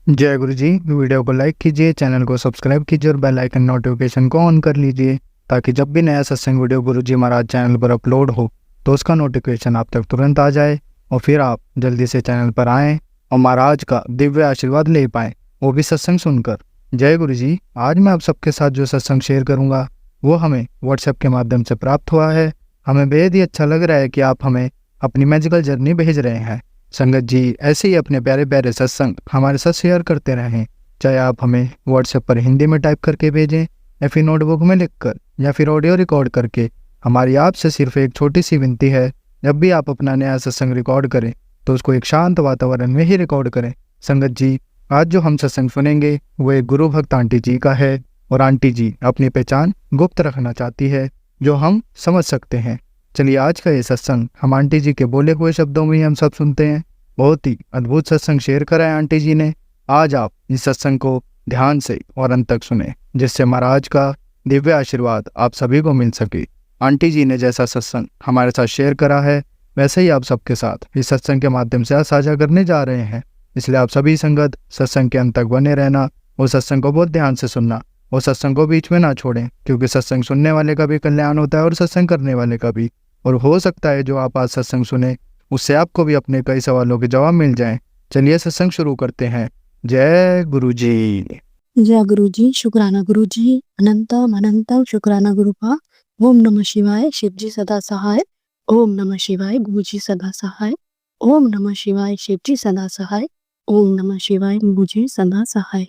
जय गुरु जी। वीडियो को लाइक कीजिए, चैनल को सब्सक्राइब कीजिए और बेल आइकन नोटिफिकेशन को ऑन कर लीजिए ताकि जब भी नया सत्संग वीडियो गुरु जी महाराज चैनल पर अपलोड हो तो उसका नोटिफिकेशन आप तक तुरंत आ जाए और फिर आप जल्दी से चैनल पर आएँ और महाराज का दिव्य आशीर्वाद ले पाएँ, वो भी सत्संग सुनकर। जय गुरु जी। आज मैं आप सबके साथ जो सत्संग शेयर करूँगा वो हमें व्हाट्सएप के माध्यम से प्राप्त हुआ है। हमें बेहद ही अच्छा लग रहा है कि आप हमें अपनी मैजिकल जर्नी भेज रहे हैं। संगत जी ऐसे ही अपने प्यारे प्यारे सत्संग हमारे साथ शेयर करते रहें, चाहे आप हमें व्हाट्सएप पर हिंदी में टाइप करके भेजें या फिर नोटबुक में लिखकर या फिर ऑडियो रिकॉर्ड करके। हमारी आपसे सिर्फ एक छोटी सी विनती है, जब भी आप अपना नया सत्संग रिकॉर्ड करें तो उसको एक शांत वातावरण में ही रिकॉर्ड करें। संगत जी आज जो हम सत्संग सुनेंगे वो एक गुरु भक्त आंटी जी का है और आंटी जी अपनी पहचान गुप्त रखना चाहती है जो हम समझ सकते हैं। चलिए आज का ये सत्संग हम आंटी जी के बोले हुए शब्दों में ही हम सब सुनते हैं। बहुत ही अद्भुत सत्संग शेयर करा है आंटी जी ने। आज आप इस सत्संग को ध्यान से और अंत तक सुने जिससे महाराज का दिव्य आशीर्वाद आप सभी को मिल सके। आंटी जी ने जैसा सत्संग हमारे साथ शेयर करा है वैसे ही आप सबके साथ इस सत्संग के माध्यम से आज साझा करने जा रहे हैं। इसलिए आप सभी संगत सत्संग के अंत तक बने रहना और सत्संग को बहुत ध्यान से सुनना और सत्संग को बीच में ना छोड़ें, क्योंकि सत्संग सुनने वाले का भी कल्याण होता है और सत्संग करने वाले का भी। और हो सकता है जो आप आज सत्संग सुने उससे आपको भी अपने कई सवालों के जवाब मिल जाएं। चलिए सत्संग शुरू करते हैं। जय गुरु जी। जय गुरु जी। शुक्राना गुरु जी। अनंतम अनंतम शुक्राना गुरुपा। ओम नमः शिवाय। शिव जी सदा सहाय। ओम नमः शिवाय। गुरु जी सदा सहाय। ओम नमः शिवाय। शिव जी सदा सहाय। ओम नमः शिवाय। गुरु जी सदा सहाय।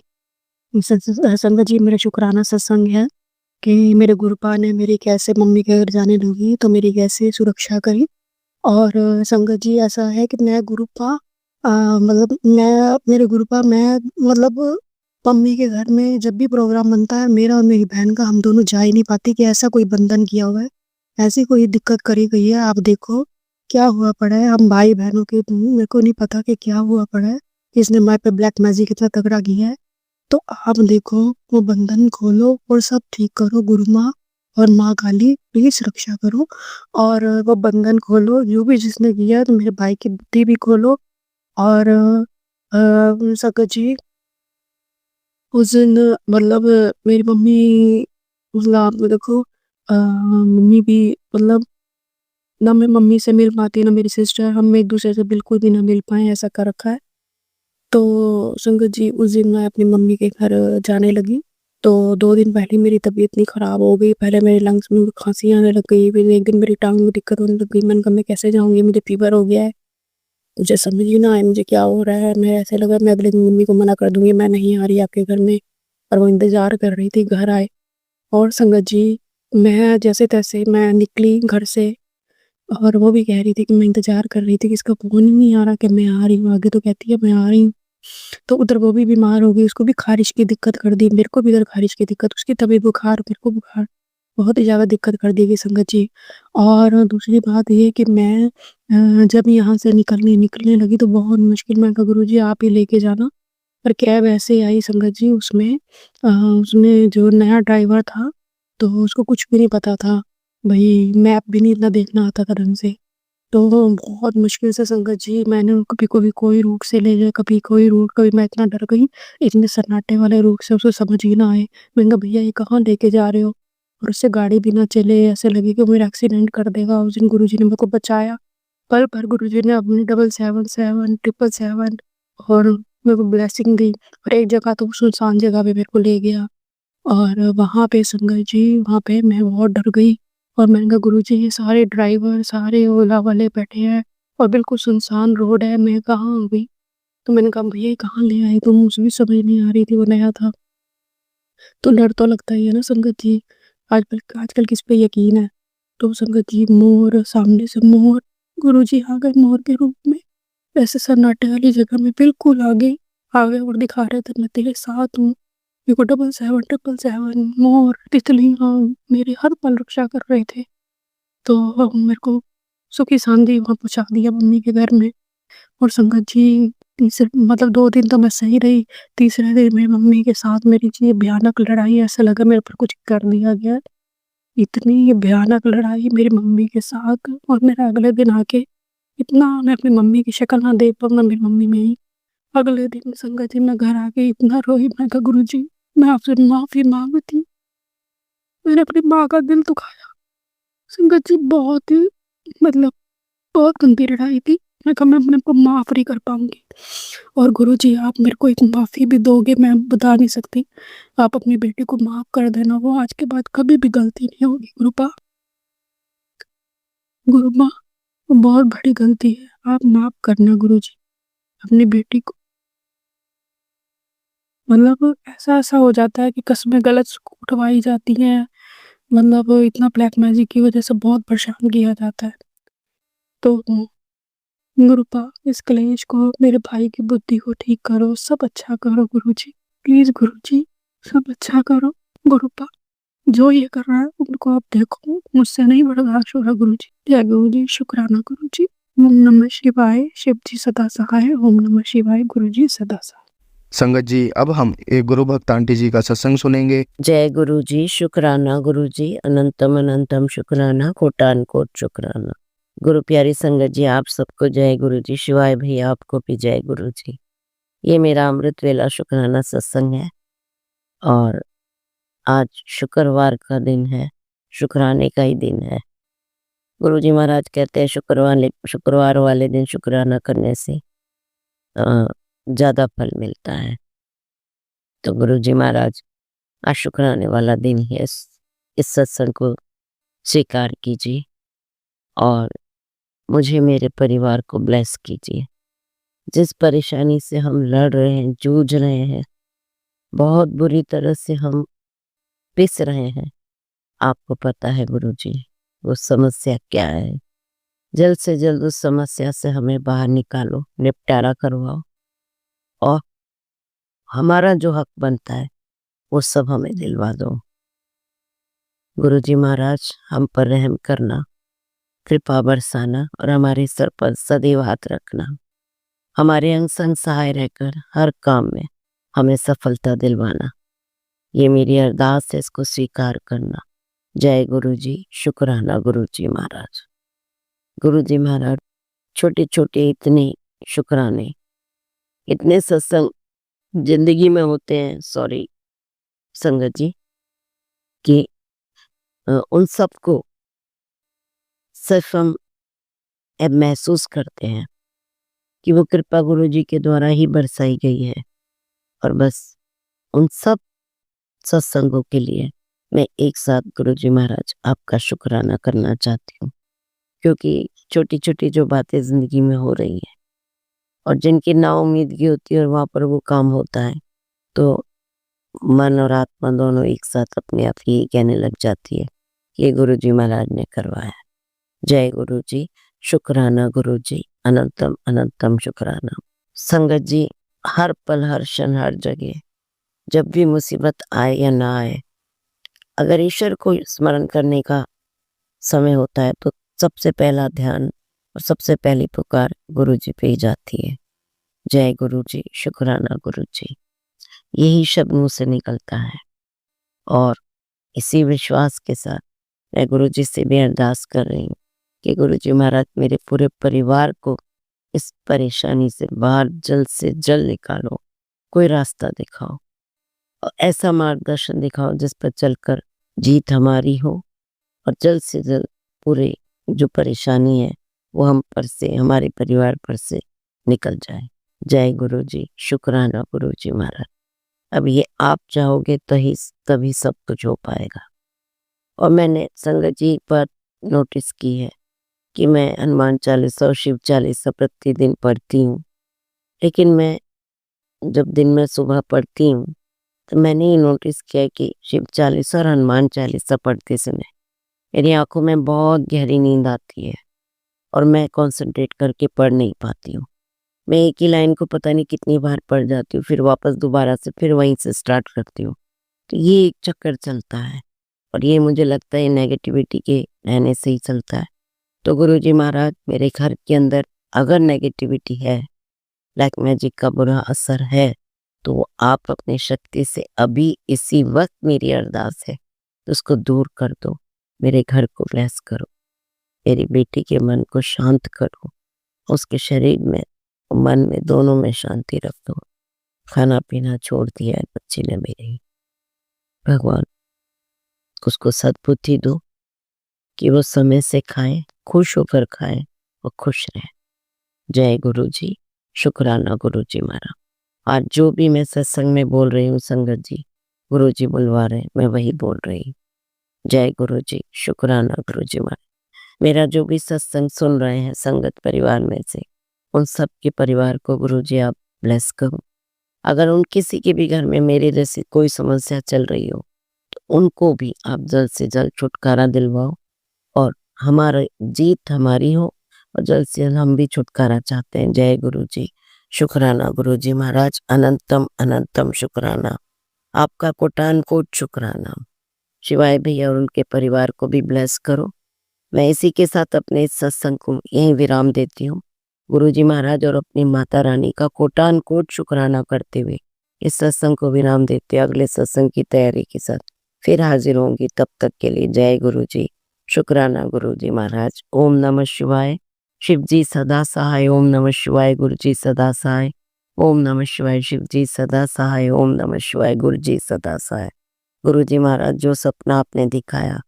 संगत जी मेरा शुक्राना सत्संग है कि मेरे गुरुपा ने मेरी कैसे मम्मी के घर जाने लगी तो मेरी कैसे सुरक्षा करी। और संगत जी ऐसा है कि मैं गुरुपा मतलब मेरे गुरुपा मैं मतलब मम्मी के घर में जब भी प्रोग्राम बनता है मेरा और मेरी बहन का हम दोनों जा ही नहीं पाते कि ऐसा कोई बंधन किया हुआ है, ऐसी कोई दिक्कत करी गई है। आप देखो क्या हुआ पड़ा है। हम भाई बहनों के मेरे को नहीं पता कि क्या हुआ पड़ा है, इसने माए पे ब्लैक मैजिक इतना तगड़ा किया है। तो आप देखो वो बंधन खोलो और सब ठीक करो। गुरु माँ और माँ काली प्लीज रक्षा करो और वो बंधन खोलो जो भी जिसने किया। तो मेरे भाई की बुद्धि भी खोलो। और संगत जी उस दिन मतलब मेरी मम्मी मतलब आप देखो मम्मी भी मतलब ना मैं मम्मी से मिल पाती ना मेरी सिस्टर, हम एक दूसरे से बिल्कुल भी ना मिल पाए, ऐसा कर रखा है। तो संगत जी उस दिन मैं अपनी मम्मी के घर जाने लगी तो 2 दिन पहले मेरी तबीयत इतनी ख़राब हो गई। पहले मेरे लंग्स में खांसी आने लग गई, फिर एक दिन मेरी टांग में दिक्कत होने लग गई। मैंने कहा मैं कैसे जाऊँगी, मुझे फीवर हो गया है। मुझे समझ ही ना आया मुझे क्या हो रहा है। मैं ऐसे लगा मैं अगले दिन मम्मी को मना कर दूँगी, मैं नहीं आ रही आपके घर में। और वो इंतज़ार कर रही थी, घर आए। और संगत जी मैं जैसे-तैसे मैं निकली घर से और वो भी कह रही थी कि मैं इंतज़ार कर रही थी कि इसका फ़ोन ही नहीं आ रहा कि मैं आ रही हूँ। आगे तो कहती है मैं आ रही हूँ। तो उधर वो भी बीमार हो गई, उसको भी ख़ारिश की दिक्कत कर दी, मेरे को भी इधर ख़ारिश की दिक्कत, उसकी तबीयत बुखार, मेरे को बुखार, बहुत ही ज़्यादा दिक्कत कर दी गई संगत जी। और दूसरी बात ये कि मैं जब यहाँ से निकलने लगी तो बहुत मुश्किल, मैं कहा गुरुजी आप ही लेके जाना। पर कैब ऐसे आई संगत जी उसमें जो नया ड्राइवर था तो उसको कुछ भी नहीं पता था, भई मैप भी नहीं इतना देखना आता था ढंग से। तो बहुत मुश्किल से संगत जी मैंने उनको कभी कोई रूट से ले गया, कभी कोई रूट, कभी मैं इतना डर गई, इतने सन्नाटे वाले रूट से उसको समझ ही ना आए। मैंने कहा भैया ये कहाँ लेके जा रहे हो? और उससे गाड़ी भी ना चले, ऐसे लगे कि वो मेरा एक्सीडेंट कर देगा। उस दिन गुरुजी ने मेरे को बचाया। पल भर गुरुजी ने अपनी 777 777 और मेरे को ब्लेसिंग दी और एक जगह तो सुनसान जगह पे मेरे को ले गया। और वहाँ पे संगत जी वहाँ पे मैं बहुत डर गई और मैंने कहा गुरुजी ये सारे ड्राइवर सारे ओला वाले बैठे हैं और बिल्कुल सुनसान रोड है, मैं कहाँ आ गई? तो मैंने कहा भैया ये कहाँ ले आए तुम? मुझे भी समझ नहीं आ रही थी, वो नया था। तो डर तो लगता ही है ना संगत जी। आजकल आजकल किस पे यकीन है? तो संगत जी मोर, सामने से मोर, गुरुजी आ गए मोर के रूप में। ऐसे सन्नाटे वाली जगह में बिल्कुल आ गए और दिखा रहे थे मैं तेरे साथ हूँ। मेरे को 777 मोर, तितलियाँ मेरी हर पल रक्षा कर रहे थे। तो मेरे को सुखी सांदी वहाँ पहुँचा दिया मम्मी के घर में। और संगत जी तीसरे मतलब 2 दिन तो मैं सही रही, तीसरे दिन मेरी मम्मी के साथ मेरी जी भयानक लड़ाई, ऐसा लगा मेरे ऊपर कुछ कर दिया गया है। इतनी भयानक लड़ाई मेरी मम्मी के साथ और मेरा अगले दिन आके इतना मैं अपनी मम्मी की शक्ल ना देख पाऊँ ना मेरी मम्मी में ही। अगले दिन संगत जी मैं घर आ गई, इतना रोई, मैं कहा गुरुजी मैं आपसे माफ़ी माँगती, मैंने अपनी माँ का दिल दुखाया। संगत जी बहुत ही मतलब बहुत गंदी लड़ाई थी। मैं कहा मैं अपने को माफ़ नहीं कर पाऊँगी और गुरुजी आप मेरे को एक माफ़ी भी दोगे मैं बता नहीं सकती। आप अपनी बेटी को माफ़ कर देना, वो आज के बाद कभी भी गलती नहीं होगी गुरुपा। गुरुपा वो बहुत बड़ी गलती है, आप माफ़ करना गुरुजी अपनी बेटी को। मतलब ऐसा-ऐसा हो जाता है कि कस्में गलत उठवाई जाती हैं, मतलब इतना ब्लैक मैजिक की वज़ह से बहुत परेशान किया जाता है। तो गुरुपा इस क्लेश को, मेरे भाई की बुद्धि को ठीक करो, सब अच्छा करो गुरुजी। प्लीज़ गुरुजी सब अच्छा करो। गुरुपा जो ये कर रहा है उनको आप देखो, मुझसे नहीं बर्दाश्त हो रहा गुरुजी। जय गुरुजी, शुक्राना गुरुजी। ओम नमः शिवाय, शिव जी सदा सहाय। ओम नमः शिवाय, गुरुजी सदा सहाय। संगत जी अब हम एक गुरु भक्त आंटी जी का सत्संग सुनेंगे। जय गुरु जी, शुक्राना गुरु जी, अनंतम अनंतम शुक्राना, कोटान कोट शुक्राना। गुरु प्यारी संगत जी आप सबको जय गुरु जी, शिवाय भैया आपको भी जय गुरु जी। ये मेरा अमृत वेला शुक्राना सत्संग है और आज शुक्रवार का दिन है, शुक्राने का ही दिन है। गुरु जी महाराज कहते हैं शुक्रवार वाले दिन शुक्राना करने से ज़्यादा फल मिलता है। तो गुरु जी महाराज आज शुक्राने वाला दिन है, इस सत्संग को स्वीकार कीजिए और मुझे मेरे परिवार को ब्लेस कीजिए। जिस परेशानी से हम लड़ रहे हैं, जूझ रहे हैं, बहुत बुरी तरह से हम पिस रहे हैं, आपको पता है गुरुजी वो समस्या क्या है। जल्द से जल्द उस समस्या से हमें बाहर निकालो, निपटारा करवाओ और हमारा जो हक बनता है वो सब हमें दिलवा दो। गुरुजी महाराज हम पर रहम करना, कृपा बरसाना और हमारे सर पर सदैव हाथ रखना। हमारे अंग संग सहाय रहकर हर काम में हमें सफलता दिलवाना। ये मेरी अरदास है, इसको स्वीकार करना। जय गुरु जी, शुक्राना गुरु जी महाराज। गुरु जी महाराज छोटे छोटे इतने शुक्राने, इतने सत्संग जिंदगी में होते हैं, सॉरी संगत जी, कि उन सबको सिर्फ हम अब महसूस करते हैं कि वो कृपा गुरु जी के द्वारा ही बरसाई गई है। और बस उन सब सत्संगों के लिए मैं एक साथ गुरु जी महाराज आपका शुक्राना करना चाहती हूँ, क्योंकि छोटी छोटी जो बातें जिंदगी में हो रही हैं और जिनकी नाउम्मीदगी होती है और वहाँ पर वो काम होता है, तो मन और आत्मा दोनों एक साथ अपने आप ही कहने लग जाती है कि ये गुरु जी महाराज ने करवाया। जय गुरु जी, शुक्राना गुरु जी, अनंतम अनंतम शुक्राना। संगत जी हर पल हर क्षण हर जगह जब भी मुसीबत आए या ना आए, अगर ईश्वर को स्मरण करने का समय होता है तो सबसे पहला ध्यान और सबसे पहली पुकार गुरु जी पे ही जाती है। जय गुरु जी, शुक्राना गुरु जी, यही शब्द मुंह से निकलता है और इसी विश्वास के साथ मैं गुरु जी से भी अरदास कर रही हूँ कि गुरु जी महाराज मेरे पूरे परिवार को इस परेशानी से बाहर जल्द से जल्द निकालो, कोई रास्ता दिखाओ और ऐसा मार्गदर्शन दिखाओ जिस पर चलकर जीत हमारी हो और जल्द से जल्द पूरे जो परेशानी है वो हम पर से, हमारे परिवार पर से निकल जाए। जय गुरु जी, शुक्राना गुरु जी महाराज। अब ये आप चाहोगे तो ही तभी सब कुछ हो पाएगा। और मैंने संगत जी एक बात नोटिस की है कि मैं हनुमान चालीसा और शिव चालीसा प्रतिदिन पढ़ती हूँ, लेकिन मैं जब दिन में सुबह पढ़ती हूँ तो मैंने ये नोटिस किया कि शिव चालीसा और हनुमान चालीसा पढ़ते समय मेरी आंखों में बहुत गहरी नींद आती है और मैं कंसंट्रेट करके पढ़ नहीं पाती हूँ। मैं एक ही लाइन को पता नहीं कितनी बार पढ़ जाती हूँ, फिर वापस दोबारा से फिर वहीं से स्टार्ट करती हूँ। तो ये एक चक्कर चलता है और ये मुझे लगता है नेगेटिविटी के रहने से ही चलता है। तो गुरु जी महाराज मेरे घर के अंदर अगर नेगेटिविटी है, ब्लैक मैजिक का बुरा असर है, तो आप अपनी शक्ति से अभी इसी वक्त मेरी अरदास है तो उसको दूर कर दो, मेरे घर को ब्लेस करो, मेरी बेटी के मन को शांत करो, उसके शरीर में मन में दोनों में शांति रख दो। खाना पीना छोड़ दिया है बच्ची ने मेरी, भगवान उसको सद्बुद्धि दो कि वो समय से खाए, खुश होकर खाए और खुश रहे। जय गुरु जी, शुक्राना गुरु जी महाराज। आज जो भी मैं सत्संग में बोल रही हूँ संगत जी, गुरु जी बुलवा रहे, मैं वही बोल रही हूँ। जय गुरु जी, शुक्राना गुरु जी महाराज। मेरा जो भी सत्संग सुन रहे हैं संगत परिवार में से, उन सब के परिवार को गुरु जी आप ब्लेस करो। अगर उन किसी के भी घर में मेरे जैसी कोई समस्या चल रही हो तो उनको भी आप जल्द से जल्द छुटकारा दिलवाओ और हमारा जीत हमारी हो और जल्द से जल्द हम भी छुटकारा चाहते हैं। जय गुरु जी, शुक्राना गुरु जी महाराज। अनंतम अनंतम शुक्राना, आपका कोटान कोट शुक्राना। शिवाय भैया और उनके परिवार को भी ब्लेस करो। मैं इसी के साथ अपने इस सत्संग को यहीं विराम देती हूँ। गुरु जी महाराज और अपनी माता रानी का कोटान कोट शुक्राना करते हुए इस सत्संग को विराम देते अगले सत्संग की तैयारी के साथ फिर हाजिर होंगी। तब तक के लिए जय गुरु जी, शुक्राना गुरु जी महाराज। ओम नमः शिवाय, शिव जी सदा सहाय। ओम नमः शिवाय, गुरु जी सदा सहाय। ओम नमः शिवाय, शिव जी सदा सहाय। ओम नमः शिवाय, गुरु जी सदा सहाय। गुरु जी महाराज, जो सपना आपने दिखाया,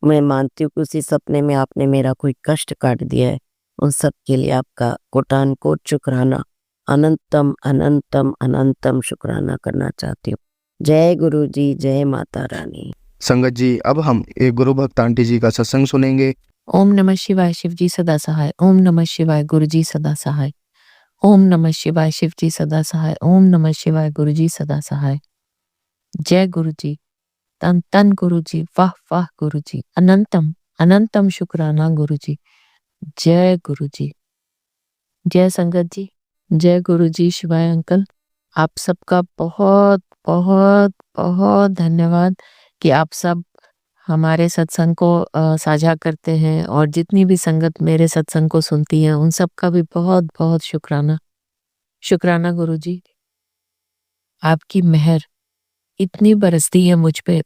मैं मानती हूँ कि उसी सपने में आपने मेरा कोई कष्ट काट दिया है। उन सब के लिए आपका कोटान कोट शुक्राना, अनंतम अनंतम अनंतम शुक्राना करना चाहती हूँ। जय गुरु जी, जय माता रानी। संगत जी, अब हम एक गुरु भक्त आंटी जी का सत्संग सुनेंगे। ओम नमः शिवाय, शिव जी सदा सहाय। ओम नमः शिवाय, गुरु जी सदा सहाय। ओम नमः शिवाय, शिव जी सदा सहाय। ओम नमः शिवाय, गुरु जी सदा सहाय। जय गुरु जी, तन तन गुरु जी, वाह वाह गुरु जी, अनंतम अनंतम शुक्राना गुरु जी। जय गुरु जी, जय संगत जी, जय गुरु जी। शिवाय अंकल, आप सबका बहुत बहुत बहुत धन्यवाद कि आप सब हमारे सत्संग को साझा करते हैं और जितनी भी संगत मेरे सत्संग को सुनती है उन सब का भी बहुत बहुत शुक्राना। शुक्राना गुरु जी, आपकी मेहर इतनी बरसती है मुझ पे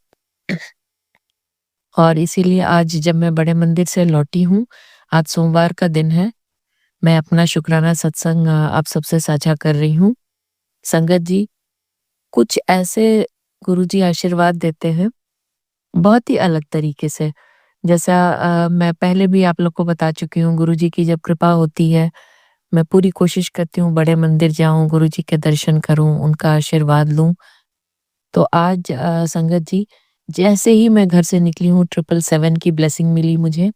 और इसीलिए आज जब मैं बड़े मंदिर से लौटी हूँ, आज सोमवार का दिन है, मैं अपना शुक्राना सत्संग आप सबसे साझा कर रही हूँ। संगत जी, कुछ ऐसे गुरुजी आशीर्वाद देते हैं बहुत ही अलग तरीके से। जैसा मैं पहले भी आप लोग को बता चुकी हूँ, गुरुजी की जब कृपा होती है, मैं पूरी कोशिश करती हूँ बड़े मंदिर जाऊँ, गुरुजी के दर्शन करूँ, उनका आशीर्वाद लूँ। तो आज संगत जी, जैसे ही मैं घर से निकली हूँ 777 की ब्लेसिंग मिली मुझे,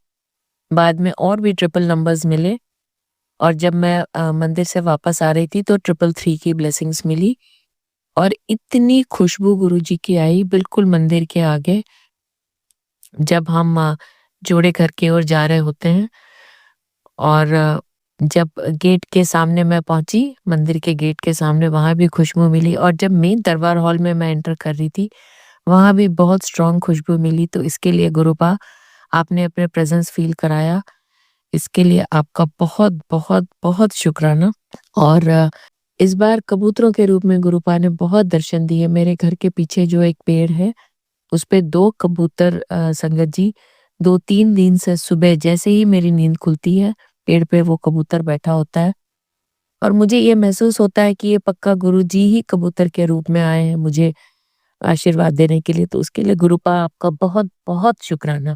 बाद में और भी ट्रिपल नंबर्स मिले और जब मैं मंदिर से वापस आ रही थी तो 333 की ब्लेसिंग्स मिली और इतनी खुशबू गुरुजी की आई बिल्कुल मंदिर के आगे जब हम जोड़े घर की ओर जा रहे होते हैं और जब गेट के सामने मैं पहुंची, मंदिर के गेट के सामने, वहां भी खुशबू मिली और जब मेन दरबार हॉल में मैं एंटर कर रही थी वहां भी बहुत स्ट्रांग खुशबू मिली। तो इसके लिए गुरुपा, आपने अपने प्रेजेंस फील कराया, इसके लिए आपका बहुत बहुत बहुत शुक्राना। और इस बार कबूतरों के रूप में गुरुपा ने बहुत दर्शन दिए। मेरे घर के पीछे जो एक पेड़ है उस पे 2 कबूतर संगत जी 2-3 दिन से सुबह जैसे ही मेरी नींद खुलती है पेड़ पे वो कबूतर बैठा होता है और मुझे ये महसूस होता है कि ये पक्का गुरुजी ही कबूतर के रूप में आए हैं मुझे आशीर्वाद देने के लिए। तो उसके लिए गुरुपा आपका बहुत बहुत शुक्राना।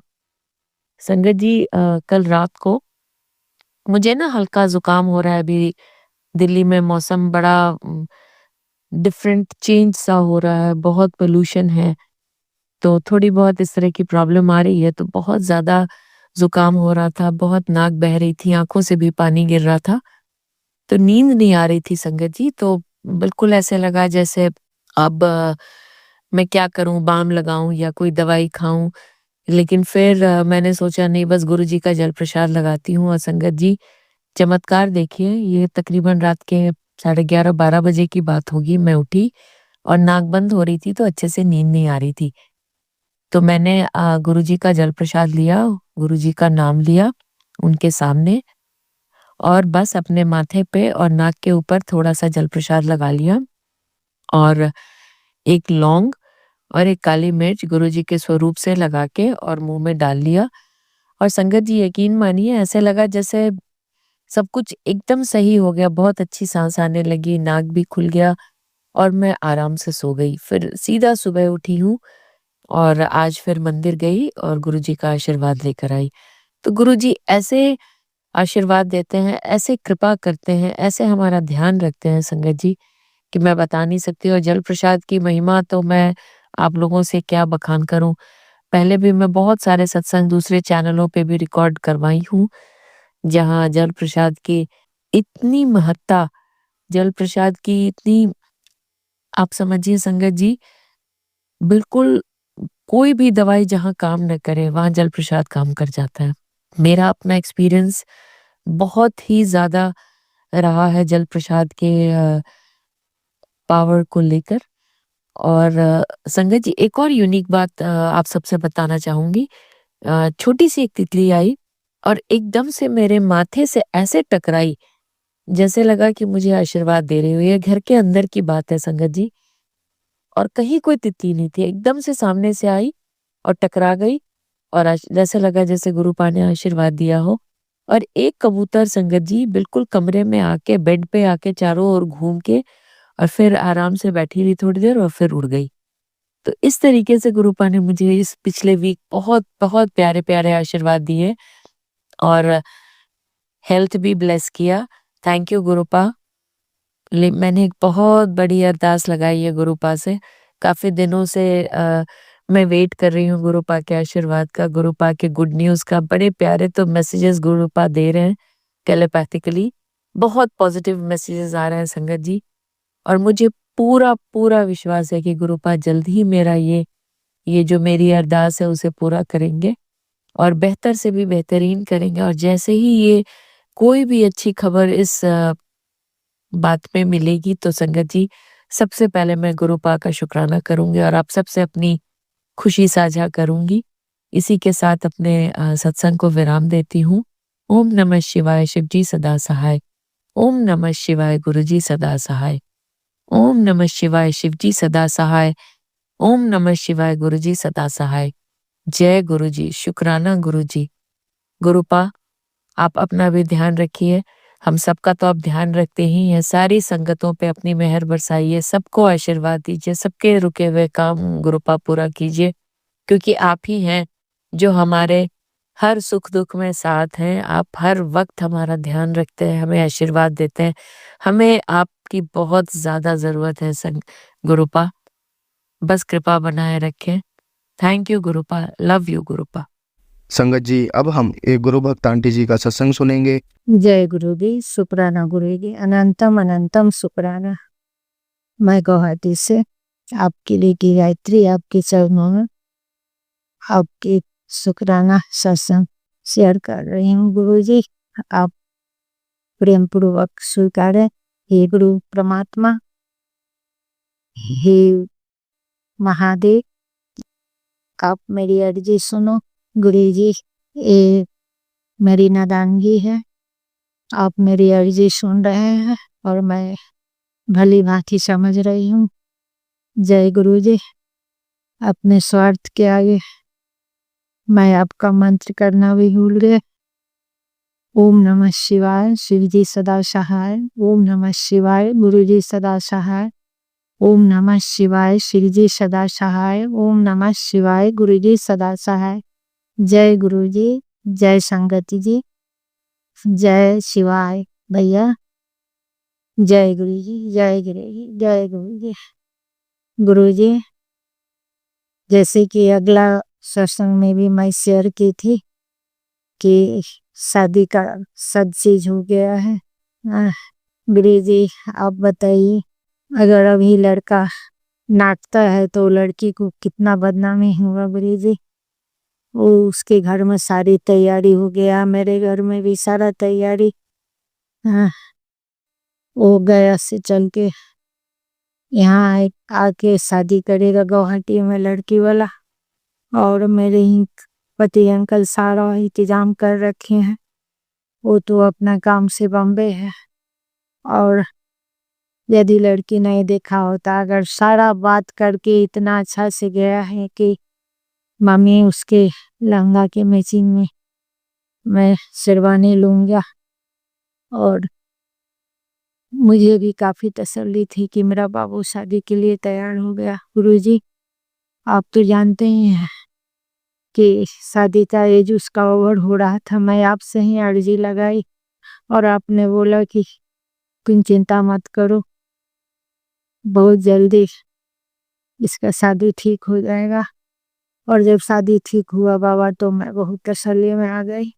संगत जी, कल रात को मुझे ना हल्का जुकाम हो रहा है। अभी दिल्ली में मौसम बड़ा डिफरेंट चेंज सा हो रहा है, बहुत पोल्यूशन है, तो थोड़ी बहुत इस तरह की प्रॉब्लम आ रही है। तो बहुत ज़्यादा जुकाम हो रहा था, बहुत नाक बह रही थी, आंखों से भी पानी गिर रहा था, तो नींद नहीं आ रही थी संगत जी। तो बिल्कुल ऐसे लगा जैसे अब मैं क्या करूं, बाम लगाऊं या कोई दवाई खाऊं। लेकिन फिर मैंने सोचा नहीं, बस गुरुजी का जल प्रसाद लगाती हूँ। और संगत जी, चमत्कार देखिए, ये तकरीबन रात के 11:30-12 बजे की बात होगी। मैं उठी और नाक बंद हो रही थी तो अच्छे से नींद नहीं आ रही थी। तो मैंने गुरुजी का जल प्रसाद लिया, गुरुजी का नाम लिया उनके सामने और बस अपने माथे पे और नाक के ऊपर थोड़ा-सा जल प्रसाद लगा लिया और एक लौंग और एक काली मिर्च गुरुजी के स्वरूप से लगा के और मुँह में डाल लिया। और संगत जी, यकीन मानिए ऐसे लगा जैसे सब कुछ एकदम सही हो गया, बहुत अच्छी सांस आने लगी, नाक भी खुल गया और मैं आराम से सो गई। फिर सीधा सुबह उठी हूँ और आज फिर मंदिर गई और गुरुजी का आशीर्वाद लेकर आई। तो गुरुजी ऐसे आशीर्वाद देते हैं, ऐसे कृपा करते हैं, ऐसे हमारा ध्यान रखते हैं संगत जी कि मैं बता नहीं सकती। और जल प्रसाद की महिमा तो मैं आप लोगों से क्या बखान करूँ। पहले भी मैं बहुत सारे सत्संग दूसरे चैनलों पे भी रिकॉर्ड करवाई हूँ, जहाँ जल प्रसाद की इतनी महत्ता, जल प्रसाद की इतनी, आप समझिए संगत जी, बिल्कुल कोई भी दवाई जहाँ काम न करे, वहाँ जल प्रसाद काम कर जाता है। मेरा अपना एक्सपीरियंस बहुत ही ज़्यादा रहा है जल प्रसाद के पावर को लेकर। और संगत जी एक और यूनिक बात आप सबसे बताना चाहूँगी। छोटी-सी एक तितली आई और एकदम से मेरे माथे से ऐसे टकराई, जैसे लगा कि मुझे आशीर्वाद दे रही हो। ये घर के अंदर की बात है संगत जी, और कहीं कोई तितली नहीं थी, एकदम से सामने से आई और टकरा गई और जैसे लगा जैसे गुरुपा ने आशीर्वाद दिया हो। और एक कबूतर संगत जी बिल्कुल कमरे में आके, बेड पे आके चारों ओर घूम के और फिर आराम से बैठी रही थोड़ी देर और फिर उड़ गई। तो इस तरीके से गुरुपा ने मुझे इस पिछले वीक बहुत प्यारे-प्यारे आशीर्वाद दिए और हेल्थ भी ब्लेस किया। Thank you गुरुपा। मैंने एक बहुत बड़ी अरदास लगाई है गुरुपा से। काफ़ी दिनों से मैं वेट कर रही हूँ गुरुपा के आशीर्वाद का, गुरुपा के गुड न्यूज़ का। बड़े प्यारे तो मैसेजेस गुरुपा दे रहे हैं टेलीपैथिकली। बहुत पॉजिटिव मैसेजेस आ रहे हैं संगत जी, और मुझे पूरा विश्वास है कि गुरुपा जल्द ही मेरा ये जो मेरी अरदास है उसे पूरा करेंगे और बेहतर से भी बेहतरीन करेंगे। और जैसे ही ये कोई भी अच्छी खबर इस बात में मिलेगी तो संगत जी सबसे पहले मैं गुरुपा का शुक्राना करूँगी और आप सबसे अपनी खुशी साझा करूँगी। इसी के साथ अपने सत्संग को विराम देती हूँ। ओम नमः शिवाय, शिवजी सदा सहाय। ओम नमः शिवाय, गुरुजी सदा सहाय। ओम नमः शिवाय, शिवजी सदा सहाय। ओम नमः शिवाय, गुरुजी सदा सहाय। जय गुरुजी, शुक्राना गुरुजी। गुरुपा आप अपना भी ध्यान रखिए, हम सबका तो आप ध्यान रखते ही हैं। सारी संगतों पे अपनी मेहर बरसाइए, सबको आशीर्वाद दीजिए, सबके रुके हुए काम गुरुपा पूरा कीजिए, क्योंकि आप ही हैं जो हमारे हर सुख-दुख में साथ हैं। आप हर वक़्त हमारा ध्यान रखते हैं, हमें आशीर्वाद देते हैं। हमें आपकी बहुत ज़्यादा ज़रूरत है गुरुपा। बस कृपा बनाए रखें। Thank you Gurupa, love you Gurupa. संगत जी अब हम एक गुरु भक्त आंटी जी का सत्संग सुनेंगे। जय गुरु जी, शुक्राना गुरु जी, अनंतम अनंतम शुक्राना। मैं गुवाहाटी से आपके लिए की गायत्री आपके चरणों में आपके शुक्राना सत्संग शेयर कर रही हूँ। गुरु जी आप प्रेम पूर्वक स्वीकारें। हे गुरु परमात्मा, हे महादेव, आप मेरी अर्जी सुनो। गुरु जी ये मेरी नादानगी है, आप मेरी अर्जी सुन रहे हैं और मैं भली भांति समझ रही हूँ। जय गुरु जी, अपने स्वार्थ के आगे मैं आपका मंत्र करना भी भूल गए। ओम नमः शिवाय, शिव जी सदा सहाय। ओम नमः शिवाय, गुरु जी सदा सहाय। ओम नमः शिवाय, शिव जी सदा सहाय। ओम नमः शिवाय, गुरु जी सदा सहाय। जय गुरु जी, जय संगति जी, जय शिवाय भैया। जय गुरु जी, जय गुरु जी, जय गुरु जी। गुरु जी जैसे कि अगला सत्संग में भी मैं शेयर की थी कि शादी का सब चीज हो गया है। गुरु जी आप बताइए, अगर अभी लड़का नाचता है तो लड़की को कितना बदनामी हुआ। गुरु जी वो उसके घर में सारी तैयारी हो गया, मेरे घर में भी सारा तैयारी। वो गया से चल के यहाँ आके शादी करेगा गुवाहाटी में लड़की वाला, और मेरे ही पति अंकल सारा इंतजाम कर रखे हैं। वो तो अपना काम से बम्बे है, और यदि लड़की नहीं देखा होता, अगर सारा बात करके इतना अच्छा से गया है कि मम्मी उसके लहंगा के मैचिंग में मैं शेरवानी लूंगा, और मुझे भी काफ़ी तसल्ली थी कि मेरा बाबू शादी के लिए तैयार हो गया। गुरुजी, आप तो जानते ही हैं कि शादी का एज उसका ओवर हो रहा था। मैं आपसे ही अर्जी लगाई और आपने बोला कि तुम चिंता मत करो, बहुत जल्दी इसका शादी ठीक हो जाएगा। और जब शादी ठीक हुआ बाबा, तो मैं बहुत तसल्ली में आ गई।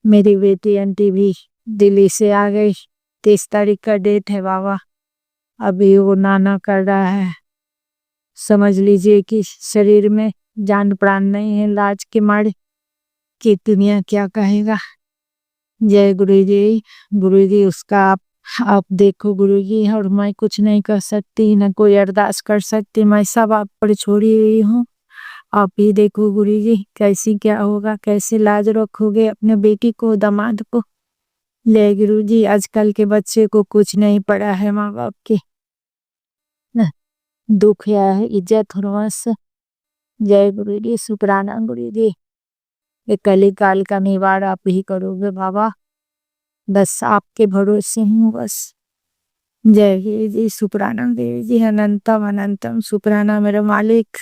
मेरी बेटी आंटी भी दिल्ली से आ गई। 30 तारीख का डेट है बाबा। अभी वो नाना कर रहा है। समझ लीजिए कि शरीर में जान प्राण नहीं है, लाज के मारे कि दुनिया क्या कहेगा। जय गुरुजी। गुरुजी, उसका आप देखो गुरुजी, और मैं कुछ नहीं कर सकती, न कोई अरदास कर सकती। मैं सब आप पर छोड़ी हुई हूँ। आप ही देखो गुरुजी, कैसी क्या होगा, कैसे लाज रखोगे अपने बेटी को, दामाद को। ले गुरुजी, आजकल के बच्चे को कुछ नहीं पड़ा है माँ बाप के न, दुख या है इज्जत हरवंश। जय गुरुजी, शुक्राना गुरुजी। ये कली काल का निवार आप ही करोगे बाबा, बस आपके भरोसे हूँ बस। जय गुरुजी, शुक्राना गुरुजी, अनंतम अनंतम शुक्राना मेरे मालिक।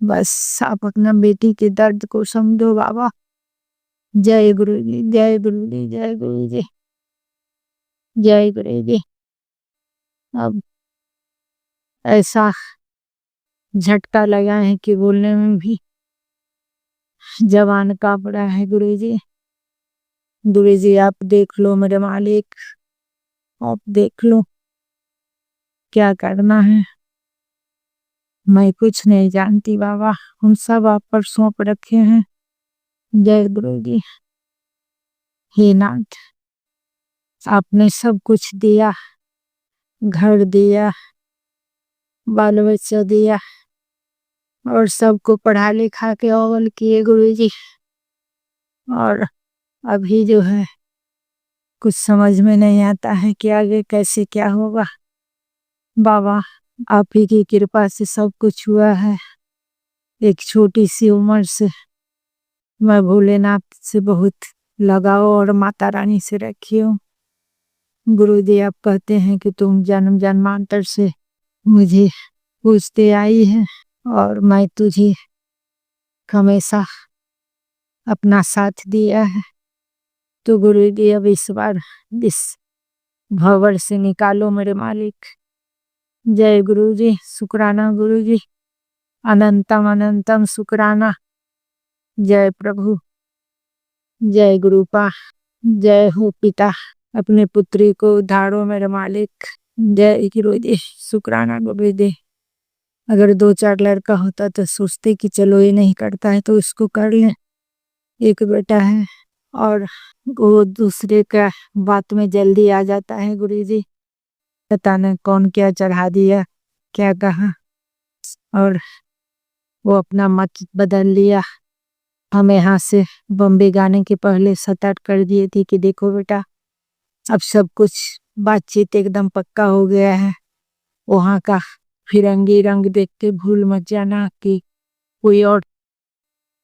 बस आप अपना बेटी के दर्द को समझो बाबा। जय गुरुजी, जय गुरुजी, जय गुरुजी, जय गुरुजी। अब ऐसा झटका लगा है कि बोलने में भी जवान का पड़ा है गुरुजी। गुरुजी, आप देख लो मेरे मालिक, आप देख लो क्या करना है। मैं कुछ नहीं जानती बाबा, हम सब आप पर सौंप रखे हैं। जय गुरुजी। हे नाथ, आपने सब कुछ दिया, घर दिया, बाल बच्चा दिया, और सबको पढ़ा लिखा के अव्वल किए गुरुजी। और अभी जो है कुछ समझ में नहीं आता है कि आगे कैसे क्या होगा। बाबा, आप ही की कृपा से सब कुछ हुआ है। एक छोटी सी उम्र से मैं भोलेनाथ से बहुत लगाओ और माता रानी से रखी हूँ। गुरुजी, आप कहते हैं कि तुम जन्म जन्मांतर से मुझे पूछते आई है, और मैं तुझे हमेशा अपना साथ दिया है। तो गुरुजी, अब इस बार इस भंवर से निकालो मेरे मालिक। जय गुरुजी, शुक्राना गुरुजी, अनंतम अनंतम शुक्राना। जय प्रभु, जय गुरुपा, जय हो पिता, अपने पुत्री को उद्धारो मेरे मालिक। जय गुरुजी, शुक्राना गुरुजी। अगर 2-4 लड़का होता तो सोचते कि चलो ये नहीं करता है तो इसको कर लें। एक बेटा है और वो दूसरे का बात में जल्दी आ जाता है गुरुजी। पता नहीं कौन क्या चढ़ा दिया, क्या कहा, और वो अपना मत बदल लिया। हम यहाँ से बॉम्बे जाने के पहले 7-8 कर दिए थे कि देखो बेटा, अब सब कुछ बातचीत एकदम पक्का हो गया है। वहाँ का फिरंगी रंग देख के भूल मत जाना कि कोई और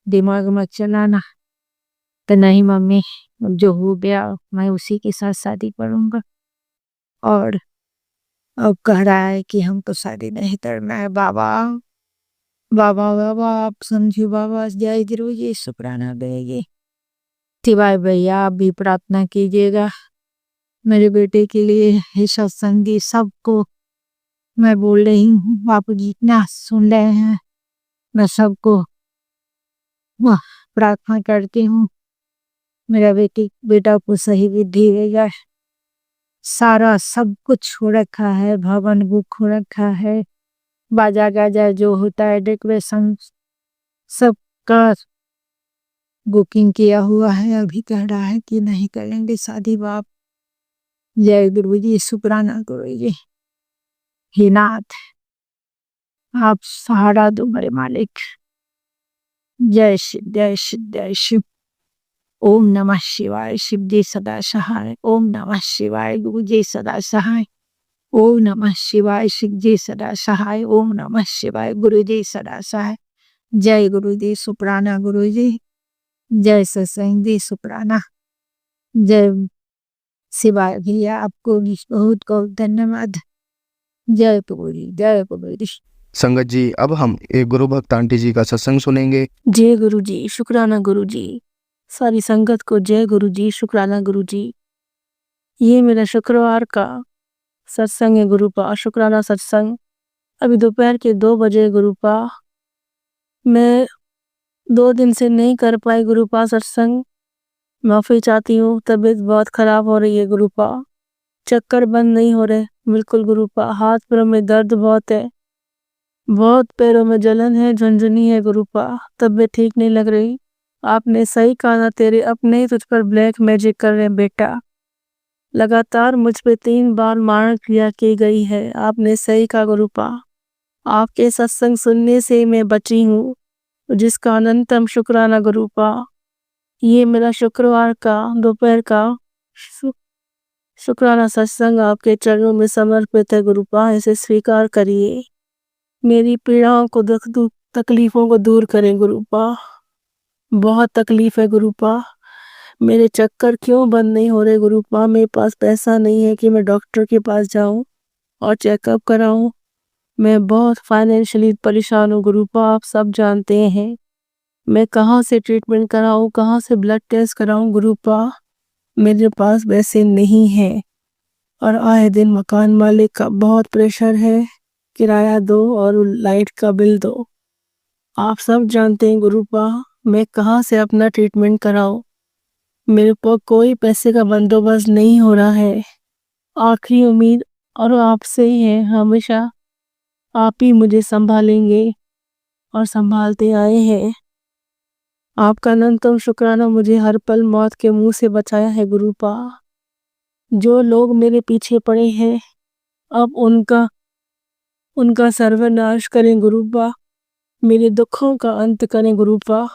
दिमाग मत चलाना। तो नहीं मम्मी, जो हो गया मैं उसी के साथ शादी करूँगा। और अब कह रहा है कि हमको शादी नहीं करना है। बाबा बाबा बाबा, आप समझिए बाबा। जय गुरुजी, शुक्राना देगी। सिवाय भैया, आप भी प्रार्थना कीजिएगा मेरे बेटे के लिए। हे सत्संगी सबको मैं बोल रही हूँ, बापू जितना सुन रहे हैं, मैं सबको प्रार्थना करती हूँ मेरा बेटा को सही विधि दे जाए। सारा सब कुछ हो रखा है, भवन बुक हो रखा है, बाजा गाजा जो होता है, डेकोरेशन सबका बुकिंग किया हुआ है। अभी कह रहा है कि नहीं करेंगे शादी बाप। जय गुरुजी, शुक्राना गुरुजी। हे नाथ, आप सहारा दो मेरे मालिक। जय शिव, जय शिव, जय शिव। ओम नमः शिवाय, शिव जी सदा सहाय। ओम नमः शिवाय, गुरु जी सदा सहाय। ओम नमः शिवाय, शिव जी सदा सहाय। ओम नमः शिवाय, गुरु जी सदा सहाय। जय गुरु जी, शुक्राना गुरु जी। जय सत्संग जी, शुक्राना। जय शिवाय भैया आपको भी बहुत बहुत धन्यवाद। जय प्रभु जी, जय प्रभु जी। संगत जी, अब हम एक गुरु भक्त आंटी जी का सत्संग सुनेंगे। जय गुरु जी, शुक्राना गुरु जी। सारी संगत को जय गुरु जी, शुक्राना गुरु जी। ये मेरा शुक्रवार का सत्संग है गुरुपा, शुक्राना सत्संग। अभी दोपहर के 2 बजे गुरुपा। मैं 2 दिन से नहीं कर पाई गुरुपा सत्संग। माफ़ी चाहती हूँ, तबीयत बहुत ख़राब हो रही है गुरुपा। चक्कर बंद नहीं हो रहे बिल्कुल गुरुपा। हाथ पैरों में दर्द बहुत है, बहुत पैरों में जलन है, झुनझुनी है गुरुपा। तबीयत ठीक नहीं लग रही। आपने सही कहा ना, तेरे अपने ही तुझ पर ब्लैक मैजिक कर रहे हैं बेटा। लगातार मुझ पे 3 बार मारण क्रिया की गई है। आपने सही कहा गुरुपा। आपके सत्संग सुनने से मैं बची हूँ, जिसका अनंतम शुक्राना गुरुपा। ये मेरा शुक्रवार का दोपहर का शुक्राना सत्संग आपके चरणों में समर्पित है गुरुपा। इसे स्वीकार करिए। मेरी पीड़ाओं को दुख तकलीफों को दूर करें गुरुपा। बहुत तकलीफ है गुरुपा। मेरे चक्कर क्यों बंद नहीं हो रहे गुरुपा। मेरे पास पैसा नहीं है कि मैं डॉक्टर के पास जाऊं और चेकअप कराऊं। मैं बहुत फाइनेंशियली परेशान हूँ गुरुपा, आप सब जानते हैं। मैं कहाँ से ट्रीटमेंट कराऊं, कहाँ से ब्लड टेस्ट कराऊं गुरुपा। मेरे पास पैसे नहीं है और आए दिन मकान मालिक का बहुत प्रेशर है, किराया दो और लाइट का बिल दो। आप सब जानते हैं गुरुपा, मैं कहाँ से अपना ट्रीटमेंट कराऊं। मेरे पास कोई पैसे का बंदोबस्त नहीं हो रहा है। आखिरी उम्मीद और आपसे ही है। हमेशा आप ही मुझे संभालेंगे और संभालते आए हैं। आपका अनंतम शुक्राना, मुझे हर पल मौत के मुंह से बचाया है गुरुपा। जो लोग मेरे पीछे पड़े हैं, अब उनका सर्वनाश करें गुरुपा। मेरे दुखों का अंत करें गुरुपा।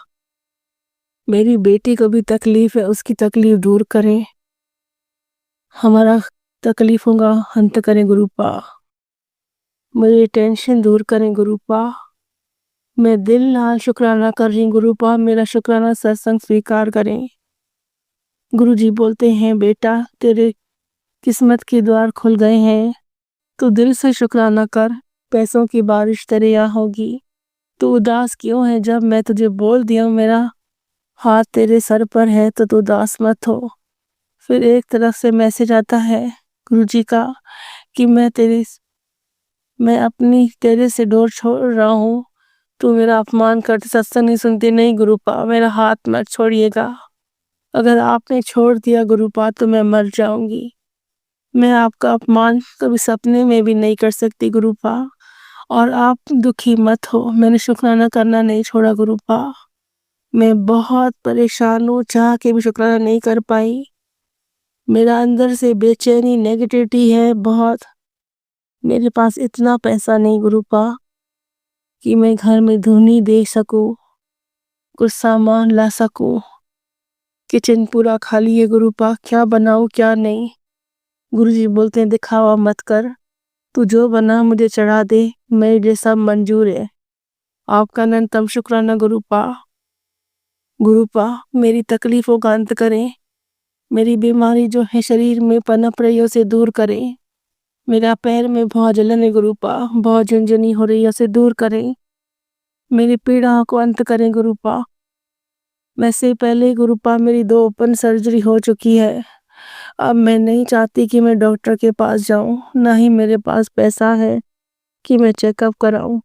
मेरी बेटी को भी तकलीफ है, उसकी तकलीफ दूर करें। हमारा तकलीफों का अंत करें गुरुपा। मेरी टेंशन दूर करें गुरुपा। मैं दिल नाल शुक्राना कर रही गुरुपा। मेरा शुक्राना सत्संग स्वीकार करें। गुरुजी बोलते हैं, बेटा तेरे किस्मत के द्वार खुल गए हैं, तू दिल से शुक्राना कर, पैसों की बारिश तेरे यहाँ होगी। तू उदास क्यों है? जब मैं तुझे बोल दिया मेरा हाथ तेरे सर पर है तो तू उदास मत हो। फिर एक तरफ से मैसेज आता है गुरुजी का कि मैं अपनी तेरे से डोर छोड़ रहा हूँ। तू मेरा अपमान करते सत्संग नहीं सुनती। नहीं गुरुपा, मेरा हाथ मत छोड़िएगा। अगर आपने छोड़ दिया गुरुपा तो मैं मर जाऊंगी। मैं आपका अपमान कभी सपने में भी नहीं कर सकती गुरुपा। और आप दुखी मत हो, मैंने शुक्राना करना नहीं छोड़ा गुरुपा। मैं बहुत परेशान हूँ, चाह के भी शुक्राना नहीं कर पाई। मेरा अंदर से बेचैनी नेगेटिविटी है बहुत। मेरे पास इतना पैसा नहीं गुरुपा कि मैं घर में धुनी दे सकूं, कुछ सामान ला सकूं। किचन पूरा खाली है गुरुपा, क्या बनाऊं क्या नहीं। गुरुजी बोलते हैं दिखावा मत कर, तू जो बना मुझे चढ़ा दे, मेरे लिए सब मंजूर है। आपका अनंतम शुक्राना गुरुपा। गुरुपा मेरी तकलीफों का अंत करें। मेरी बीमारी जो है शरीर में पनप रही है उसे दूर करें। मेरा पैर में बहुत जलन है गुरुपा, बहुत झुनझुनी हो रही है, उसे दूर करें। मेरी पीड़ा को अंत करें गुरुपा। वैसे पहले गुरुपा मेरी 2 ओपन सर्जरी हो चुकी है। अब मैं नहीं चाहती कि मैं डॉक्टर के पास जाऊं, ना ही मेरे पास पैसा है कि मैं चेकअप कराऊं।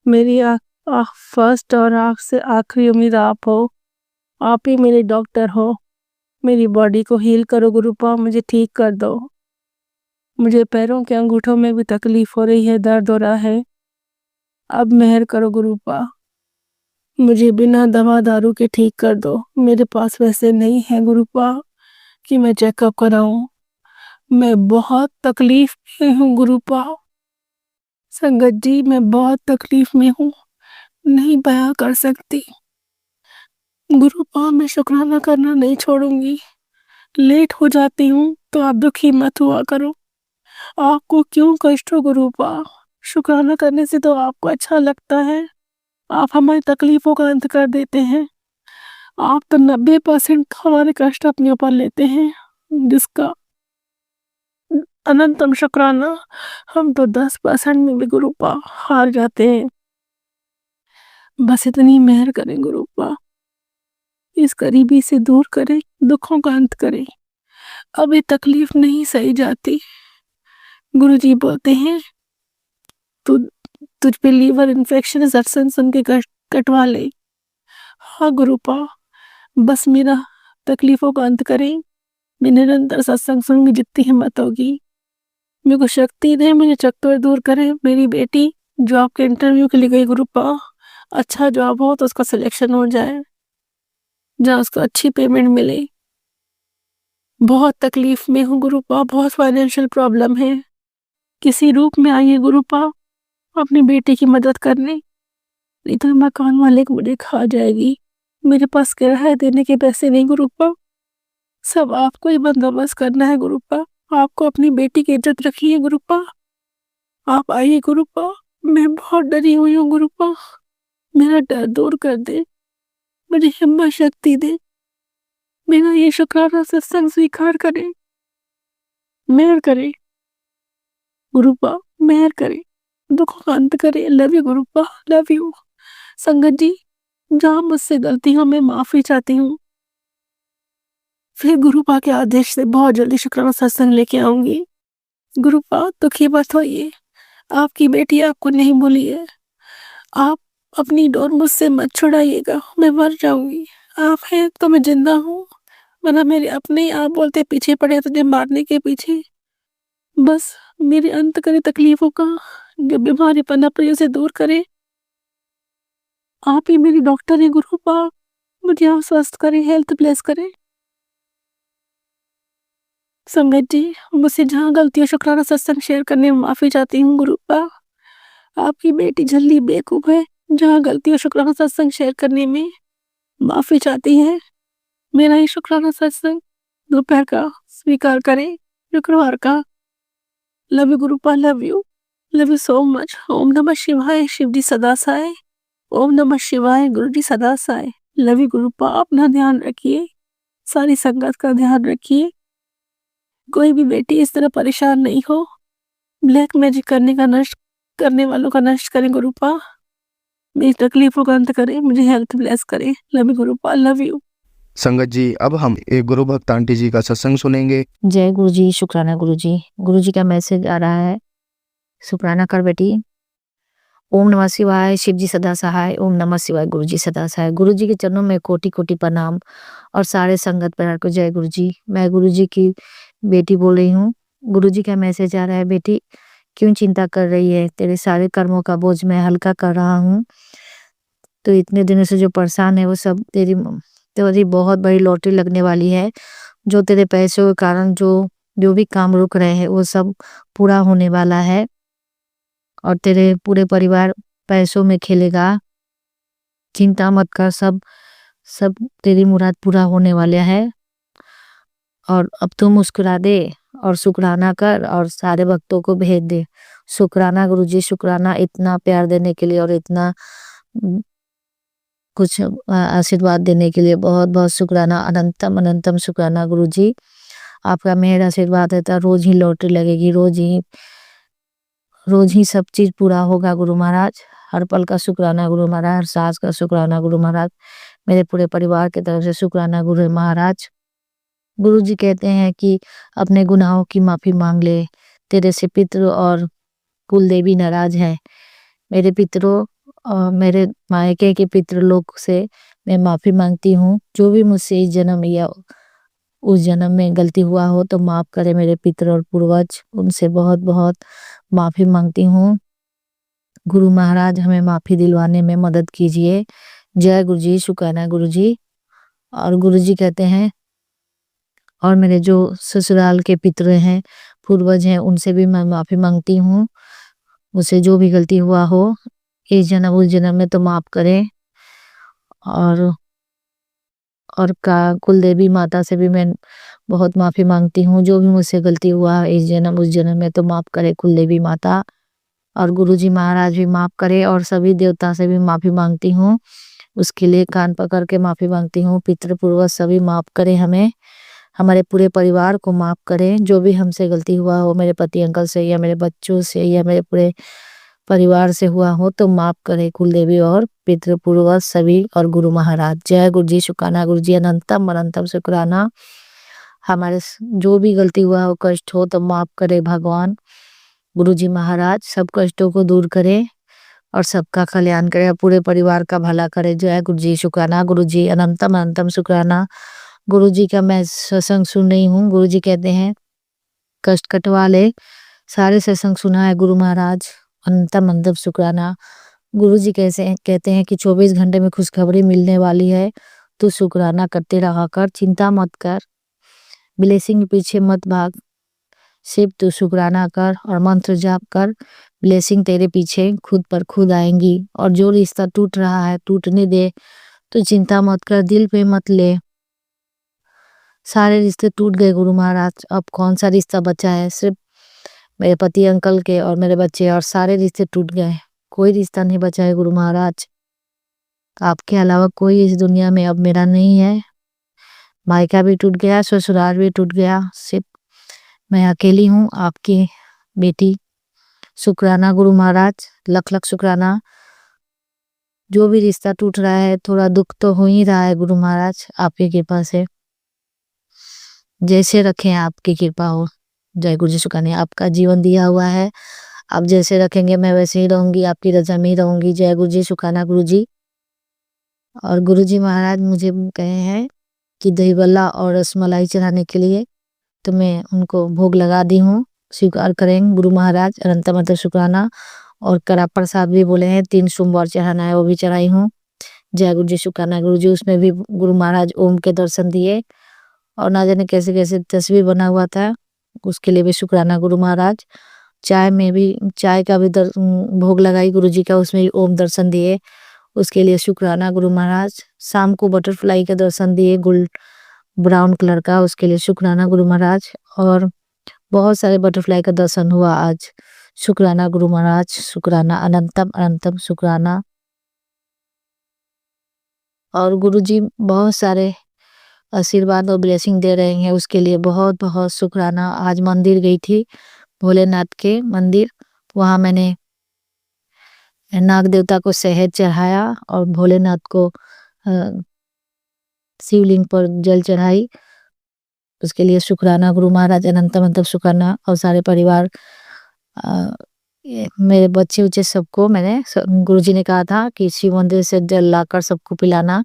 मेरी फर्स्ट और से आखिरी उम्मीद आप हो। आप ही मेरे डॉक्टर हो। मेरी बॉडी को हील करो गुरुपा, मुझे ठीक कर दो। मुझे पैरों के अंगूठों में भी तकलीफ हो रही है, दर्द हो रहा है। अब मेहर करो गुरुपा, मुझे बिना दवा दारू के ठीक कर दो। मेरे पास वैसे नहीं है गुरुपा कि मैं चेकअप कराऊं। मैं बहुत तकलीफ में हूँ गुरुपा। संगत जी, मैं बहुत तकलीफ में हूँ, नहीं बयां कर सकती। गुरुपा मैं शुक्राना करना नहीं छोड़ूंगी। लेट हो जाती हूँ तो आप दुखी मत हुआ करो। आपको क्यों कष्ट हो गुरुपा? शुक्राना करने से तो आपको अच्छा लगता है। आप हमारी तकलीफों का अंत कर देते हैं। आप तो 90% हमारे कष्ट अपने ऊपर लेते हैं। जिसका अनंतम शुक्राना। हम तो 10% में भी गुरुपा हार जाते हैं। बस इतनी मेहर करें गुरुपा, इस गरीबी से दूर करें, दुखों का अंत करें। अब ये तकलीफ नहीं सही जाती। गुरुजी बोलते हैं तू तुझ पे लीवर इन्फेक्शन है, सत्संग सुन के कटवा ले। हाँ गुरुपा, बस मेरा तकलीफों का अंत करें। मैं निरंतर सत्संग सुनूंगी जितनी हिम्मत होगी। मेरे को शक्ति दे, मुझे चक्कर दूर करे। मेरी बेटी जॉब के इंटरव्यू के लिए गई गुरुपा, अच्छा जॉब हो तो उसका सिलेक्शन हो जाए, जहाँ उसको अच्छी पेमेंट मिले। बहुत तकलीफ में हूँ गुरुपा, बहुत फाइनेंशियल प्रॉब्लम है। किसी रूप में आइए गुरुपा अपनी बेटी की मदद करने, नहीं तो मकान वाले को मुझे खा जाएगी। मेरे पास किराया देने के पैसे नहीं गुरुपा, सब आपको ही बंदोबस्त करना है गुरुपा। आपको अपनी बेटी की इज्जत रखी है गुरुपा। आप आइए गुरुपा, मैं बहुत डरी हुई हूँ गुरुपा, मेरा डर दूर कर दे, मुझे हिम्मत शक्ति दे। मेरा ये शुक्राना सत्संग स्वीकार करे, मेहर करे गुरुपा, मेहर करे, दुखों का अंत करे। Love you Gurupa, love you. संगत जी, जहाँ मुझसे गलती हो मैं माफी चाहती हूँ। फिर गुरुपा के आदेश से बहुत जल्दी शुक्राना सत्संग लेके आऊंगी। गुरुपा दुखी मत होइए, आपकी बेटी आपको नहीं भूली है। आप अपनी डोर मुझसे मत छुड़ाइएगा, मैं मर जाऊंगी। आप हैं तो मैं जिंदा हूँ, वरना मेरे अपने ही आप बोलते पीछे पड़े तुझे मारने के पीछे। बस मेरे अंत करे तकलीफों का, जो बीमारी पनप से दूर करे। आप ही मेरी डॉक्टर है गुरुपा, मुझे आप स्वस्थ करें, हेल्थ ब्लेस करें। संगत जी, मुझसे जहाँ गलती हो शुक्राना सत्संग शेयर करने में माफी चाहती हूँ गुरुपा। आपकी बेटी जल्दी बेवकूफ है, जहाँ गलती हो शुक्राना सत्संग शेयर करने में माफी चाहती है। मेरा ही शुक्राना सत्संग दोपहर का स्वीकार करें, शुक्रवार का। Love you Gurupa, love you so much. ओम नमः शिवाय, शिव जी सदा साय। ओम नमः शिवाय, गुरु जी सदा साय। लव यू गुरुपा, अपना ध्यान रखिए, सारी संगत का ध्यान रखिए। कोई भी बेटी इस तरह परेशान नहीं हो। ब्लैक मैजिक करने वालों का नष्ट करें गुरुपा, मेरी तकलीफों का अंत करें, मुझे हेल्थ ब्लेस करें। Love you Gurupa, love you. संगत जी, अब हम एक गुरु भक्त आंटी जी का सत्संग सुनेंगे। जय गुरु जी, शुक्राना गुरु जी। गुरु जी का मैसेज आ रहा है, शुक्राना कर बेटी। ओम नमः शिवाय, शिव जी सदा सहाय। ओम नमः शिवाय, गुरु जी सदा सहाय। गुरु जी के चरणों में कोटि कोटि प्रणाम और सारे संगत परिवार को जय गुरु जी। मैं गुरु जी की बेटी बोल रही हूँ। गुरु जी का मैसेज आ रहा है, बेटी क्यों चिंता कर रही है, तेरे सारे कर्मों का बोझ मैं हल्का कर रहा हूँ। तो इतने दिनों से जो परेशान है वो सब तेरी बहुत बड़ी लॉटरी लगने वाली है। जो तेरे पैसों के कारण जो भी काम रुक रहे हैं वो सब पूरा होने वाला है और तेरे पूरे परिवार पैसों में खेलेगा। चिंता मत कर, सब तेरी मुराद पूरा होने वाला है। और अब तू मुस्कुरा दे और शुक्राना कर और सारे भक्तों को भेज दे। शुक्राना गुरुजी, शुक्राना इतना प्यार देने के लिए और इतना कुछ आशीर्वाद देने के लिए बहुत बहुत शुक्राना। अनंतम अनंतम शुक्राना गुरुजी, आपका मेहर आशीर्वाद है तो रोज ही लॉटरी लगेगी, रोज ही सब चीज पूरा होगा गुरु महाराज। हर पल का शुक्राना गुरु महाराज, हर सांस का शुक्राना गुरु महाराज, मेरे पूरे परिवार की तरफ से शुक्राना गुरु महाराज। गुरु जी कहते हैं कि अपने गुनाहों की माफी मांग ले, तेरे से पितृ और कुल देवी नाराज है। मेरे पितरों और मेरे मायके के पितृ लोग से मैं माफी मांगती हूँ। जो भी मुझसे इस जन्म या उस जन्म में गलती हुआ हो तो माफ करे मेरे पितृ और पूर्वज, उनसे बहुत बहुत माफी मांगती हूँ। गुरु महाराज हमें माफी दिलवाने में मदद कीजिए। जय गुरु जी, शुक्राना गुरु जी। और गुरु जी कहते हैं और मेरे जो ससुराल के पितृ हैं, पूर्वज हैं, उनसे भी मैं माफी मांगती हूँ। मुझसे जो भी गलती हुआ हो इस जन्म उस जन्म में तो माफ करें। और कुल देवी माता से भी मैं बहुत माफी मांगती हूँ। जो भी मुझसे गलती हुआ इस जन्म उस जन्म में तो माफ करे कुल देवी माता। और गुरुजी महाराज भी माफ करे और सभी देवता से भी माफी मांगती हूँ। उसके लिए कान पकड़ के माफी मांगती हूँ। पितृ पूर्वज सभी माफ करे हमें, हमारे पूरे परिवार को माफ करें। जो भी हमसे गलती हुआ हो, मेरे पति अंकल से या मेरे बच्चों से या मेरे पूरे परिवार से हुआ हो, तो माफ करें कुल देवी और पितृपूर्वज सभी और गुरु महाराज। जय गुरु जी, शुक्राना गुरु जी, अनंतम अनंतम शुक्राना। हमारे जो भी गलती हुआ हो, कष्ट हो, तो माफ करे भगवान। गुरु जी महाराज सब कष्टों को दूर करें और सबका कल्याण करे, पूरे परिवार का भला करे। जय गुरु जी, शुक्राना गुरु जी, अनंतम अनंतम शुक्राना। गुरु जी का मैं सत्संग सुन रही हूँ। गुरु जी कहते हैं कष्ट कटवा ले, सारे सत्संग सुना है गुरु महाराज, अनंतम अनंतम शुक्राना। गुरु जी कैसे कहते हैं कि 24 घंटे में खुशखबरी मिलने वाली है, तो शुक्राना करते रहा कर, चिंता मत कर, ब्लेसिंग के पीछे मत भाग, सिर्फ तू शुक्राना कर और मंत्र जाप कर, ब्लेसिंग तेरे पीछे खुद पर खुद आएंगी। और जो रिश्ता टूट रहा है टूटने दे, तो चिंता मत कर, दिल पे मत ले, सारे रिश्ते टूट गए गुरु महाराज। अब कौन सा रिश्ता बचा है? सिर्फ मेरे पति अंकल के और मेरे बच्चे, और सारे रिश्ते टूट गए, कोई रिश्ता नहीं बचा है गुरु महाराज। आपके अलावा कोई इस दुनिया में अब मेरा नहीं है। मायका भी टूट गया, ससुराल भी टूट गया, सिर्फ मैं अकेली हूँ, आपकी बेटी। शुक्राना गुरु महाराज, लख लख शुक्राना। जो भी रिश्ता टूट रहा है, थोड़ा दुख तो हो ही रहा है गुरु महाराज, आपकी कृपा से। जैसे रखें आपकी कृपा हो। जय गुरु जी, शुक्राना। आपका जीवन दिया हुआ है, आप जैसे रखेंगे मैं वैसे ही रहूंगी, आपकी रजा में ही रहूंगी। जय गुरु जी, शुक्राना गुरु जी। और गुरु जी महाराज मुझे कहे हैं कि दही बल्ला और रसमलाई चढ़ाने के लिए, तो मैं उनको भोग लगा दी हूँ, स्वीकार करें गुरु महाराज, अनंत अनंत शुक्राना। और कड़ा प्रसाद भी बोले हैं 3 सोमवार चढ़ाना है, वो भी चढ़ाई हूँ। जय गुरु जी, शुक्राना गुरु जी। उसमें भी गुरु महाराज ओम के दर्शन दिए, और ना जाने कैसे कैसे तस्वीर बना हुआ था, उसके लिए भी शुक्राना गुरु महाराज। चाय में भी, चाय का भी भोग लगाई गुरु जी का, उसमें भी ओम दर्शन दिए, उसके लिए शुक्राना गुरु महाराज। शाम को बटरफ्लाई का दर्शन दिए, गोल्ड ब्राउन कलर का, उसके लिए शुक्राना गुरु महाराज। और बहुत सारे बटरफ्लाई का दर्शन हुआ आज, शुक्राना गुरु महाराज, शुक्राना, अनंतम अनंतम शुक्राना। और गुरु जी बहुत सारे आशीर्वाद और ब्लेसिंग दे रहे हैं, उसके लिए बहुत बहुत शुक्राना। आज मंदिर गई थी, भोलेनाथ के मंदिर, वहाँ मैंने नाग देवता को शहद चढ़ाया और भोलेनाथ को शिवलिंग पर जल चढ़ाई, उसके लिए शुक्राना गुरु महाराज, अनंत अनंत शुक्राना। और सारे परिवार, मेरे बच्चे उच्चे सबको मैंने, गुरु जी ने कहा था कि शिव मंदिर से जल लाकर सबको पिलाना।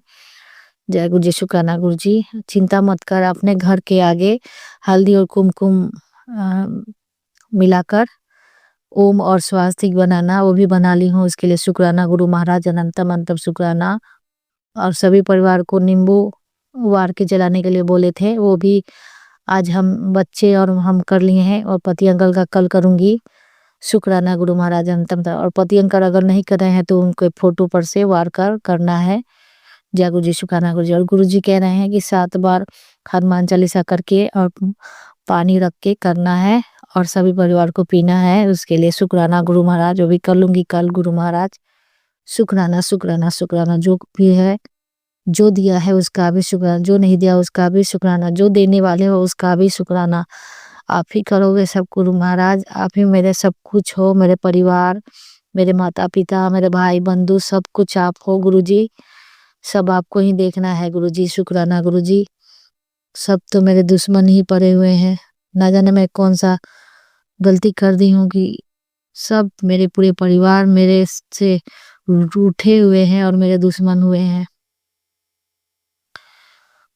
जय गुरु जी, शुक्राना गुरु जी। चिंता मत कर, अपने घर के आगे हल्दी और कुमकुम मिलाकर ओम और स्वास्तिक बनाना, वो भी बना ली हूँ, उसके लिए शुक्राना गुरु महाराज, अनंतम अनंतम शुक्राना। और सभी परिवार को नींबू वार के जलाने के लिए बोले थे, वो भी आज हम बच्चे और हम कर लिए हैं, और पति अंकल का कल करूंगी। शुक्राना गुरु महाराज, अनंतम। और पति अंकल अगर नहीं कर रहे हैं तो उनके फोटो पर से वार कर करना है। जय गुरु जी, शुक्राना गुरु जी। और गुरु जी कह रहे हैं कि 7 बार हनुमान चालीसा करके और पानी रख के करना है, और सभी परिवार को पीना है, उसके लिए शुक्राना गुरु महाराज। वो भी कर लूंगी कल गुरु महाराज। शुक्राना शुक्राना शुक्राना। जो भी है, जो दिया है उसका भी शुक्राना, जो नहीं दिया उसका भी शुक्राना, जो देने वाले हो उसका भी शुक्राना। आप ही करोगे सब गुरु महाराज, आप ही मेरे सब कुछ हो, मेरे परिवार, मेरे माता पिता, मेरे भाई बंधु, सब कुछ आप हो गुरु जी, सब आपको ही देखना है गुरु जी। शुक्राना गुरु जी। सब तो मेरे दुश्मन ही पड़े हुए हैं, ना जाने मैं कौन सा गलती कर दी हूँ कि सब मेरे पूरे परिवार मेरे से रूठे हुए हैं और मेरे दुश्मन हुए हैं।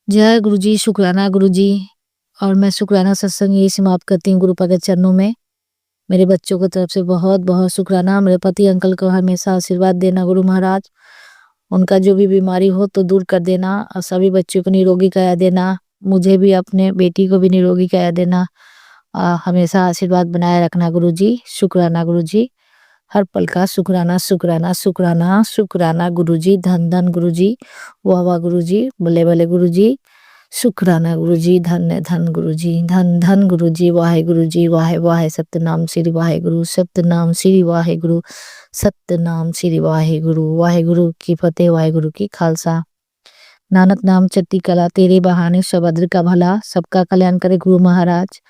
जय गुरु जी, शुक्राना गुरु जी। और मैं शुक्राना सत्संग यही समाप्त करती हूँ गुरु के चरणों में। मेरे बच्चों की तरफ से बहुत बहुत शुक्राना। मेरे पति अंकल को हमेशा आशीर्वाद देना गुरु महाराज, उनका जो भी बीमारी हो तो दूर कर देना, और सभी बच्चों को निरोगी काया देना, मुझे भी अपने बेटी को भी निरोगी काया देना, हमेशा आशीर्वाद बनाए रखना गुरु जी। शुक्राना गुरु जी, हर पल का शुक्राना शुक्राना शुक्राना शुक्राना गुरु जी। धन धन गुरु जी, वाह वाह गुरु जी, बल्ले बल्ले गुरु जी। शुक्राना गुरु जी, धन धन गुरु जी, धन धन गुरु जी। वाहे गुरु जी, वाहे वाहे सतनाम श्री वाहे गुरु, सतनाम श्री वाहे गुरु, सतनाम श्री वाहे गुरु। वाहे गुरु की फतेह, वाहे गुरु की खालसा। नानक नाम चढ़ती कला, तेरे बहाने सुभद्र का भला, सबका कल्याण करे गुरु महाराज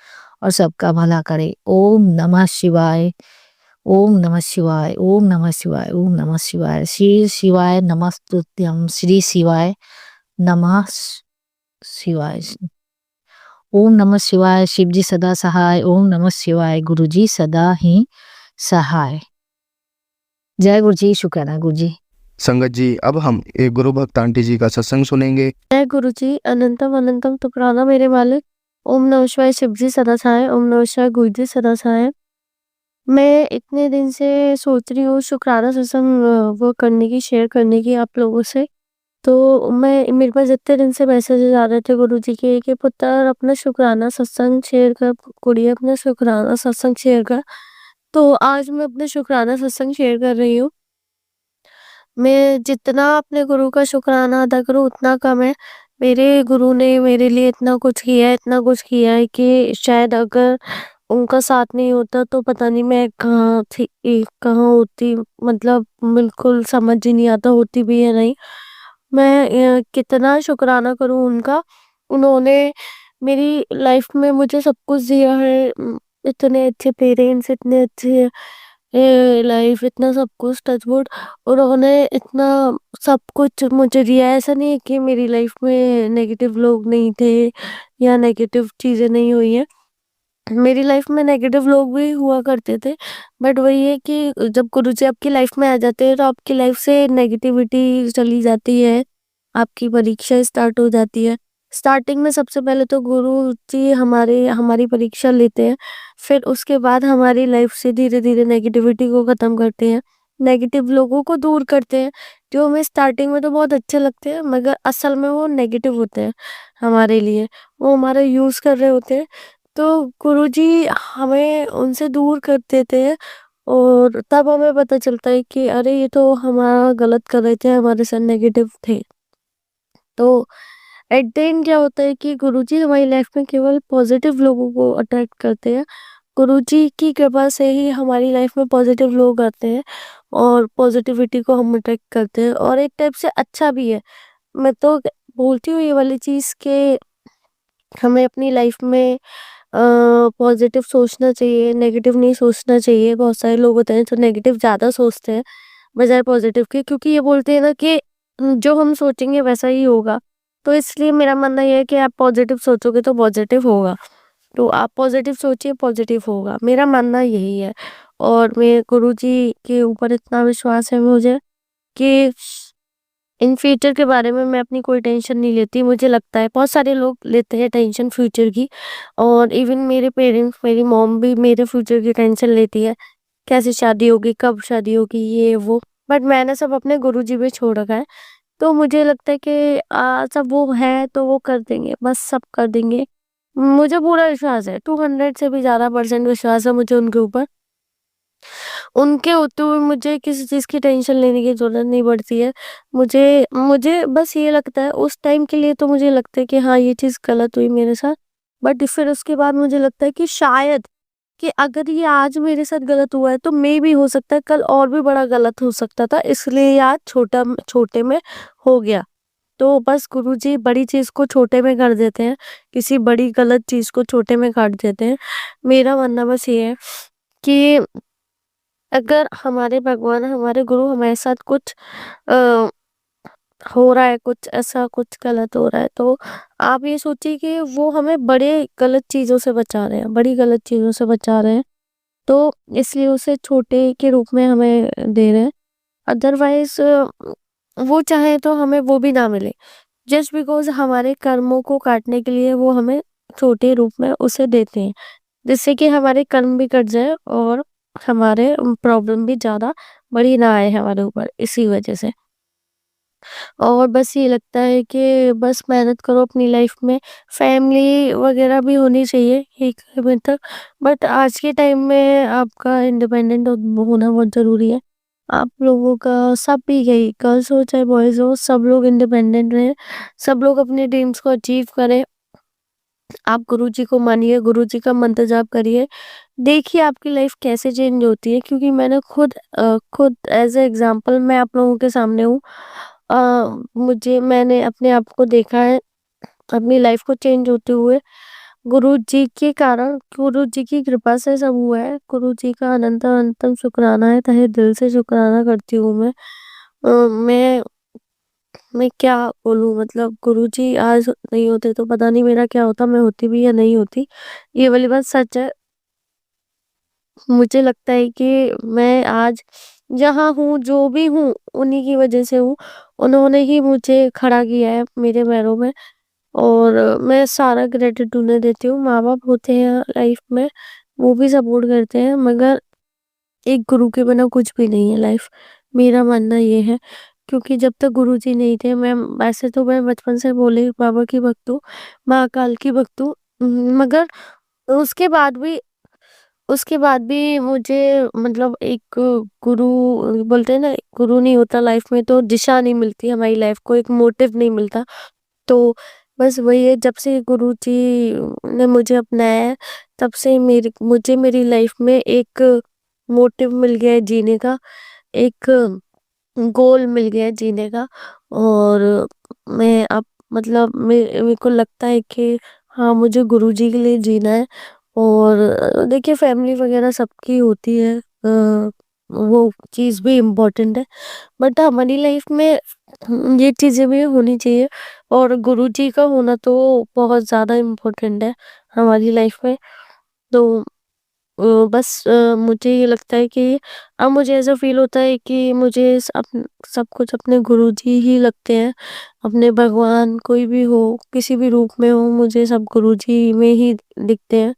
और सबका भला करे। ओम नमः शिवाय, ओम नमः शिवाय, ओम नमः शिवाय, ओम नमः शिवाय। श्री शिवाय नमस्तुभ्यं, श्री शिवाय नमः शिवाय। ओम नमः शिवाय, शिव जी सदा सहाय। ओम नमः शिवाय, गुरु जी सदा ही सहाय। जय गुरु जी, शुक्राना गुरु जी। संगत जी, अब हम एक गुरु भक्त आंटी जी का सत्संग सुनेंगे। जय गुरु जी, अनंतम अनंतम शुक्राना मेरे मालिक। ओम नमः शिवाय, शिव जी सदा सहाय। ओम नमः शिवाय, गुरु जी सदा सहाय। मैं इतने दिन से सोच रही हूँ शुक्राना सत्संग वो करने की, शेयर करने की आप लोगों से। तो मेरे पास इतने दिन से मैसेजेस आ रहे थे गुरु जी के कि पुत्र अपना शुक्राना सत्संग शेयर कर, कुड़िया अपना शुक्राना सत्संग शेयर कर। तो आज मैं अपना शुक्राना सत्संग शेयर कर रही हूँ। मैं जितना अपने गुरु का शुक्राना अदा करूँ उतना कम है। मेरे गुरु ने मेरे लिए इतना कुछ किया है, इतना कुछ किया है कि शायद अगर उनका साथ नहीं होता तो पता नहीं मैं कहाँ थी, कहाँ होती, मतलब बिल्कुल समझ ही नहीं आता, होती भी है नहीं। मैं कितना शुक्राना करूँ उनका। उन्होंने मेरी लाइफ में मुझे सब कुछ दिया है। इतने अच्छे पेरेंट्स, इतने अच्छे लाइफ, इतना सब कुछ, टच वुड उन्होंने इतना सब कुछ मुझे दिया है। ऐसा नहीं है कि मेरी लाइफ में नेगेटिव लोग नहीं थे या नेगेटिव चीजें नहीं हुई हैं। मेरी लाइफ में नेगेटिव लोग भी हुआ करते थे, बट वही है कि जब गुरुजी आपकी लाइफ में आ जाते हैं तो आपकी लाइफ से नेगेटिविटी चली जाती है, आपकी परीक्षा स्टार्ट हो जाती है। स्टार्टिंग में सबसे पहले तो गुरुजी हमारी परीक्षा लेते हैं, फिर उसके बाद हमारी लाइफ से धीरे धीरे नेगेटिविटी को खत्म करते हैं, नेगेटिव लोगों को दूर करते हैं। जो हमें स्टार्टिंग में तो बहुत अच्छे लगते हैं मगर असल में वो नेगेटिव होते हैं हमारे लिए, वो हमारा यूज कर रहे होते हैं। तो गुरुजी हमें उनसे दूर कर देते हैं और तब हमें पता चलता है कि अरे ये तो हमारा गलत कर रहे थे, हमारे साथ नेगेटिव थे। तो एट द एंड क्या होता है कि गुरुजी हमारी लाइफ में केवल पॉजिटिव लोगों को अट्रैक्ट करते हैं। गुरुजी की कृपा से ही हमारी लाइफ में पॉजिटिव लोग आते हैं और पॉजिटिविटी को हम अट्रैक्ट करते हैं, और एक टाइप से अच्छा भी है। मैं तो बोलती हूँ ये वाली चीज़ कि हमें अपनी लाइफ में पॉजिटिव सोचना चाहिए, नेगेटिव नहीं सोचना चाहिए। बहुत सारे लोग होते हैं जो नेगेटिव ज़्यादा सोचते हैं बजाय पॉजिटिव के, क्योंकि ये बोलते हैं ना कि जो हम सोचेंगे वैसा ही होगा। तो इसलिए मेरा मानना ये है कि आप पॉजिटिव सोचोगे तो पॉजिटिव होगा। तो आप पॉजिटिव सोचिए, पॉजिटिव होगा। मेरा मानना यही है और मैं गुरुजी के ऊपर इतना विश्वास है मुझे कि इन फ्यूचर के बारे में मैं अपनी कोई टेंशन नहीं लेती। मुझे लगता है बहुत सारे लोग लेते हैं टेंशन फ्यूचर की, और इवन मेरे पेरेंट्स, मेरी मॉम भी मेरे फ्यूचर की टेंशन लेती है, कैसे शादी होगी, कब शादी होगी, ये वो। बट मैंने सब अपने गुरुजी पे छोड़ रखा है। तो मुझे लगता है कि सब वो है तो वो कर देंगे, बस सब कर देंगे। मुझे पूरा विश्वास है, 200 से भी ज़्यादा % विश्वास है मुझे उनके ऊपर। उनके होते हुए मुझे किसी चीज़ की टेंशन लेने की ज़रूरत नहीं पड़ती है। मुझे मुझे बस ये लगता है उस टाइम के लिए, तो मुझे लगता है कि हाँ, ये चीज़ गलत हुई मेरे साथ। बट फिर उसके बाद मुझे लगता है कि शायद कि अगर ये आज मेरे साथ गलत हुआ है तो मेबी हो सकता है कल और भी बड़ा गलत हो सकता था, इसलिए ये आज छोटे में हो गया। तो बस गुरुजी बड़ी चीज़ को छोटे में कर देते हैं, किसी बड़ी गलत चीज़ को छोटे में काट देते हैं। मेरा मानना बस ये है कि अगर हमारे भगवान, हमारे गुरु हमारे साथ कुछ अ, हो रहा है, कुछ ऐसा कुछ गलत हो रहा है, तो आप ये सोचिए कि वो हमें बड़े गलत चीज़ों से बचा रहे हैं, बड़ी गलत चीज़ों से बचा रहे हैं। तो इसलिए उसे छोटे के रूप में हमें दे रहे हैं। अदरवाइज़ वो चाहे तो हमें वो भी ना मिले। जस्ट बिकॉज़ हमारे कर्मों को काटने के लिए वो हमें छोटे रूप में उसे देते हैं, जिससे कि हमारे कर्म भी कट जाए और हमारे प्रॉब्लम भी ज़्यादा बड़ी ना आए हमारे ऊपर इसी वजह से। और बस ये लगता है कि बस मेहनत करो अपनी लाइफ में, फैमिली वगैरह भी होनी चाहिए एक लिमिट तक। बट आज के टाइम में आपका इंडिपेंडेंट होना बहुत ज़रूरी है। आप लोगों का सब भी यही, गर्ल्स हो चाहे बॉयज़ हो, सब लोग इंडिपेंडेंट रहें, सब लोग अपने ड्रीम्स को अचीव करें। आप गुरुजी को मानिए, गुरुजी का मंत्र जाप करिए, देखिए आपकी लाइफ कैसे चेंज होती है। क्योंकि मैंने खुद एज़ अ एग्ज़ाम्पल मैं आप लोगों के सामने हूँ। मैंने अपने आप को देखा है, अपनी लाइफ को चेंज होते हुए गुरुजी के कारण, गुरुजी की कृपा से सब हुआ है। गुरुजी का अनंतम शुक्राना है, तहे दिल से शुक्राना करती हूँ मैं। मैं क्या बोलूँ, मतलब गुरुजी आज नहीं होते तो पता नहीं मेरा क्या होता, मैं होती भी या नहीं होती। ये वाली बात सच है। मुझे लगता है कि मैं आज जहाँ हूँ, जो भी हूँ, उन्हीं की वजह से हूँ। उन्होंने ही मुझे खड़ा किया है मेरे पैरों में, और मैं सारा क्रेडिट उन्हें देती हूँ। माँ-बाप होते हैं लाइफ में, वो भी सपोर्ट करते हैं, मगर एक गुरु के बिना कुछ भी नहीं है लाइफ। मेरा मानना ये है, क्योंकि जब तक गुरुजी नहीं थे, मैं वैसे तो मैं बचपन से भोले बाबा की भक्त हूँ, महाकाल की भक्त हूँ। मगर उसके बाद भी उसके बाद भी मुझे, मतलब एक गुरु बोलते हैं ना, गुरु नहीं होता लाइफ में तो दिशा नहीं मिलती, हमारी लाइफ को एक मोटिव नहीं मिलता। तो बस वही है, जब से गुरुजी ने मुझे अपनाया है, तब से मुझे मेरी लाइफ में एक मोटिव मिल गया है जीने का, एक गोल मिल गया है जीने का। और मैं अब, मतलब मेरे को लगता है कि हाँ, मुझे गुरुजी के लिए जीना है। और देखिए, फैमिली वगैरह सबकी होती है, वो चीज़ भी इम्पोर्टेंट है, बट हमारी लाइफ में ये चीज़ें भी होनी चाहिए, और गुरुजी का होना तो बहुत ज़्यादा इम्पोर्टेंट है हमारी लाइफ में। तो बस मुझे ये लगता है कि अब मुझे ऐसा फ़ील होता है कि मुझे सब कुछ अपने गुरुजी ही लगते हैं। अपने भगवान कोई भी हो, किसी भी रूप में हो, मुझे सब गुरुजी में ही दिखते हैं।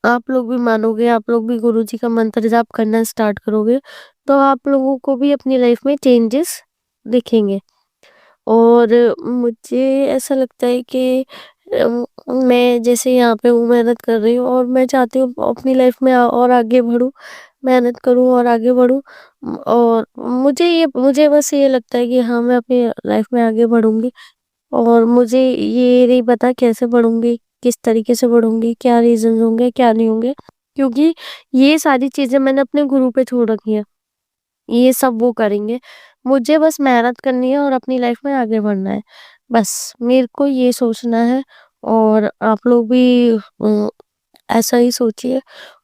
आप लोग भी मानोगे, आप लोग भी गुरुजी का मंत्र जाप करना स्टार्ट करोगे, तो आप लोगों को भी अपनी लाइफ में चेंजेस दिखेंगे। और मुझे ऐसा लगता है कि मैं जैसे यहाँ पे हूँ, मेहनत कर रही हूँ, और मैं चाहती हूँ अपनी लाइफ में और आगे बढ़ूँ, मेहनत करूँ और आगे बढ़ूँ। और मुझे बस ये लगता है कि हाँ, मैं अपनी लाइफ में आगे बढ़ूँगी, और मुझे ये नहीं पता कैसे बढ़ूँगी, किस तरीके से बढ़ूँगी, क्या रीज़न्स होंगे, क्या नहीं होंगे, क्योंकि ये सारी चीज़ें मैंने अपने गुरु पे छोड़ रखी हैं। ये सब वो करेंगे। मुझे बस मेहनत करनी है और अपनी लाइफ में आगे बढ़ना है। बस मेरे को ये सोचना है, और आप लोग भी ऐसा ही सोचिए,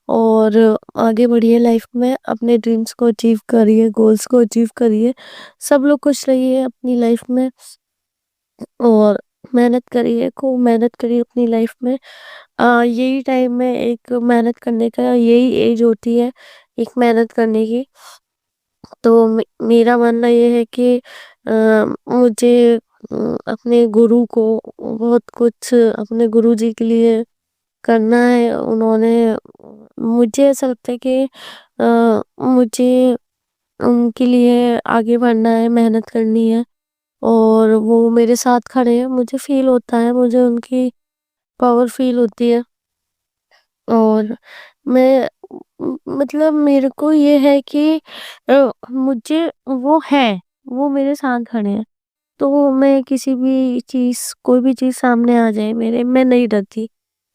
और आगे बढ़िए लाइफ में, अपने ड्रीम्स को अचीव करिए, गोल्स को अचीव करिए। सब लोग खुश रहिए अपनी लाइफ में, और मेहनत करिए, खूब मेहनत करिए अपनी लाइफ में। यही टाइम है एक मेहनत करने का, यही एज होती है एक मेहनत करने की। तो मेरा मानना ये है कि मुझे अपने गुरु को बहुत कुछ, अपने गुरुजी के लिए करना है। उन्होंने, मुझे ऐसा लगता है कि मुझे उनके लिए आगे बढ़ना है, मेहनत करनी है, और वो मेरे साथ खड़े हैं। मुझे फ़ील होता है, मुझे उनकी पावर फ़ील होती है। और मैं, मतलब मेरे को ये है कि मुझे वो है, वो मेरे साथ खड़े हैं। तो मैं किसी भी चीज़, कोई भी चीज़ सामने आ जाए मेरे, मैं नहीं डरती।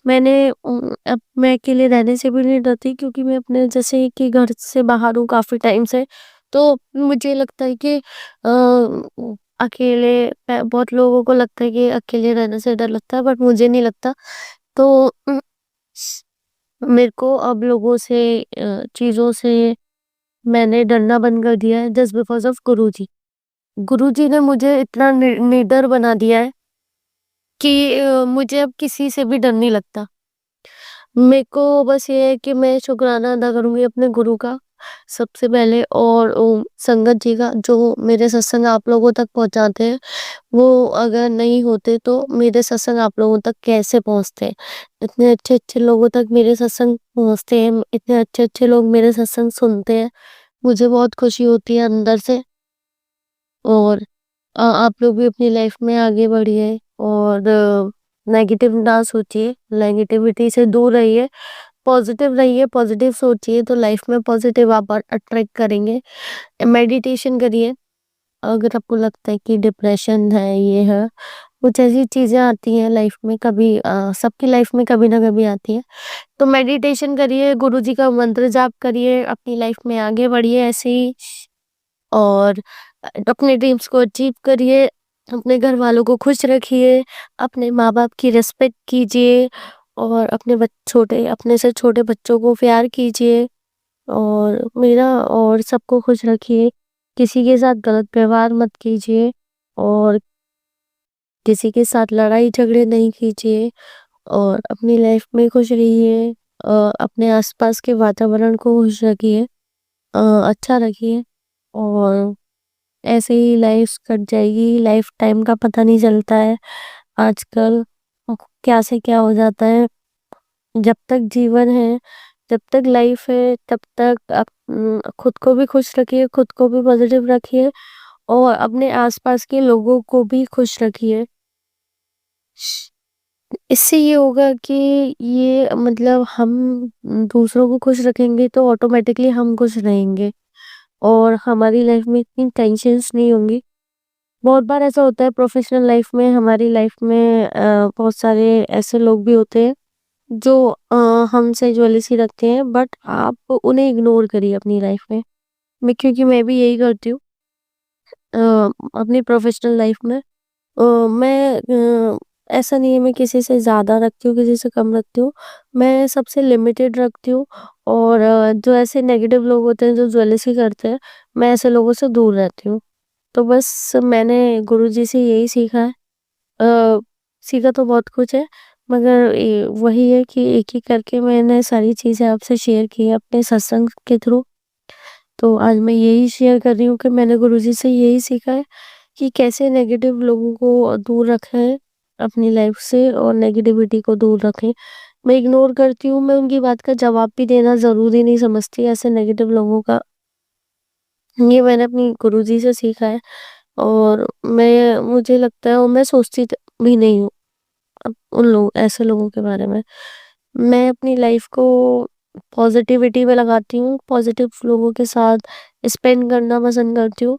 अब मैं अकेले रहने से भी नहीं डरती, क्योंकि मैं अपने जैसे कि घर से बाहर हूँ काफ़ी टाइम से। तो मुझे लगता है कि अकेले, बहुत लोगों को लगता है कि अकेले रहने से डर लगता है, बट मुझे नहीं लगता। तो मेरे को अब लोगों से, चीज़ों से मैंने डरना बंद कर दिया है, जस्ट बिकॉज़ ऑफ गुरुजी। गुरुजी ने मुझे इतना निडर बना दिया है कि मुझे अब किसी से भी डर नहीं लगता। मेरे को बस ये है कि मैं शुक्राना अदा करूँगी अपने गुरु का सबसे पहले, और संगत जी का, जो मेरे सत्संग आप लोगों तक पहुँचाते हैं। वो अगर नहीं होते तो मेरे सत्संग आप लोगों तक कैसे पहुँचते? इतने अच्छे-अच्छे लोगों तक मेरे सत्संग पहुँचते हैं, इतने अच्छे-अच्छे लोग मेरे सत्संग सुनते हैं। मुझे बहुत खुशी होती है अंदर से। और आप लोग भी अपनी लाइफ में आगे बढ़िए, और नेगेटिव ना सोचिए, नेगेटिविटी से दूर रहिए, पॉजिटिव रहिए, पॉजिटिव सोचिए, तो लाइफ में पॉजिटिव आप अट्रैक्ट करेंगे। मेडिटेशन करिए, अगर आपको लगता है कि डिप्रेशन है, ये है, कुछ ऐसी चीज़ें आती हैं लाइफ में, कभी सबकी लाइफ में कभी ना कभी आती हैं। तो मेडिटेशन करिए, गुरुजी का मंत्र जाप करिए, अपनी लाइफ में आगे बढ़िए ऐसे ही। और अपने ड्रीम्स को अचीव करिए, अपने घर वालों को खुश रखिए, अपने माँ-बाप की रिस्पेक्ट कीजिए और अपने से छोटे बच्चों को प्यार कीजिए और सबको खुश रखिए। किसी के साथ गलत व्यवहार मत कीजिए और किसी के साथ लड़ाई झगड़े नहीं कीजिए और अपनी लाइफ में खुश रहिए। अपने आसपास के वातावरण को खुश रखिए, अच्छा रखिए और ऐसे ही लाइफ कट जाएगी। लाइफ टाइम का पता नहीं चलता है आजकल, क्या से क्या हो जाता है। जब तक जीवन है, जब तक लाइफ है, तब तक आप खुद को भी खुश रखिए, खुद को भी पॉजिटिव रखिए और अपने आसपास के लोगों को भी खुश रखिए। इससे ये होगा कि ये मतलब हम दूसरों को खुश रखेंगे तो ऑटोमेटिकली हम खुश रहेंगे और हमारी लाइफ में इतनी टेंशन्स नहीं होंगी। बहुत बार ऐसा होता है प्रोफेशनल लाइफ में, हमारी लाइफ में बहुत सारे ऐसे लोग भी होते हैं जो हमसे जेलसी रखते हैं, बट आप उन्हें इग्नोर करिए अपनी लाइफ में। क्योंकि मैं भी यही करती हूँ अ, अपनी प्रोफेशनल लाइफ में। ऐसा नहीं है मैं किसी से ज़्यादा रखती हूँ, किसी से कम रखती हूँ। मैं सबसे लिमिटेड रखती हूँ और जो ऐसे नेगेटिव लोग होते हैं, जो जेलसी करते हैं, मैं ऐसे लोगों से दूर रहती हूँ। तो बस मैंने गुरुजी से यही सीखा है। अ, सीखा तो बहुत कुछ है, मगर वही है कि एक एक करके मैंने सारी चीज़ें आपसे शेयर की है अपने सत्संग के थ्रू। तो आज मैं यही शेयर कर रही हूँ कि मैंने गुरुजी से यही सीखा है कि कैसे नेगेटिव लोगों को दूर रखें अपनी लाइफ से और नेगेटिविटी को दूर रखें। मैं इग्नोर करती हूँ, मैं उनकी बात का जवाब भी देना ज़रूरी नहीं समझती ऐसे नेगेटिव लोगों का। ये मैंने अपनी गुरुजी से सीखा है और मुझे लगता है और मैं सोचती भी नहीं हूँ ऐसे लोगों के बारे में। मैं अपनी लाइफ को पॉजिटिविटी में लगाती हूँ, पॉजिटिव लोगों के साथ स्पेंड करना पसंद करती हूँ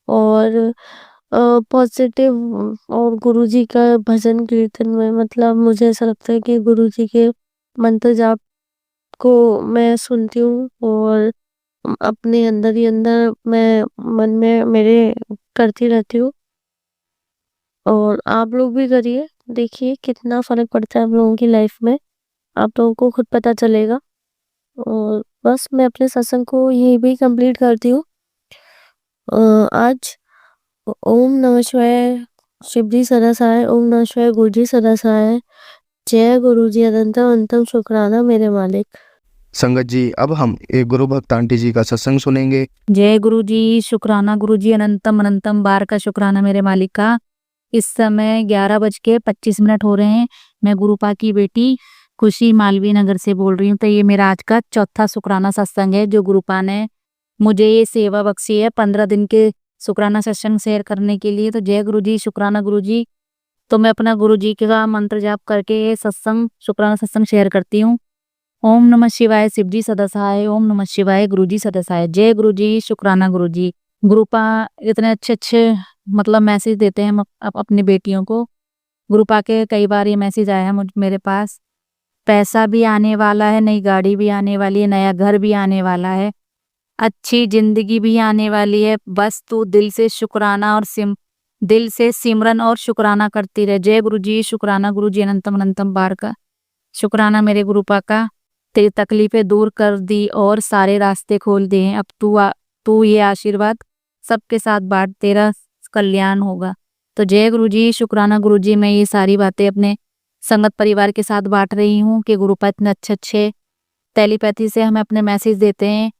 और पॉजिटिव और गुरुजी का भजन कीर्तन में मतलब मुझे ऐसा लगता है कि गुरुजी के मंत्र जाप को मैं सुनती हूँ और अपने अंदर ही अंदर मैं मन में मेरे करती रहती हूँ और आप लोग भी करिए, देखिए कितना फ़र्क पड़ता है आप लोगों की लाइफ में, आप लोगों को खुद पता चलेगा। और बस मैं अपने सत्संग को यहीं पे ही कंप्लीट करती हूँ। आज ओम नमः शिवाय, शिव जी सदा सहाय, ओम नमः शिवाय, गुरु जी सदा सहाय। जय गुरु जी अनंतम अनंतम शुक्राना मेरे मालिक। संगत जी, अब हम एक गुरु भक्त आंटी जी का सत्संग सुनेंगे। जय गुरु जी, शुक्राना गुरु जी, अनंतम अनंतम बार का शुक्राना मेरे मालिक का। इस समय 11:25 हो रहे हैं। मैं गुरुपा की बेटी खुशी मालवीय नगर से बोल रही हूँ। तो ये मेरा आज का चौथा शुक्राना सत्संग है जो गुरुपा ने मुझे ये सेवा बख्शी है 15 दिन के शुक्राना सत्संग शेयर करने के लिए। तो जय गुरु जी, शुक्राना गुरु जी। तो मैं अपना गुरु जी का मंत्र जाप करके ये सत्संग शुक्राना सत्संग शेयर करती हूँ। ओम नमः शिवाय, शिव जी सदा सहाय, ओम नमः शिवाय, गुरु जी सदा सहाय। जय गुरु जी, शुक्राना गुरु जी। गुरुपा इतने अच्छे मतलब मैसेज देते हैं अपनी बेटियों को। गुरुपा के कई बार ये मैसेज आया है मेरे पास, पैसा भी आने वाला है, नई गाड़ी भी आने वाली है, नया घर भी आने वाला है, अच्छी जिंदगी भी आने वाली है। बस तू दिल से शुक्राना और दिल से सिमरन और शुक्राना करती रहे। जय गुरु जी, शुक्राना गुरु जी, अनंतम अनंतम बार का शुक्राना मेरे गुरुपा का। तेरी तकलीफें दूर कर दी और सारे रास्ते खोल दिए हैं। अब तू ये आशीर्वाद सबके साथ बांट, तेरा कल्याण होगा। तो जय गुरु जी, शुक्राना गुरु जी। मैं ये सारी बातें अपने संगत परिवार के साथ बांट रही हूँ कि गुरुपा इतने अच्छे टेलीपैथी से हमें अपने मैसेज देते हैं।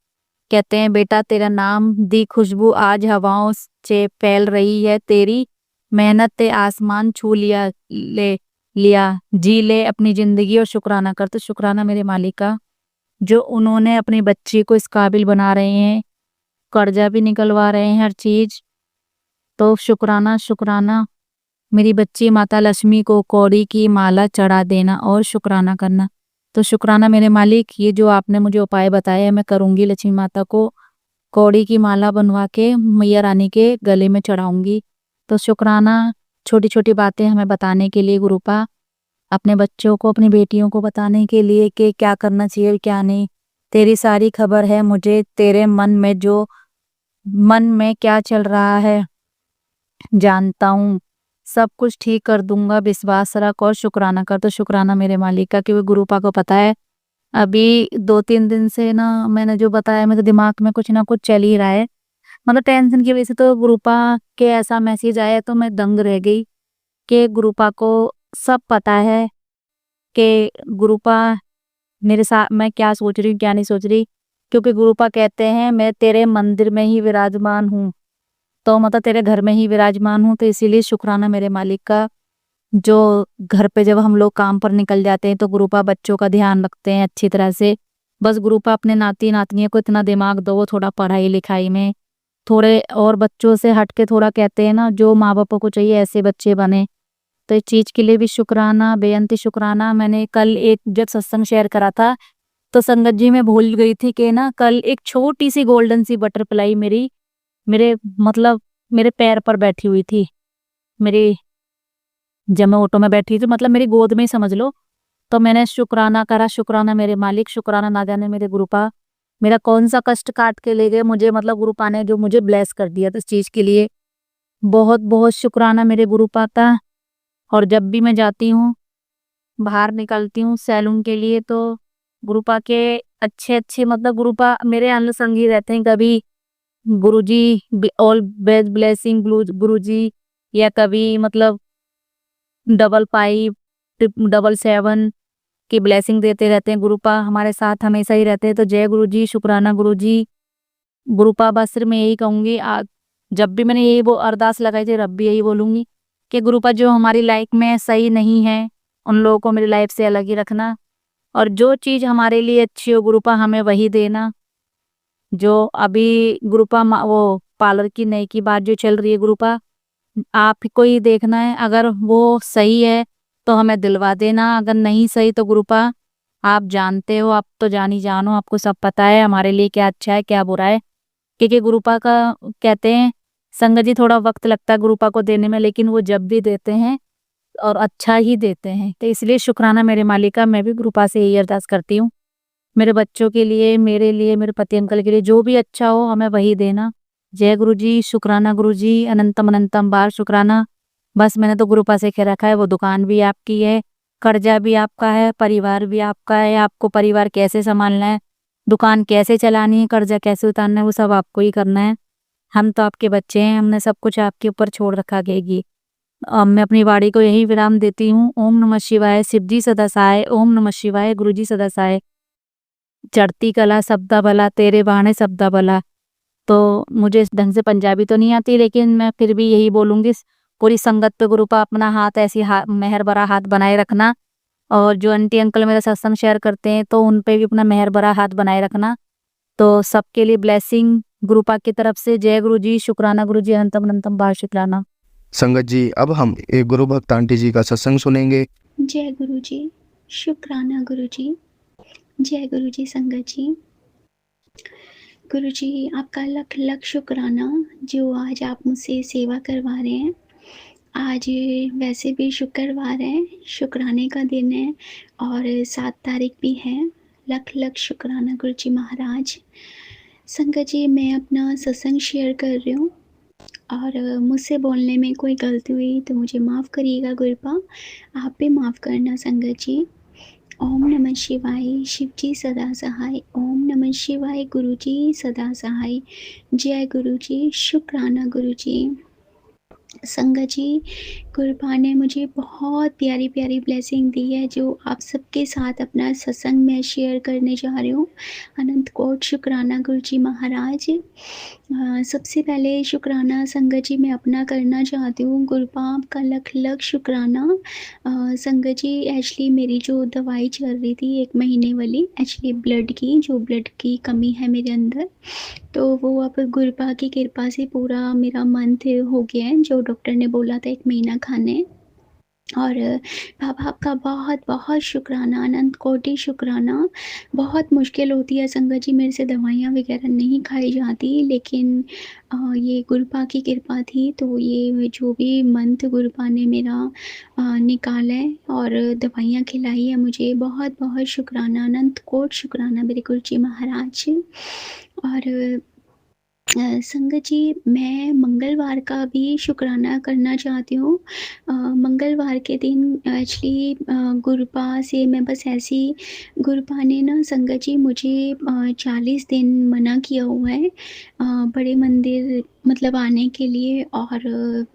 कहते हैं बेटा तेरा नाम दी खुशबू आज हवाओं से फैल रही है, तेरी मेहनत ते आसमान छू लिया जी ले अपनी जिंदगी और शुक्राना कर। तो शुक्राना मेरे मालिक का जो उन्होंने अपनी बच्ची को इस काबिल बना रहे हैं, कर्जा भी निकलवा रहे हैं, हर चीज। तो शुक्राना शुक्राना मेरी बच्ची माता लक्ष्मी को कौड़ी की माला चढ़ा देना और शुक्राना करना। तो शुक्राना मेरे मालिक, ये जो आपने मुझे उपाय बताया है मैं करूंगी। लक्ष्मी माता को कौड़ी की माला बनवा के मैया रानी के गले में चढ़ाऊंगी। तो शुक्राना छोटी छोटी बातें हमें बताने के लिए गुरुपा, अपने बच्चों को अपनी बेटियों को बताने के लिए कि क्या करना चाहिए क्या नहीं। तेरी सारी खबर है मुझे, तेरे मन में जो मन में क्या चल रहा है जानता हूँ, सब कुछ ठीक कर दूंगा, विश्वास रख और शुक्राना कर। तो शुक्राना मेरे मालिक का, क्योंकि गुरुपा को पता है अभी 2-3 दिन से ना मैंने जो बताया मेरे दिमाग में कुछ ना कुछ चल ही रहा है। मतलब टेंशन की वजह से तो गुरुपा के ऐसा मैसेज आया तो मैं दंग रह गई कि गुरुपा को सब पता है कि गुरुपा मेरे साथ मैं क्या सोच रही हूँ क्या नहीं सोच रही, क्योंकि गुरुपा कहते हैं मैं तेरे मंदिर में ही विराजमान हूँ, तो मतलब तेरे घर में ही विराजमान हूँ। तो इसीलिए शुक्राना मेरे मालिक का, जो घर पे जब हम लोग काम पर निकल जाते हैं तो गुरुपा बच्चों का ध्यान रखते हैं अच्छी तरह से। बस गुरुपा अपने नाती नातनियों को इतना दिमाग दो थोड़ा पढ़ाई लिखाई में, थोड़े और बच्चों से हट के थोड़ा कहते हैं ना जो माँ बापों को चाहिए ऐसे बच्चे बने। तो इस चीज के लिए भी शुक्राना, बेअंत शुक्राना। मैंने कल एक जब सत्संग शेयर करा था तो संगत जी मैं भूल गई थी कि ना कल एक छोटी सी गोल्डन सी बटरफ्लाई मेरे मतलब मेरे पैर पर बैठी हुई थी। मेरी जब मैं ऑटो में बैठी थी मतलब मेरी गोद में ही समझ लो। तो मैंने शुक्राना करा, शुक्राना मेरे मालिक, शुक्राना ना जाने मेरे गुरुपा मेरा कौन सा कष्ट काट के ले गए मुझे, मतलब गुरुपा ने जो मुझे ब्लेस कर दिया तो इस चीज के लिए बहुत बहुत शुक्राना मेरे गुरुपा का। और जब भी मैं जाती हूँ बाहर निकलती हूँ सैलून के लिए तो गुरुपा के अच्छे अच्छे मतलब गुरुपा मेरे अंग संगी रहते हैं। कभी गुरुजी ऑल बेस्ट ब्लेसिंग गुरुजी, या कभी मतलब 55 777 की ब्लेसिंग देते रहते हैं। गुरुपा हमारे साथ हमेशा ही रहते हैं। तो जय गुरुजी, शुक्राना गुरुजी। गुरुपा बस सिर्फ मैं यही कहूंगी, जब भी मैंने यही वो अरदास लगाई थी रब भी यही बोलूंगी कि गुरुपा जो हमारी लाइफ में सही नहीं है उन लोगों को मेरी लाइफ से अलग ही रखना, और जो चीज हमारे लिए अच्छी हो गुरुपा हमें वही देना। जो अभी गुरुपा वो पार्लर की नई की बात जो चल रही है गुरुपा, आप ही को ही देखना है, अगर वो सही है तो हमें दिलवा देना, अगर नहीं सही तो गुरुपा आप जानते हो, आप तो जानी जानो, आपको सब पता है हमारे लिए क्या अच्छा है क्या बुरा है। क्योंकि गुरुपा का कहते हैं संगत जी थोड़ा वक्त लगता है गुरुपा को देने में, लेकिन वो जब भी देते हैं और अच्छा ही देते हैं। तो इसलिए शुक्राना मेरे मालिका, मैं भी गुरुपा से यही अरदास करती हूँ मेरे बच्चों के लिए, मेरे पति अंकल के लिए, जो भी अच्छा हो हमें वही देना। जय गुरुजी, शुक्राना गुरुजी, अनंतम अनंतम बार शुक्राना। बस मैंने तो गुरुपा से कह रखा है वो दुकान भी आपकी है, कर्जा भी आपका है, परिवार भी आपका है, आपको परिवार कैसे संभालना है, दुकान कैसे चलानी है, कर्जा कैसे उतारना है, वो सब आपको ही करना है। हम तो आपके बच्चे हैं, हमने सब कुछ आपके ऊपर छोड़ रखा गएगी। मैं अपनी वाणी को यही विराम देती हूँ। ओम नमः शिवाय, शिव जी सदा सहाय। ओम नमः शिवाय, गुरु जी सदा सहाय। चढ़ती कला सबदा भला, तेरे बहाने सबदा भला। तो मुझे इस ढंग से पंजाबी तो नहीं आती, लेकिन मैं फिर भी यही बोलूंगी पूरी संगत पे गुरुपा अपना हाथ ऐसी मेहर भरा हाथ बनाए रखना, और जो आंटी अंकल मेरा सत्संग शेयर करते हैं तो उन पे भी अपना मेहर भरा हाथ बनाए रखना। तो सबके लिए ब्लेसिंग गुरुपा की तरफ से। जय गुरु जी, शुक्राना गुरु जी, अनंतम अनंतम बार शुक्राना। संगत जी अब हम एक गुरु भक्त आंटी जी का सत्संग सुनेंगे। जय गुरु जी, शुक्राना गुरु जी। जय गुरु जी संगत जी। गुरु जी आपका लख लख शुक्राना जो आज आप मुझसे सेवा करवा रहे हैं। आज वैसे भी शुक्रवार है, शुक्राने का दिन है और 7 तारीख भी है। लख लख शुक्राना गुरु जी महाराज। संगत जी मैं अपना सत्संग शेयर कर रही हूँ और मुझसे बोलने में कोई गलती हुई तो मुझे माफ़ करिएगा गुरुपा, आप भी माफ़ करना संगत जी। ओम नमः शिवाय, शिव जी सदा सहाय। ओम नमः शिवाय, गुरु जी सदा सहाय। जय गुरु जी, शुक्राना गुरु जी। संगत जी गुरुपा ने मुझे बहुत प्यारी प्यारी ब्लेसिंग दी है जो आप सबके साथ अपना सत्संग में शेयर करने जा रही हूँ। अनंत कोट शुक्राना गुरु जी महाराज। सबसे पहले शुक्राना संगत जी मैं अपना करना चाहती हूँ। गुरुपा आपका लख लख शुक्राना। संगत जी एक्चुअली मेरी जो दवाई चल रही थी 1 महीने वाली, एक्चुअली ब्लड की कमी है मेरे अंदर, तो वो अब गुरुपा की कृपा से पूरा मेरा मंथ हो गया है जो डॉक्टर ने बोला था 1 महीना खाने। और बाबा आपका बहुत बहुत शुक्राना, अनंत कोटि शुक्राना। बहुत मुश्किल होती है संगत जी, मेरे से दवाइयाँ वगैरह नहीं खाई जाती, लेकिन ये गुरुपा की कृपा थी तो ये जो भी मंथ गुरुपा ने मेरा निकाला है और दवाइयाँ खिलाई है मुझे, बहुत बहुत शुक्राना, अनंत कोट शुक्राना मेरे गुरु जी महाराज। और संगत जी, मैं मंगलवार का भी शुक्राना करना चाहती हूँ। मंगलवार के दिन एक्चुअली गुरुपा से मैं बस ऐसे ही गुरुपा ने ना संगत जी मुझे 40 दिन मना किया हुआ है बड़े मंदिर मतलब आने के लिए और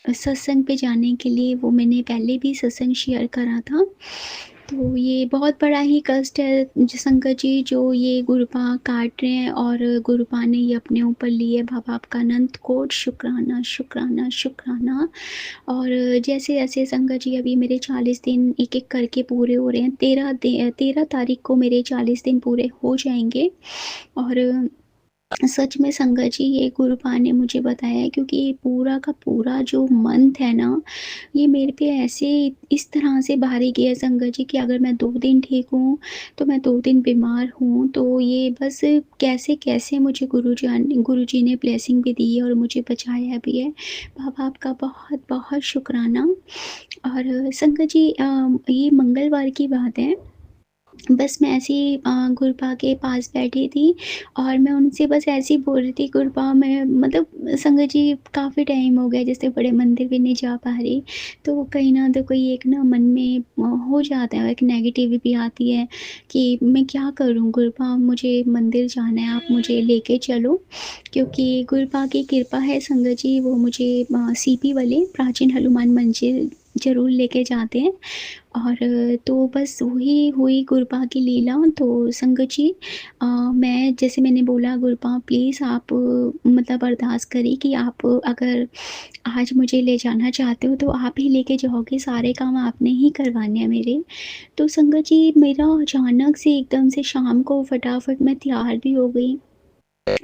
सत्संग पे जाने के लिए। वो मैंने पहले भी सत्संग शेयर करा था। तो ये बहुत बड़ा ही कष्ट है संगत जी जो ये गुरुपा काट रहे हैं और गुरुपा ने ये अपने ऊपर लिए। बाबा आपका अनंत कोट शुक्राना, शुक्राना, शुक्राना। और जैसे-जैसे संगत जी अभी मेरे 40 दिन एक-एक करके पूरे हो रहे हैं। 13 तारीख को मेरे 40 दिन पूरे हो जाएँगे और सच में संगत जी ये गुरुपा ने मुझे बताया है क्योंकि ये पूरा का पूरा जो मंथ है ना, ये मेरे पे ऐसे इस तरह से भारी गया है संगत जी कि अगर मैं 2 दिन ठीक हूँ, तो मैं 2 दिन बीमार हूँ। तो ये बस कैसे-कैसे मुझे गुरुजी ने ब्लेसिंग भी दी है और मुझे बचाया भी है। बाबा आपका बहुत-बहुत शुक्राना। और संगत जी ये मंगलवार की बात है। बस मैं ऐसे ही गुरुपा के पास बैठी थी और मैं उनसे बस ऐसे ही बोल रही थी गुरुपा मैं मतलब संगत जी काफ़ी टाइम हो गया जैसे बड़े मंदिर भी नहीं जा पा रही। तो कहीं न तो कोई एक ना मन में हो जाता है, एक नेगेटिविटी आती है कि मैं क्या करूँ गुरुपा मुझे मंदिर जाना है, आप मुझे लेके चलो। क्योंकि गुरुपा की कृपा है संगत जी वो मुझे सीपी वाले प्राचीन हनुमान मंदिर ज़रूर लेके जाते हैं। और तो बस वही हुई गुरुपा की लीला। तो संगत जी मैं जैसे मैंने बोला गुरुपा प्लीज़ आप मतलब अरदास करिए कि आप अगर आज मुझे ले जाना चाहते हो तो आप ही लेके जाओगे, सारे काम आपने ही करवाने हैं मेरे। तो संगत जी मेरा अचानक से एकदम से शाम को फटाफट मैं तैयार भी हो गई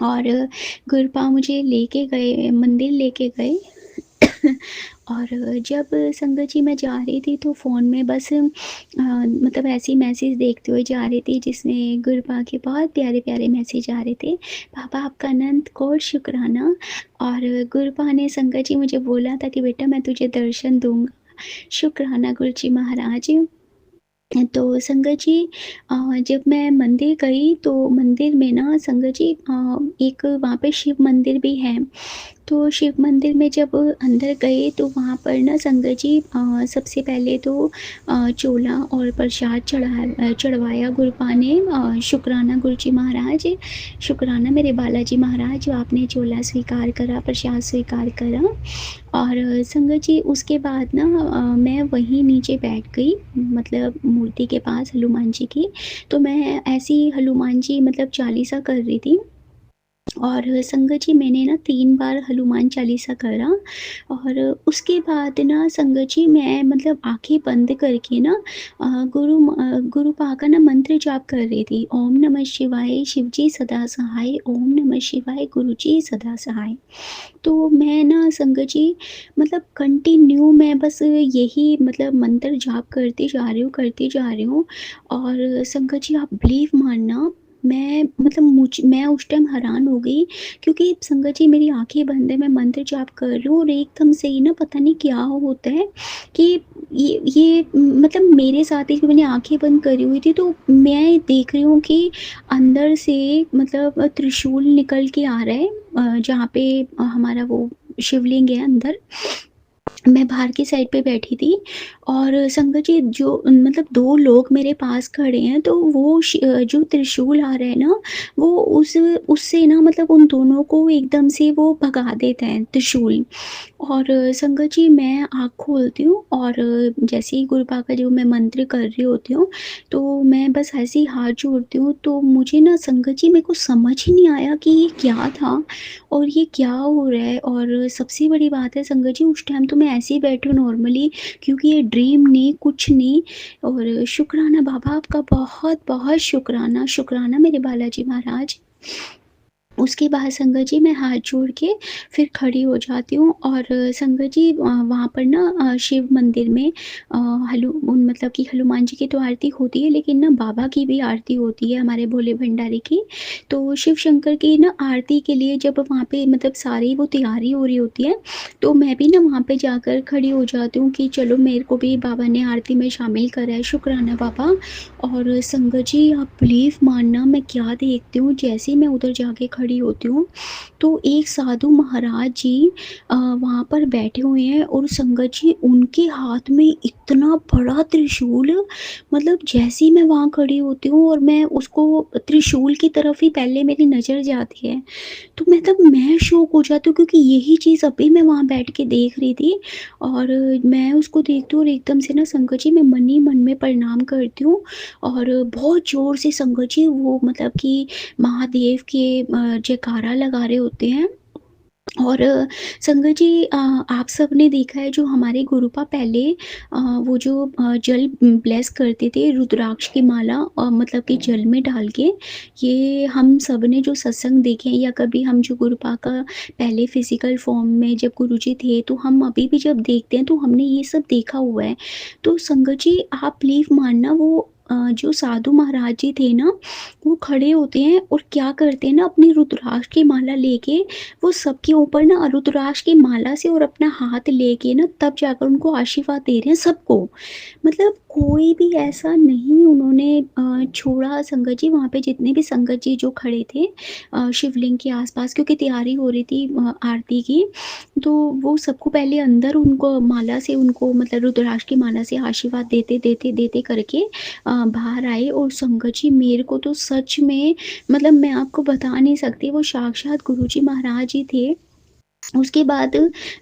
और गुरुपा मुझे लेके गए, मंदिर लेके गए। और जब संगत जी मैं जा रही थी तो फ़ोन में बस मतलब ऐसे ही मैसेज देखते हुए जा रही थी जिसमें गुरुपा के बहुत प्यारे-प्यारे मैसेज आ रहे थे। बाबा आपका अनंत कोटि शुक्राना। और गुरुपा ने संगत जी मुझे बोला था कि बेटा मैं तुझे दर्शन दूँगा। शुक्राना गुरुजी महाराज। तो संगत जी जब मैं मंदिर गई तो मंदिर में ना संगत जी एक वहाँ पे शिव मंदिर भी है। तो शिव मंदिर में जब अंदर गए तो वहाँ पर ना संगत जी सबसे पहले तो चोला और प्रसाद चढ़वाया गुरुपा ने। शुक्राना गुरुजी महाराज, शुक्राना मेरे बालाजी महाराज जो आपने चोला स्वीकार करा, प्रसाद स्वीकार करा। और संगत जी उसके बाद ना मैं वहीं नीचे बैठ गई मतलब मूर्ति के पास हनुमान जी की। तो मैं ऐसे ही हनुमान जी मतलब चालीसा कर रही थी। और संगत जी मैंने ना 3 बार हनुमान चालीसा करा और उसके बाद ना संगत जी मैं मतलब आँखें बंद करके ना गुरुपा का ना मंत्र जाप कर रही थी। ओम नमः शिवाय शिवजी सदा सहाय, ओम नमः शिवाय गुरुजी सदा सहाय। तो मैं ना संगत जी मतलब कंटिन्यू मैं बस यही मतलब मंत्र जाप करती जा रही हूँ। और संगत जी आप बिलीव मानना मैं मतलब मैं उस टाइम हैरान हो गई क्योंकि संगत जी मेरी आँखें बंद है, मैं मंत्र जाप कर रही हूँ और एकदम से ही ना पता नहीं क्या होता है कि ये मतलब मेरे साथ ही जब मैंने आँखें बंद करी हुई थी तो मैं देख रही हूँ कि अंदर से मतलब त्रिशूल निकल के आ रहा है जहाँ पे हमारा वो शिवलिंग है अंदर। मैं बाहर की साइड पे बैठी थी और संगत जी जो मतलब 2 लोग मेरे पास खड़े हैं तो वो जो त्रिशूल आ रहा है ना वो उससे ना मतलब उन दोनों को एकदम से वो भगा देता है त्रिशूल। और संगत जी मैं आँख खोलती हूँ और जैसे ही गुरुपा का जो मैं मंत्र कर रही होती हूँ तो मैं बस ऐसे ही हाथ जोड़ती हूँ तो मुझे ना संगत जी मेरे को समझ ही नहीं आया कि ये क्या था और ये क्या हो रहा है। और सबसे बड़ी बात है संगत जी उस टाइम तो मैं ऐसे ही बैठी हूँ नॉर्मली क्योंकि ये ड्रीम नहीं कुछ नहीं। और शुक्राना बाबा आपका बहुत-बहुत शुक्राना, शुक्राना मेरे बालाजी महाराज। उसके बाद संगत जी मैं हाथ जोड़ के फिर खड़ी हो जाती हूँ और संगत जी वहाँ पर ना शिव मंदिर में मतलब कि हनुमान जी की तो आरती होती है लेकिन ना बाबा की भी आरती होती है हमारे भोले भंडारी की। तो शिव शंकर की ना आरती के लिए जब वहाँ पे मतलब सारी वो तैयारी हो रही होती है तो मैं भी ना वहाँ पे जाकर खड़ी हो जाती हूँ कि चलो मेरे को भी बाबा ने आरती में शामिल करा है, शुक्राना बाबा। और संगत जी आप बिलीव मानना मैं क्या देखती हूँ जैसे ही मैं उधर जाके खड़ी खड़ी होती हूँ, तो एक साधु महाराज जी वहाँ पर बैठे हुए हैं और संगत जी उनके हाथ में इतना बड़ा त्रिशूल, मतलब जैसे ही मैं वहाँ खड़ी होती हूँ और मैं उसको त्रिशूल की तरफ ही पहले मेरी नज़र जाती है, तो मतलब मैं शॉक हो जाती हूँ क्योंकि यही चीज़ अभी मैं वहाँ बैठ के देख रही थी और मैं उसको देखती हूँ और एकदम से ना संगत जी मैं मन ही मन में प्रणाम करती हूँ और बहुत ज़ोर से संगत जी वो मतलब कि महादेव के जयकारा लगा रहे होते हैं। और संगत जी आप सबने देखा है जो हमारे गुरुपा पहले वो जो जल ब्लेस करते थे रुद्राक्ष की माला मतलब कि जल में डाल के, ये हम सब ने जो सत्संग देखे हैं या कभी हम जो गुरुपा का पहले फिजिकल फॉर्म में जब गुरुजी थे तो हम अभी भी जब देखते हैं तो हमने ये सब देखा हुआ है। तो संगत जी आप बिलीव मानना वो जो साधु महाराज जी थे ना, वो खड़े होते हैं और क्या करते हैं ना अपनी रुद्राक्ष की माला लेके वो सबके ऊपर ना रुद्राक्ष की माला से और अपना हाथ लेके ना तब जाकर उनको आशीर्वाद दे रहे हैं सबको। मतलब कोई भी ऐसा नहीं उन्होंने छोड़ा संगत जी वहाँ पे जितने भी संगत जी जो खड़े थे शिवलिंग के आसपास क्योंकि तैयारी हो रही थी आरती की, तो वो सबको पहले अंदर उनको माला से उनको मतलब रुद्राक्ष की माला से आशीर्वाद देते करके बाहर आए और संगत जी मेरे को तो सच में मतलब मैं आपको बता नहीं सकती वो साक्षात गुरुजी महाराज जी थे। उसके बाद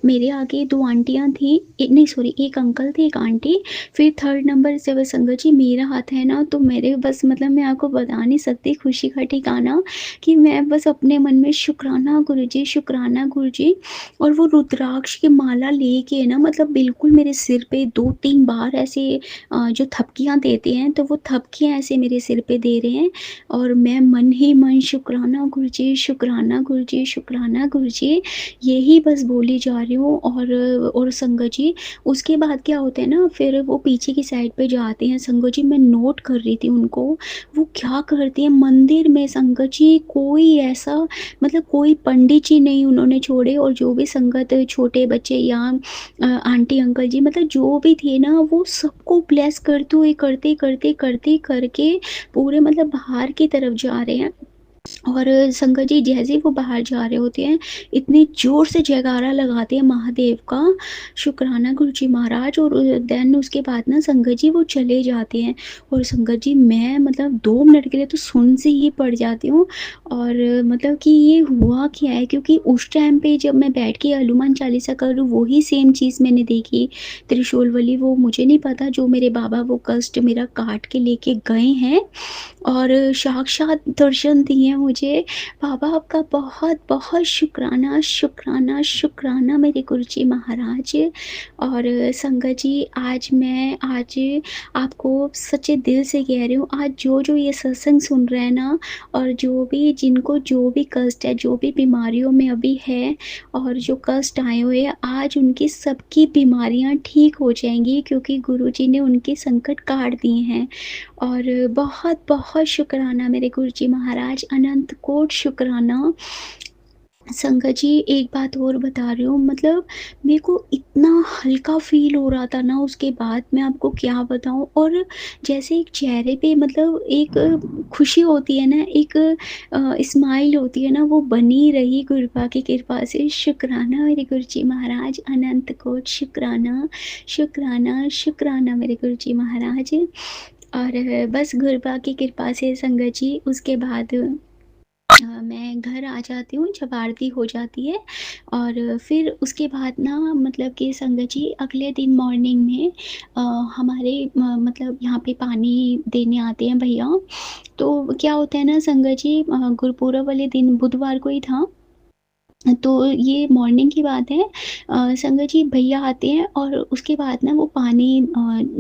मेरे आगे 2 आंटियाँ थीं, नहीं सॉरी 1 अंकल थे, 1 आंटी, फिर थर्ड नंबर से वो संगत जी मेरा हाथ है ना तो मेरे बस मतलब मैं आपको बता नहीं सकती खुशी का ठिकाना कि मैं बस अपने मन में शुक्राना गुरुजी और वो रुद्राक्ष की माला लेके ना मतलब बिल्कुल मेरे सिर पे 2-3 बार ऐसे जो थपकियाँ देते हैं तो वो थपकियाँ ऐसे मेरे सिर पे दे रहे हैं और मैं मन ही मन शुक्राना गुरुजी यही बस बोली जा रही हूँ और संगत जी उसके बाद क्या होता है ना फिर वो पीछे की साइड पे जाते हैं संगत जी मैं नोट कर रही थी उनको, वो क्या करते हैं मंदिर में संगत जी कोई ऐसा मतलब कोई पंडित जी नहीं उन्होंने छोड़े और जो भी संगत छोटे बच्चे या आंटी अंकल जी मतलब जो भी थे ना वो सबको ब्लेस करते हुए करते करके पूरे मतलब बाहर की तरफ जा रहे हैं। और संगत जी जैसे ही वो बाहर जा रहे होते हैं इतनी ज़ोर से जयकारा लगाते हैं महादेव का, शुक्राना गुरुजी महाराज और देन उसके बाद ना संगत जी वो चले जाते हैं और संगत जी मैं मतलब 2 मिनट के लिए तो सुन से ही पड़ जाती हूँ और मतलब कि ये हुआ क्या है क्योंकि उस टाइम पे जब मैं बैठ के हनुमान चालीसा करूँ वही सेम चीज़ मैंने देखी त्रिशूल वाली, वो मुझे नहीं पता जो मेरे बाबा वो कष्ट मेरा काट के लेके गए हैं और साक्षात दर्शन दिए मुझे। बाबा आपका बहुत-बहुत शुक्राना मेरे गुरुजी महाराज। और संगत जी आज आपको सच्चे दिल से कह रही हूँ आज जो ये सत्संग सुन रहे हैं ना और जिनको जो भी कष्ट है, जो भी बीमारियों में अभी है और जो कष्ट आए हुए हैं आज उनकी सबकी बीमारियाँ ठीक हो जाएँगी क्योंकि गुरुजी ने उनके संकट काट दिए हैं। और बहुत-बहुत शुक्राना मेरे गुरुजी महाराज, अनंत कोटि शुक्राना। संगत जी एक बात और बता रही हूँ मतलब मेरे को इतना हल्का फ़ील हो रहा था ना उसके बाद मैं आपको क्या बताऊँ और जैसे एक चेहरे पे मतलब एक खुशी होती है ना, एक स्माइल होती है ना वो बनी रही गुरुपा की कृपा से। शुक्राना मेरे गुरुजी महाराज, अनंत कोटि शुक्राना मेरे गुरुजी महाराज। और बस गुरुपा की कृपा से संगत जी उसके बाद मैं घर आ जाती हूँ जब आरती हो जाती है और फिर उसके बाद ना मतलब कि संगत जी अगले दिन मॉर्निंग में हमारे मतलब यहाँ पे पानी देने आते हैं भैया। तो क्या होता है ना संगत जी गुरुपूरब वाले दिन बुधवार को ही था, तो ये मॉर्निंग की बात है संगत जी भैया आते हैं और उसके बाद ना वो पानी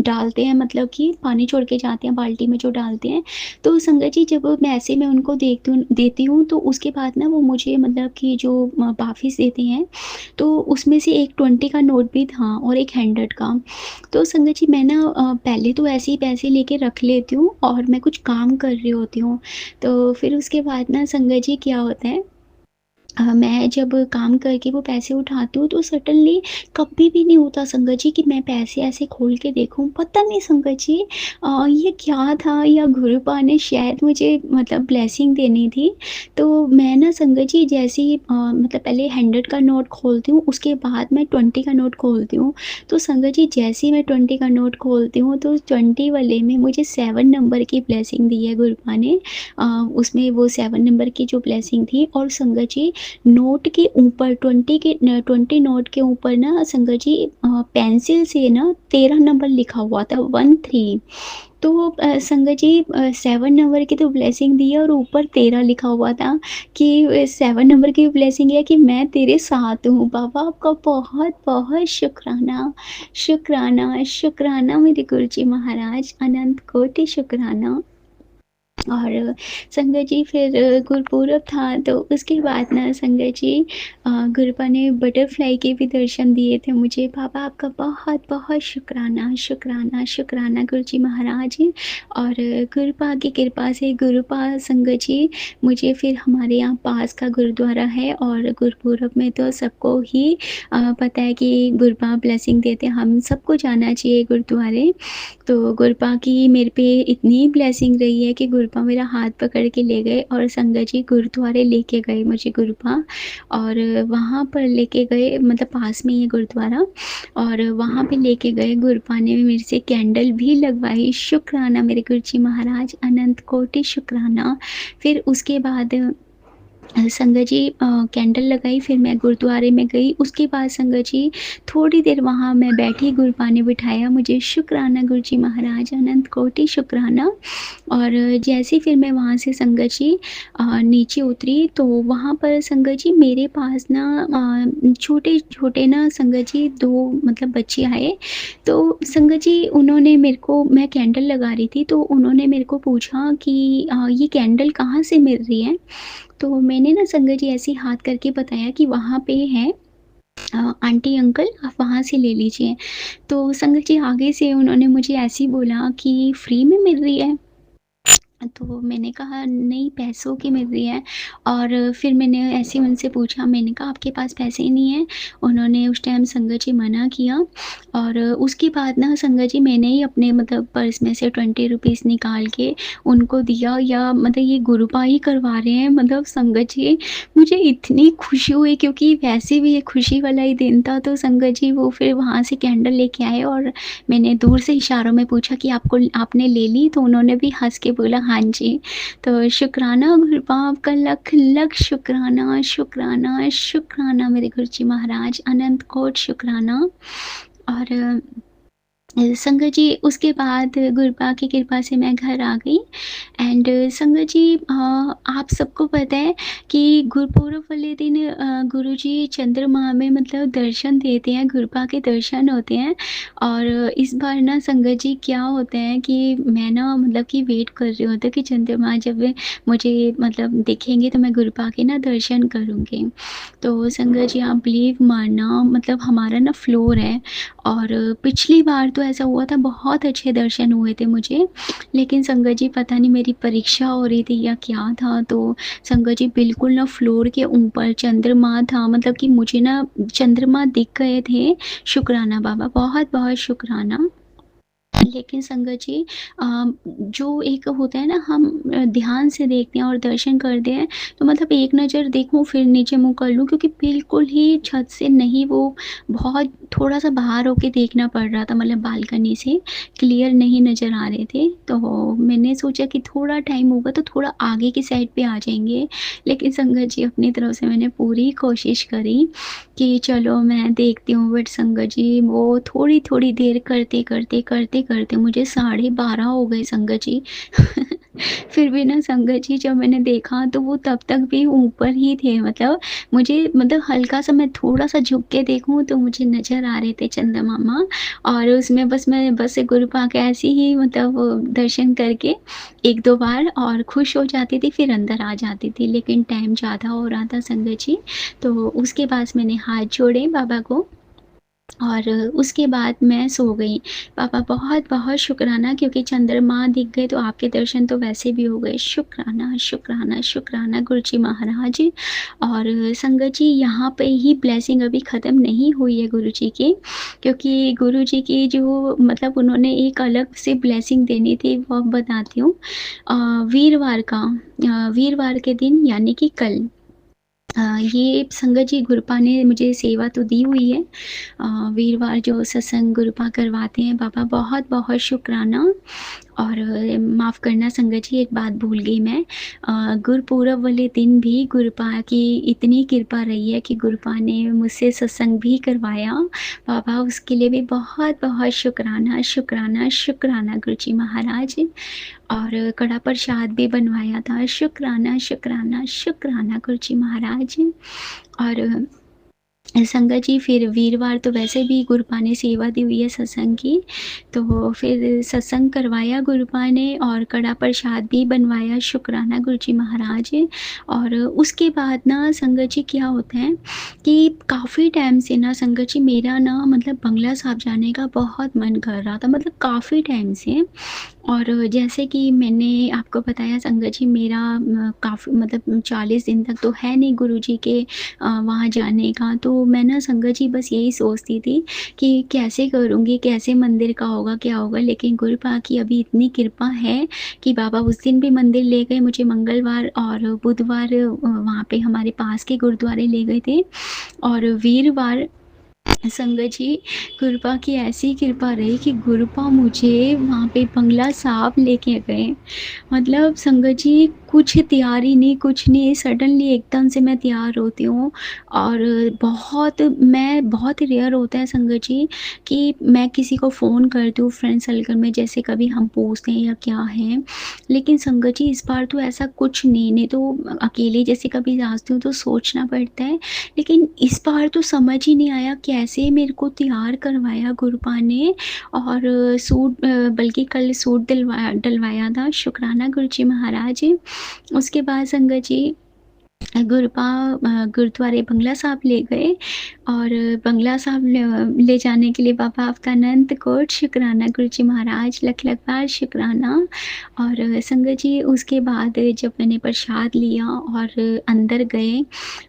डालते हैं मतलब कि पानी छोड़ के जाते हैं बाल्टी में जो डालते हैं। तो संगत जी जब मैं ऐसे में उनको देती हूँ तो उसके बाद ना वो मुझे मतलब कि जो वापिस देते हैं तो उसमें से एक 20 का नोट भी था और एक 100 का। तो संगत जी मैं ना पहले तो ऐसे ही पैसे लेके रख लेती हूँ और मैं कुछ काम कर रही होती हूँ। तो फिर उसके बाद ना संगत जी क्या होता है मैं जब काम करके वो पैसे उठाती हूँ तो सडनली कभी भी नहीं होता संगत जी कि मैं पैसे ऐसे खोल के देखूँ। पता नहीं संगत जी ये क्या था या गुरुपा ने शायद मुझे मतलब ब्लेसिंग देनी थी। तो मैं ना संगत जी जैसे ही मतलब पहले 100 का नोट खोलती हूँ, उसके बाद मैं 20 का नोट खोलती हूँ। तो संगत जी जैसे ही मैं 20 का नोट खोलती हूँ तो 20 वाले में मुझे 7 नंबर की ब्लेसिंग दी है गुरुपा ने। उसमें वो 7 नंबर की जो ब्लेसिंग थी और संगत जी नोट के ऊपर 20 नोट के ऊपर ना संगत जी पेंसिल से ना 13 नंबर लिखा हुआ था 13। तो संगत जी 7 नंबर की तो ब्लेसिंग दी है और ऊपर 13 लिखा हुआ था कि 7 नंबर की ब्लेसिंग है कि मैं तेरे साथ हूँ। बाबा आपका बहुत-बहुत शुक्राना, शुक्राना, शुक्राना मेरे गुरुजी महाराज, अनंत कोटि शुक्राना। और संगत जी फिर गुरुपूरब था तो उसके बाद ना संगत जी गुरुपा ने बटरफ्लाई के भी दर्शन दिए थे मुझे। बाबा आपका बहुत-बहुत शुक्राना, शुक्राना, शुक्राना गुरुजी महाराज। और गुरुपा की कृपा से गुरुपा संगत जी मुझे फिर हमारे यहाँ पास का गुरुद्वारा है और गुरुपूरब में तो सबको ही पता है कि गुरुपा ब्लेसिंग देते हैं, हम सबको जाना चाहिए गुरुद्वारे। तो गुरुपा की मेरे पे इतनी ब्लेसिंग रही है कि गुरुपा मेरा हाथ पकड़ के ले गए और संगत जी गुरुद्वारे लेके गए मुझे गुरुपा। और वहाँ पर लेके गए मतलब पास में ही है गुरुद्वारा और वहाँ पे लेके गए गुरुपा ने मेरे से कैंडल भी लगवाई। शुक्राना मेरे गुरुजी महाराज, अनंत कोटि शुक्राना। फिर उसके बाद संगत जी कैंडल लगाई फिर मैं गुरुद्वारे में गई। उसके बाद संगत जी थोड़ी देर वहाँ मैं बैठी, गुरुपा ने बिठाया मुझे। शुक्राना गुरुजी महाराज, अनंत कोटि शुक्राना। और जैसे ही फिर मैं वहाँ से संगत जी नीचे उतरी तो वहाँ पर संगत जी मेरे पास ना छोटे-छोटे ना संगत जी 2 मतलब बच्चे आए। तो संगत जी उन्होंने मेरे को, मैं कैंडल लगा रही थी तो उन्होंने मेरे को पूछा कि ये कैंडल कहाँ से मिल रही है? तो मैंने ना संगत जी ऐसे ही हाथ करके बताया कि वहाँ पे है आंटी अंकल आप वहाँ से ले लीजिए। तो संगत जी आगे से उन्होंने मुझे ऐसे ही बोला कि फ्री में मिल रही है? तो मैंने कहा नहीं पैसों की मिल रही है। और फिर मैंने ऐसे ही उनसे पूछा, मैंने कहा आपके पास पैसे नहीं हैं? उन्होंने उस टाइम संगत जी मना किया। और उसके बाद ना संगत जी मैंने ही अपने मतलब पर्स में से 20 रुपीज़ निकाल के उनको दिया, या मतलब ये गुरुपा ही करवा रहे हैं मतलब संगत जी। मुझे इतनी खुशी हुई क्योंकि वैसे भी ये खुशी वाला ही दिन था। तो संगत जी वो फिर वहाँ से कैंडल लेके आए और मैंने दूर से इशारों में पूछा कि आपने ले ली? तो उन्होंने भी हँस के बोला हाँ जी। तो शुक्राना गुरुपा आपका लख-लख शुक्राना, शुक्राना, शुक्राना मेरे गुरुजी महाराज, अनंत कोटि शुक्राना। और संगत जी उसके बाद गुरुपा की कृपा से मैं घर आ गई। एंड संगत जी आप सबको पता है कि गुरुपूरब वाले दिन गुरुजी चंद्रमा में मतलब दर्शन देते हैं, गुरुपा के दर्शन होते हैं। और इस बार ना संगत जी क्या होता है कि मैं ना मतलब कि वेट कर रही होती हूँ कि चंद्रमा जब वे मुझे मतलब दिखेंगे तो मैं गुरुपा के ना दर्शन करूँगी। तो संगत जी आप बिलीव मानना मतलब हमारा ना फ्लोर है और पिछली बार तो ऐसा हुआ था बहुत अच्छे दर्शन हुए थे मुझे। लेकिन संगत जी पता नहीं मेरी परीक्षा हो रही थी या क्या था, तो संगत जी बिल्कुल ना फ्लोर के ऊपर चंद्रमा था, मतलब कि मुझे ना चंद्रमा दिख गए थे। शुक्राना बाबा, बहुत-बहुत शुक्राना। लेकिन संगत जी जो एक होता है ना हम ध्यान से देखते हैं और दर्शन करते हैं तो मतलब एक नज़र देखूँ फिर नीचे मुँह कर लूँ, क्योंकि बिल्कुल ही छत से नहीं, वो बहुत थोड़ा-सा बाहर होके देखना पड़ रहा था, मतलब बालकनी से क्लियर नहीं नज़र आ रहे थे। तो मैंने सोचा कि थोड़ा टाइम होगा तो थोड़ा आगे की साइड पे आ जाएँगे। लेकिन संगत जी अपनी तरफ से मैंने पूरी कोशिश करी कि चलो मैं देखती हूँ, बट संगत जी वो थोड़ी-थोड़ी देर करते मुझे 12:30 हो गए संगत जी। फिर भी ना संगत जी जब मैंने देखा तो वो तब तक भी ऊपर ही थे, मतलब मुझे मतलब हल्का-सा मैं थोड़ा-सा झुक के देखूँ तो मुझे नज़र आ रहे थे चंद्रमा। और उसमें मैं बस गुरुपा के ऐसे ही मतलब वो दर्शन करके 1-2 बार और खुश हो जाती थी, फिर अंदर आ जाती थी। लेकिन टाइम ज़्यादा हो रहा था संगत जी, तो उसके बाद मैंने हाथ जोड़े बाबा को और उसके बाद मैं सो गई। पापा बहुत-बहुत शुक्राना, क्योंकि चंद्रमा दिख गए तो आपके दर्शन तो वैसे भी हो गए। शुक्राना, शुक्राना, शुक्राना गुरुजी महाराज। और संगत जी, यहाँ पे ही ब्लेसिंग अभी ख़त्म नहीं हुई है गुरुजी की, क्योंकि गुरुजी की जो मतलब उन्होंने एक अलग से ब्लेसिंग देनी थी, वो अब बताती हूँ। वीरवार के दिन, यानी कि कल, ये संगत जी गुरुपा ने मुझे सेवा तो दी हुई है। वीरवार जो सत्संग गुरुपा करवाते हैं, बाबा बहुत-बहुत शुक्राना। और माफ़ करना संगत जी, एक बात भूल गई मैं। गुरुपूरब वाले दिन भी गुरुपा की इतनी कृपा रही है कि गुरुपा ने मुझसे सत्संग भी करवाया। बाबा उसके लिए भी बहुत-बहुत शुक्राना, शुक्राना, शुक्राना गुरुजी महाराज। और कड़ा प्रसाद भी बनवाया था। शुक्राना, शुक्राना, शुक्राना गुरुजी महाराज। और संगत जी, फिर वीरवार तो वैसे भी गुरुपा ने सेवा दी हुई है सत्संग की, तो फिर सत्संग करवाया गुरुपा ने और कड़ा प्रसाद भी बनवाया। शुक्राना गुरुजी महाराज। और उसके बाद ना संगत जी क्या होता है कि काफ़ी टाइम से ना संगत जी मेरा ना मतलब बंगला साहब जाने का बहुत मन कर रहा था, मतलब काफ़ी टाइम से। और जैसे कि मैंने आपको बताया संगत जी, मेरा काफ़ी मतलब 40 दिन तक तो है नहीं गुरुजी के वहाँ जाने का। तो मैं ना संगत जी बस यही सोचती थी कि कैसे करूँगी, कैसे मंदिर का होगा, क्या होगा। लेकिन गुरुपा की अभी इतनी कृपा है कि बाबा उस दिन भी मंदिर ले गए मुझे, मंगलवार और बुधवार वहाँ पे हमारे पास के गुरुद्वारे ले गए थे। और वीरवार संगत जी गुरुपा की ऐसी कृपा रही कि गुरुपा मुझे वहाँ पे बंगला साहब लेके गए। मतलब संगत जी कुछ तैयारी नहीं, कुछ नहीं, सडनली एकदम से मैं तैयार होती हूँ। और बहुत रेयर होता है संगत जी कि मैं किसी को फ़ोन करती हूँ फ्रेंड सर्कल में, जैसे कभी हम पूछते हैं या क्या है। लेकिन संगत जी इस बार तो ऐसा कुछ नहीं तो अकेले जैसे कभी नाचती हूँ तो सोचना पड़ता है। लेकिन इस बार तो समझ ही नहीं आया कैसे मेरे को तैयार करवाया गुरुपा ने। और बल्कि कल सूट डलवाया था। शुक्राना गुरुजी महाराज। उसके बाद संगत जी गुरुपा गुरुद्वारे बंगला साहब ले गए। और बंगला साहब ले जाने के लिए बाबा आपका अनंत कोटि शुक्राना गुरुजी महाराज, लख-लख बार शुक्राना। और संगत जी उसके बाद जब मैंने प्रसाद लिया और अंदर गए,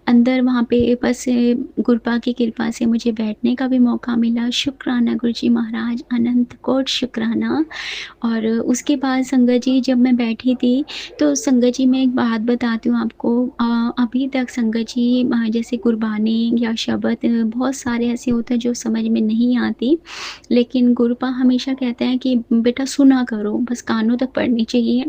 अंदर वहाँ पे बस गुरुपा की कृपा से मुझे बैठने का भी मौका मिला। शुक्राना गुरुजी महाराज, अनंत कोटि शुक्राना। और उसके बाद संगत जी जब मैं बैठी थी, तो संगत जी मैं एक बात बताती हूँ आपको। अभी तक संगत जी जैसे गुरबानी या शब्द बहुत सारे ऐसे होते हैं जो समझ में नहीं आती, लेकिन गुरुपा हमेशा कहते हैं कि बेटा सुना करो, बस कानों तक पढ़नी चाहिए।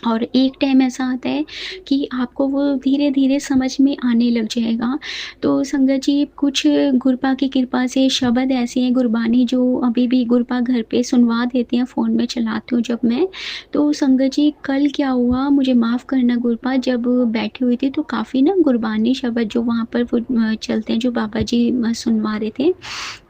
और एक टाइम ऐसा आता है कि आपको वो धीरे-धीरे समझ में आने लग जाएगा। तो संगत जी कुछ गुरुपा की कृपा से शब्द ऐसे हैं गुरबानी जो अभी भी गुरुपा घर पे सुनवा देते हैं, फ़ोन में चलाती हूँ जब मैं। तो संगत जी कल क्या हुआ, मुझे माफ़ करना गुरुपा, जब बैठी हुई थी तो काफ़ी ना गुरबानी शब्द जो वहाँ पर वो चलते हैं, जो बाबा जी सुनवा रहे थे।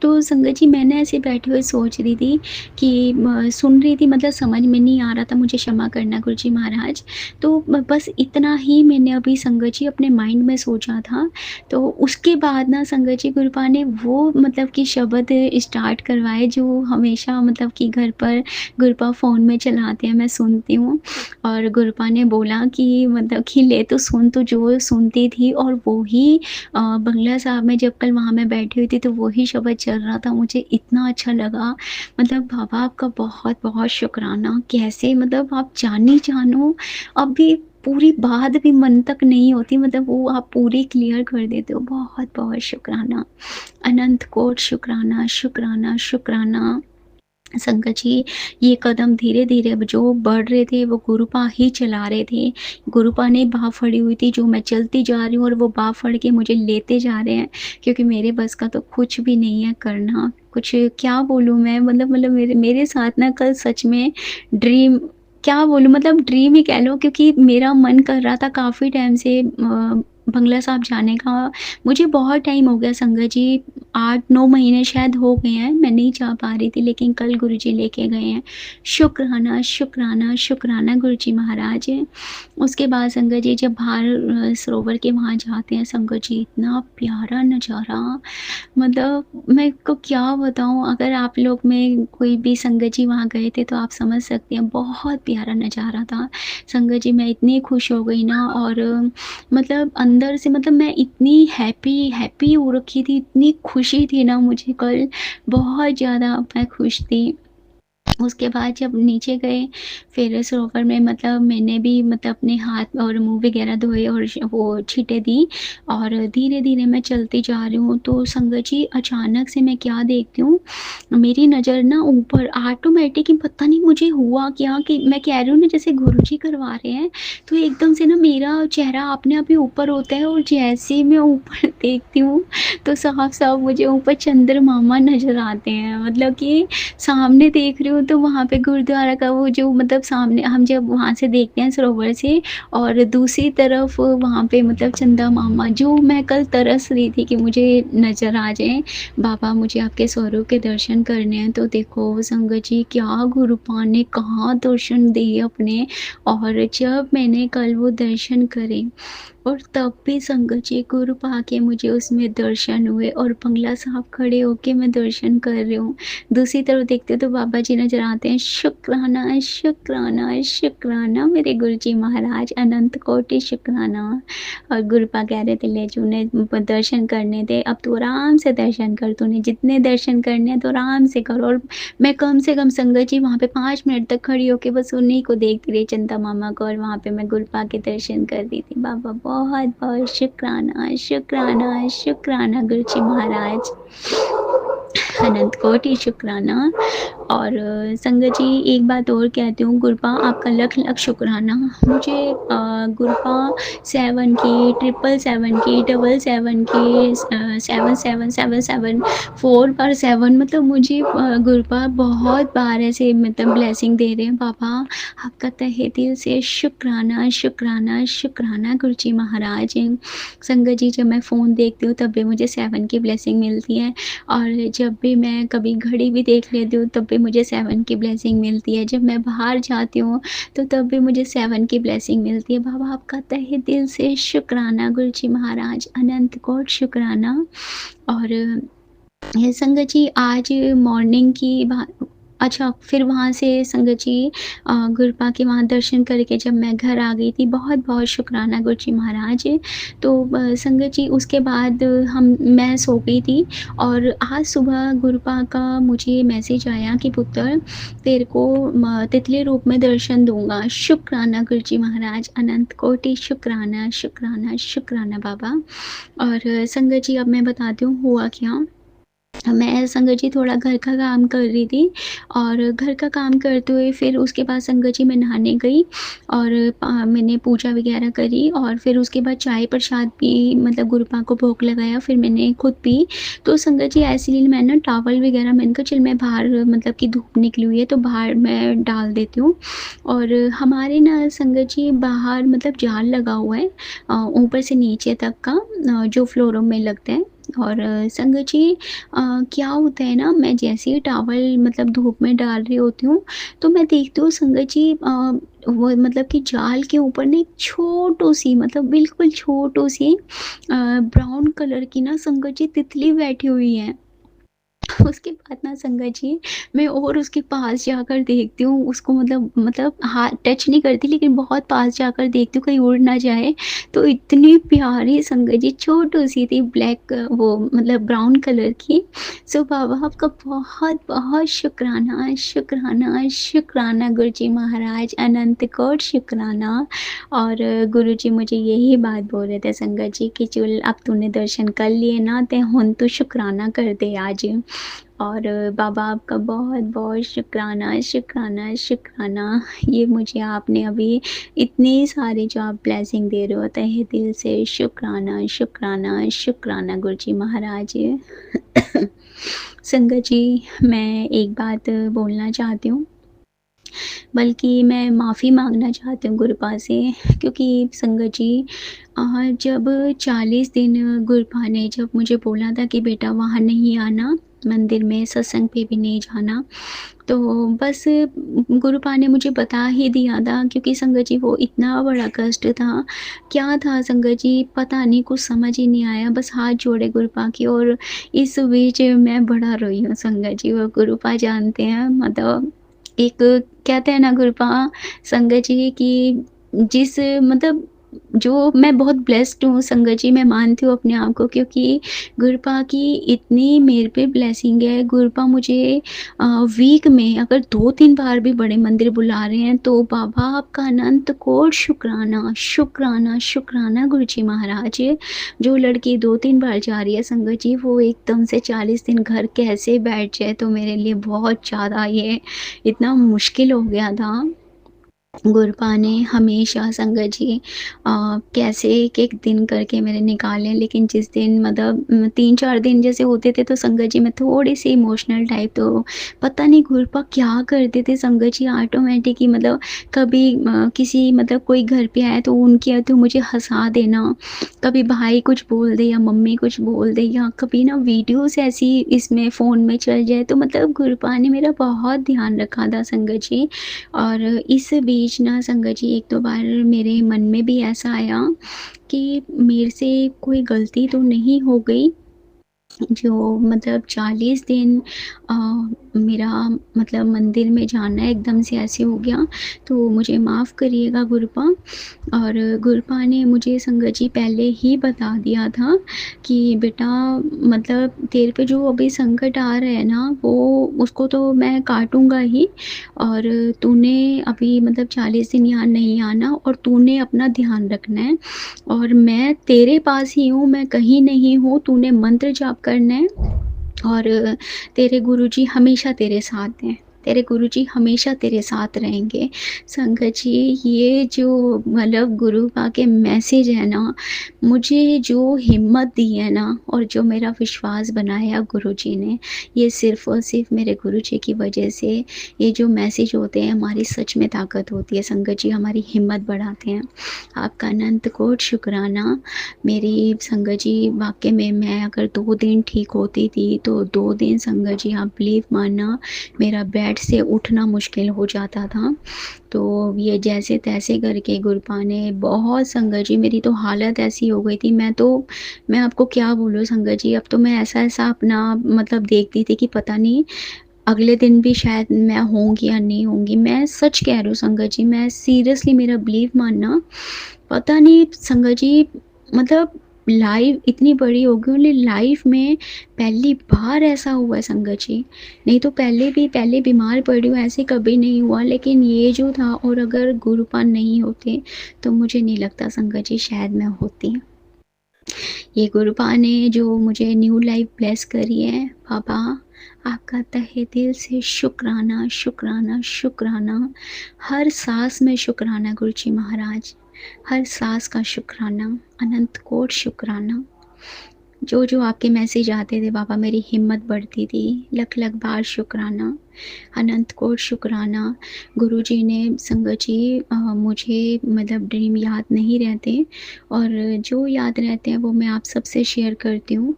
तो संगत जी मैंने ऐसे बैठे हुए सोच रही थी कि सुन रही थी, मतलब समझ में नहीं आ रहा था, मुझे क्षमा करना गुरुजी महाराज। तो बस इतना ही मैंने अभी संगत जी अपने माइंड में सोचा था। तो उसके बाद ना संगत जी गुरुपा ने वो मतलब कि शब्द स्टार्ट करवाए जो हमेशा मतलब कि घर पर गुरुपा फ़ोन में चलाते हैं, मैं सुनती हूँ। और गुरुपा ने बोला कि मतलब कि ले तो सुन, तू जो सुनती थी। और वो ही बंगला साहब में जब कल वहाँ मैं बैठी हुई थी तो वही शब्द चल रहा था, मुझे इतना अच्छा लगा। मतलब बाबा आपका बहुत-बहुत शुक्राना। कैसे मतलब आप जानो, अभी पूरी बात भी मन तक नहीं होती, मतलब वो आप पूरी क्लियर कर देते हो। बहुत-बहुत शुक्राना। अनंत कोटि शुक्राना, शुक्राना, शुक्राना। संगत जी ये कदम धीरे-धीरे अब जो बढ़ रहे थे वो गुरुपा ही चला रहे थे। गुरुपा ने बाँह फड़ी हुई थी, जो मैं चलती जा रही हूँ और वो बाँह फड़ के मुझे लेते जा रहे हैं, क्योंकि मेरे बस का तो कुछ भी नहीं है करना। कुछ क्या बोलूँ मैं, मतलब मेरे साथ ना कल सच में ड्रीम, क्या बोलूँ, मतलब ड्रीम ही कह लो, क्योंकि मेरा मन कर रहा था काफ़ी टाइम से बंगला साहब जाने का मुझे बहुत टाइम हो गया संगत जी, 8-9 महीने शायद हो गए हैं, मैं नहीं जा पा रही थी, लेकिन कल गुरुजी लेके गए हैं। शुक्राना, शुक्राना, शुक्राना गुरुजी महाराज। उसके बाद संगत जी जब बाहर सरोवर के वहाँ जाते हैं संगत जी, इतना प्यारा नज़ारा, मतलब मैं को क्या बताऊँ, अगर आप लोग में कोई भी संगत जी वहाँ गए थे तो आप समझ सकते हैं, बहुत प्यारा नज़ारा था। संगत जी मैं इतनी खुश हो गई ना, और मतलब अंदर से मतलब मैं इतनी हैप्पी हो रखी थी, इतनी खुशी थी ना मुझे कल, बहुत ज़्यादा मैं खुश थी। उसके बाद जब नीचे गए, फिर सरोवर में मतलब मैंने भी मतलब अपने हाथ और मुँह वगैरह धोए और वो छींटे दी, और धीरे-धीरे मैं चलती जा रही हूँ, तो संगत जी अचानक से मैं क्या देखती हूँ, मेरी नज़र ना ऊपर ऑटोमेटिक ही पता नहीं मुझे हुआ क्या, कि मैं कह रही हूँ ना जैसे गुरुजी करवा रहे हैं, तो एकदम से ना मेरा चेहरा अपने आप ही ऊपर होता है, और जैसे ही मैं ऊपर देखती हूँ, तो साफ-साफ मुझे ऊपर चंद्रमामा नज़र आते हैं। मतलब कि सामने देख रही हूँ तो वहाँ पे गुरुद्वारा का वो जो मतलब सामने हम जब वहाँ से देखते हैं सरोवर से, और दूसरी तरफ वहाँ पे मतलब चंदा मामा, जो मैं कल तरस रही थी कि मुझे नज़र आ जाएँ, बाबा मुझे आपके स्वरूप के दर्शन करने हैं। तो देखो संगत जी क्या गुरुपा ने कहाँ दर्शन दिए अपने, और जब मैंने कल वो दर्शन करे, और तब भी संगत जी गुरुपा के मुझे उसमें दर्शन हुए, और बंगला साहब खड़े होके मैं दर्शन कर रही हूँ। दूसरी तरफ देखते तो बाबा जी नज़र आते हैं। शुक्राना, शुक्राना, शुक्राना मेरे गुरुजी महाराज, अनंत कोटि शुक्राना। और गुरुपा कह रहे थे ले उन्हें दर्शन करने दे, अब तू आराम से दर्शन कर, तूने जितने दर्शन करने हैं तो आराम से कर। और मैं कम से कम संगत जी वहाँ पे 5 मिनट तक खड़ी होके बस उन्हीं को देखती रही, चंदा मामा को, और वहाँ पे मैं गुरुपा के दर्शन कर रही थी। बाबा बहुत-बहुत शुक्राना, शुक्राना, शुक्राना गुरुजी महाराज। अनंत कोटि शुक्राना। और संगत जी एक बात और कहती हूँ, गुरुपा आपका लख-लख शुक्राना। मुझे गुरुपा 7 की, 777 की, 777 की, 7777, 4 बार 7, मतलब मुझे गुरुपा बहुत बार ऐसे मतलब ब्लेसिंग दे रहे हैं। बाबा आपका तहे दिल से शुक्राना, शुक्राना, शुक्राना गुरुजी महाराज। संगत जी जब मैं फ़ोन देखती हूँ तब भी मुझे 7 की ब्लेसिंग मिलती है, और जब भी मैं कभी घड़ी भी देख लेती हूँ तब भी मुझे 7 की ब्लेसिंग मिलती है। जब मैं बाहर जाती हूँ तो तब भी मुझे 7 की ब्लेसिंग मिलती है। बाबा आपका तहे दिल से शुक्राना गुरुजी महाराज, अनंत कोटि शुक्राना। और ये संगत जी आज मॉर्निंग की अच्छा, फिर वहाँ से संगत जी गुरुपा के वहाँ दर्शन करके जब मैं घर आ गई थी, बहुत-बहुत शुक्राना गुरुजी महाराज। तो संगत जी उसके बाद मैं सो गई थी, और आज सुबह गुरुपा का मुझे मैसेज आया कि पुत्र तेरे को तितली रूप में दर्शन दूँगा। शुक्राना गुरुजी महाराज, अनंत कोटि शुक्राना, शुक्राना, शुक्राना बाबा। और संगत जी अब मैं बताती हूँ हुआ क्या। मैं संगत जी थोड़ा घर का काम कर रही थी, और घर का काम करते हुए फिर उसके बाद संगत जी मैं नहाने गई, और मैंने पूजा वगैरह करी, और फिर उसके बाद चाय प्रसाद पी, मतलब गुरुपा को भोग लगाया, फिर मैंने खुद पी। तो संगत जी ऐसे मैं ना टॉवल वगैरह मैंने कहा चल मैं बाहर, मतलब कि धूप निकली हुई है तो बाहर मैं डाल देती हूँ। और हमारे ना संगत जी बाहर मतलब जाल लगा हुआ है ऊपर से नीचे तक का, जो फ्लोरों में लगता है। और संगत जी क्या होता है ना, मैं जैसे ही टॉवल मतलब धूप में डाल रही होती हूँ, तो मैं देखती हूँ संगत जी वो मतलब कि जाल के ऊपर ना एक छोटू-सी, मतलब बिल्कुल छोटू-सी ब्राउन कलर की ना संगत जी तितली बैठी हुई है। उसके बाद ना संगत जी मैं और उसके पास जाकर देखती हूँ उसको, मतलब हाथ टच नहीं करती, लेकिन बहुत पास जाकर देखती हूँ कहीं उड़ ना जाए। तो इतनी प्यारी संगत जी छोटू-सी थी, ब्लैक वो मतलब ब्राउन कलर की। सो बाबा आपका बहुत-बहुत शुक्राना, शुक्राना, शुक्राना गुरुजी महाराज, अनंत कोटि शुक्राना। और गुरुजी मुझे यही बात बोल रहे थे संगत जी कि चल अब तूने दर्शन कर लिए ना, ते हुन तू शुक्राना कर दे आज। और बाबा आपका बहुत-बहुत शुक्राना, शुक्राना, शुक्राना। ये मुझे आपने अभी इतनी सारी जो आप ब्लेसिंग दे रहे हो, तहे दिल से शुक्राना, शुक्राना, शुक्राना गुरुजी महाराज। संगत जी मैं एक बात बोलना चाहती हूँ। बल्कि मैं माफ़ी माँगना चाहती हूँ गुरुपा से, क्योंकि संगत जी जब 40 दिन गुरुपा ने जब मुझे बोला था कि बेटा वहाँ नहीं आना, मंदिर में सत्संग पे भी नहीं जाना, तो बस गुरुपा ने मुझे बता ही दिया था, क्योंकि संगत जी वो इतना बड़ा कष्ट था। क्या था संगत जी, पता नहीं, कुछ समझ ही नहीं आया, बस हाथ जोड़े गुरुपा की, और इस बीच मैं बड़ा रोई हूँ संगत जी। वो गुरुपा जानते हैं, मतलब एक कहते हैं ना गुरुपा संगत जी कि जिस मतलब जो मैं बहुत ब्लेस्ड हूँ संगत जी, मैं मानती हूँ अपने आप को, क्योंकि गुरुपा की इतनी मेरे पे ब्लेसिंग है। गुरुपा मुझे वीक में अगर 2-3 बार भी बड़े मंदिर बुला रहे हैं, तो बाबा आपका अनंत कोटि शुक्राना, शुक्राना, शुक्राना गुरुजी महाराज। जो लड़की 2-3 बार जा रही है संगत जी, वो एकदम से 40 दिन घर कैसे बैठ जाए, तो मेरे लिए बहुत ज़्यादा ये इतना मुश्किल हो गया था। गुरुपा ने हमेशा संगत जी कैसे एक-एक दिन करके मेरे निकाले, लेकिन जिस दिन मतलब 3-4 दिन जैसे होते थे, तो संगत जी मैं थोड़ी-सी इमोशनल टाइप, तो पता नहीं गुरुपा क्या करते थे संगत जी ऑटोमेटिक ही, मतलब कभी किसी मतलब कोई घर पे आए तो उनके तो मुझे हँसा देना, कभी भाई कुछ बोल दे या मम्मी कुछ बोल दे, या कभी ना वीडियोज़ ऐसी इसमें फ़ोन में चल जाए, तो मतलब गुरुपा ने मेरा बहुत ध्यान रखा था संगत जी। और इस बीच ना संगत जी 1-2 बार मेरे मन में भी ऐसा आया कि मेरे से कोई गलती तो नहीं हो गई, जो मतलब 40 दिन मेरा मतलब मंदिर में जाना एकदम से ऐसे हो गया, तो मुझे माफ़ करिएगा गुरुपा। और गुरुपा ने मुझे संगत जी पहले ही बता दिया था कि बेटा मतलब तेरे पे जो अभी संकट आ रहा है ना, वो उसको तो मैं काटूँगा ही, और तूने अभी मतलब 40 दिन यहाँ नहीं आना, और तूने अपना ध्यान रखना है, और मैं तेरे पास ही हूँ, मैं कहीं नहीं हूँ, तूने मंत्र जाप करना है, और तेरे गुरुजी हमेशा तेरे साथ हैं, तेरे गुरुजी हमेशा तेरे साथ रहेंगे। संगत जी ये जो मतलब गुरुपा के मैसेज है ना, मुझे जो हिम्मत दी है ना, और जो मेरा विश्वास बनाया गुरुजी ने, ये सिर्फ़ और सिर्फ़ मेरे गुरुजी की वजह से। ये जो मैसेज होते हैं हमारी सच में ताकत होती है संगत जी, हमारी हिम्मत बढ़ाते हैं। आपका अनंत कोटि शुक्राना। मेरी संगत जी वाक़ई में मैं अगर 2 दिन ठीक होती थी, तो 2 दिन संगत जी आप बिलीव मानना मेरा बेड से उठना मुश्किल हो जाता था। तो ये जैसे-तैसे करके गुरुपा ने बहुत संगत जी, मेरी तो हालत ऐसी हो गई थी, मैं आपको क्या बोलूँ संगत जी, अब तो मैं ऐसा-ऐसा अपना मतलब देखती थी कि पता नहीं अगले दिन भी शायद मैं होंगी या नहीं होंगी। मैं सच कह रही हूँ संगत जी, मैं सीरियसली मेरा बिलीव मानना, पता नहीं संगत जी मतलब लाइफ़ इतनी बड़ी हो गई, ओनली लाइफ़ में पहली बार ऐसा हुआ है संगत जी। नहीं तो पहले बीमार पड़ी हूँ, ऐसे कभी नहीं हुआ, लेकिन ये जो था, और अगर गुरुपा नहीं होते, तो मुझे नहीं लगता संगत जी शायद मैं होती। ये गुरुपा ने जो मुझे न्यू लाइफ ब्लेस करी है, बाबा आपका तहे दिल से शुक्राना, शुक्राना, शुक्राना। हर सांस में शुक्राना गुरुजी महाराज, हर सांस का शुक्राना, अनंत कोटि शुक्राना। जो आपके मैसेज आते थे बाबा, मेरी हिम्मत बढ़ती थी। लख-लख बार शुक्राना, अनंत कोटि शुक्राना। गुरुजी ने संगत जी मुझे मतलब ड्रीम याद नहीं रहते, और जो याद रहते हैं वो मैं आप सबसे शेयर करती हूँ।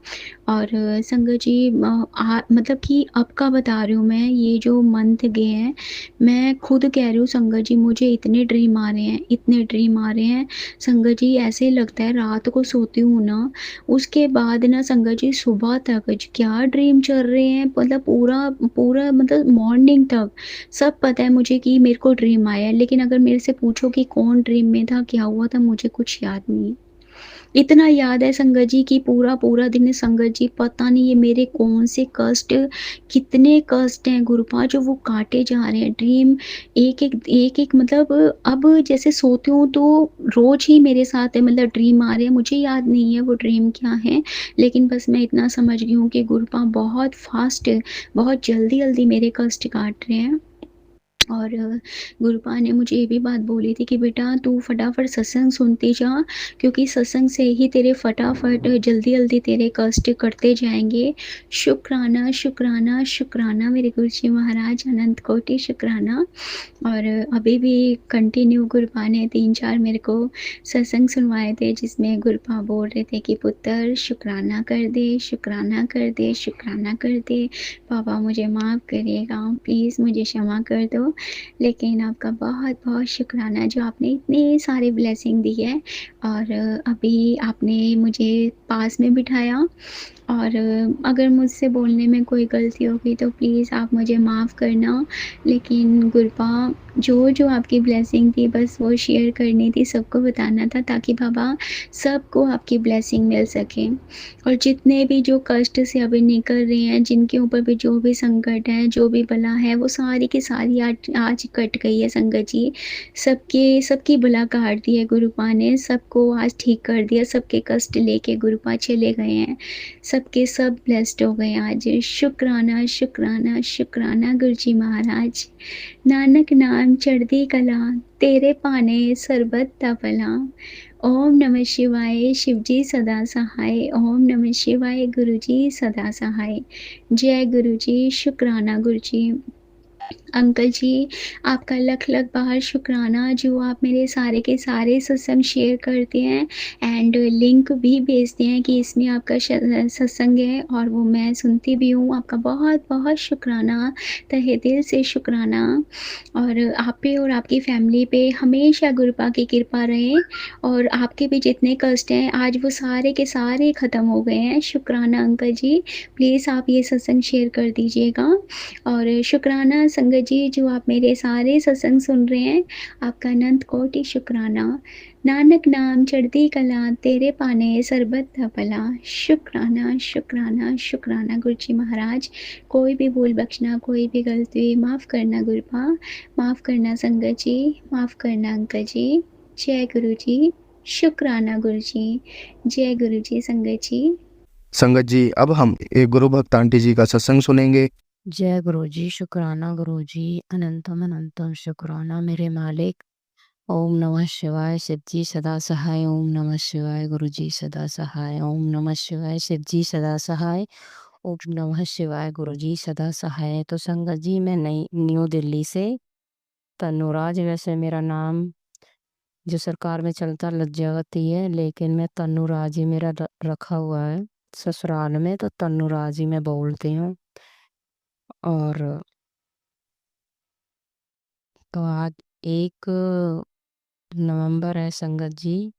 और संगत जी मतलब कि अब का बता रही हूँ मैं, ये जो मंथ गए हैं, मैं खुद कह रही हूँ संगत जी, मुझे इतने ड्रीम आ रहे हैं, इतने ड्रीम आ रहे हैं संगत जी, ऐसे लगता है रात को सोती हूँ ना, उसके बाद ना संगत जी सुबह तक क्या ड्रीम चल रहे हैं, मतलब पूरा मतलब मॉर्निंग तक सब पता है मुझे कि मेरे को ड्रीम आया है, लेकिन अगर मेरे से पूछो कि कौन ड्रीम में था, क्या हुआ था, मुझे कुछ याद नहीं है। इतना याद है संगत जी कि पूरा दिन संगत जी पता नहीं ये मेरे कौन से कष्ट, कितने कष्ट हैं गुरुपा जो वो काटे जा रहे हैं। ड्रीम एक-एक मतलब अब जैसे सोती हूँ तो रोज़ ही मेरे साथ है, मतलब ड्रीम आ रहे हैं, मुझे याद नहीं है वो ड्रीम क्या है, लेकिन बस मैं इतना समझ गई हूँ कि गुरुपा बहुत फ़ास्ट, बहुत जल्दी-जल्दी मेरे कष्ट काट रहे हैं। और गुरुपा ने मुझे ये भी बात बोली थी कि बेटा तू फटाफट सत्संग सुनती जा, क्योंकि सत्संग से ही तेरे फटाफट जल्दी-जल्दी तेरे कष्ट कटते जाएँगे। शुक्राना, शुक्राना, शुक्राना मेरे गुरुजी महाराज, अनंत कोटि शुक्राना। और अभी भी कंटिन्यू गुरुपा ने 3-4 मेरे को सत्संग सुनवाए थे, जिसमें गुरुपा बोल रहे थे कि पुत्र शुक्राना कर दे, शुक्राना कर दे, शुक्राना कर दे। पापा मुझे माफ़ करिएगा, प्लीज़ मुझे क्षमा कर दो। लेकिन आपका बहुत-बहुत शुक्राना जो आपने इतने सारे ब्लेसिंग दी है, और अभी आपने मुझे पास में बिठाया। और अगर मुझसे बोलने में कोई गलती होगी तो प्लीज़ आप मुझे माफ़ करना। लेकिन गुरुपा जो आपकी ब्लेसिंग थी बस वो शेयर करनी थी, सबको बताना था, ताकि बाबा सबको आपकी ब्लेसिंग मिल सके। और जितने भी जो कष्ट से अभी निकल रहे हैं, जिनके ऊपर भी जो भी संकट है, जो भी बला है, वो सारी की सारी आज कट गई है संगत जी। सबकी बला काट दी है गुरुपा ने, सबको आज ठीक कर दिया, सबके कष्ट लेके गुरुपा चले गए हैं। सबके सब ब्लेस्ड हो गए आज। शुक्राना, शुक्राना, शुक्राना गुरुजी महाराज। नानक नाम चढ़दी कला, तेरे पाने सरबत दा भला। ओम नमः शिवाय, शिवजी सदा सहाय। ओम नमः शिवाय, गुरुजी सदा सहाय। जय गुरुजी, शुक्राना गुरुजी। अंकल जी, आपका लख-लख बार शुक्राना जो आप मेरे सारे के सारे सत्संग शेयर करते हैं, एंड लिंक भी भेजते हैं कि इसमें आपका सत्संग है, और वो मैं सुनती भी हूँ। आपका बहुत-बहुत शुक्राना, तहे दिल से शुक्राना। और आप पे और आपकी फैमिली पे हमेशा गुरुपा की कृपा रहे, और आपके भी जितने कष्ट हैं आज वो सारे के सारे ख़त्म हो गए हैं। शुक्राना अंकल जी, प्लीज़ आप ये सत्संग शेयर कर दीजिएगा। और शुक्राना संगत जी जो आप मेरे सारे सत्संग सुन रहे हैं, आपका अनंत कोटि शुक्राना। नानक नाम चढ़ती कला, तेरे पाने सरबत दा भला। शुक्राना, शुक्राना, शुक्राना गुरुजी महाराज। कोई भी भूल बख्शना, कोई भी गलती माफ़ करना गुरुपा, माफ़ करना संगत जी, माफ़ करना अंकल जी। जय गुरु जी, शुक्राना गुरुजी। जय गुरु जी संगत जी। संगत जी अब हम एक गुरु भक्त आंटी जी का सत्संग सुनेंगे। जय गुरुजी, शुक्राना गुरुजी, अनंतम अनंतम शुक्राना मेरे मालिक। ओम नमः शिवाय, शिवजी सदा सहाय। ओम नमः शिवाय, गुरुजी सदा सहाय। ओम नमः शिवाय, शिवजी सदा सहाय। ओम नमः शिवाय, गुरुजी सदा सहाय। तो संगत जी मैं नई न्यू दिल्ली से तनुराज, वैसे मेरा नाम जो सरकार में चलता लज्जावती है, लेकिन मैं तनुराज ही मेरा रखा हुआ है ससुराल में, तो तनुराज ही मैं बोलती हूँ। और तो आज 1 नवंबर है संगत जी,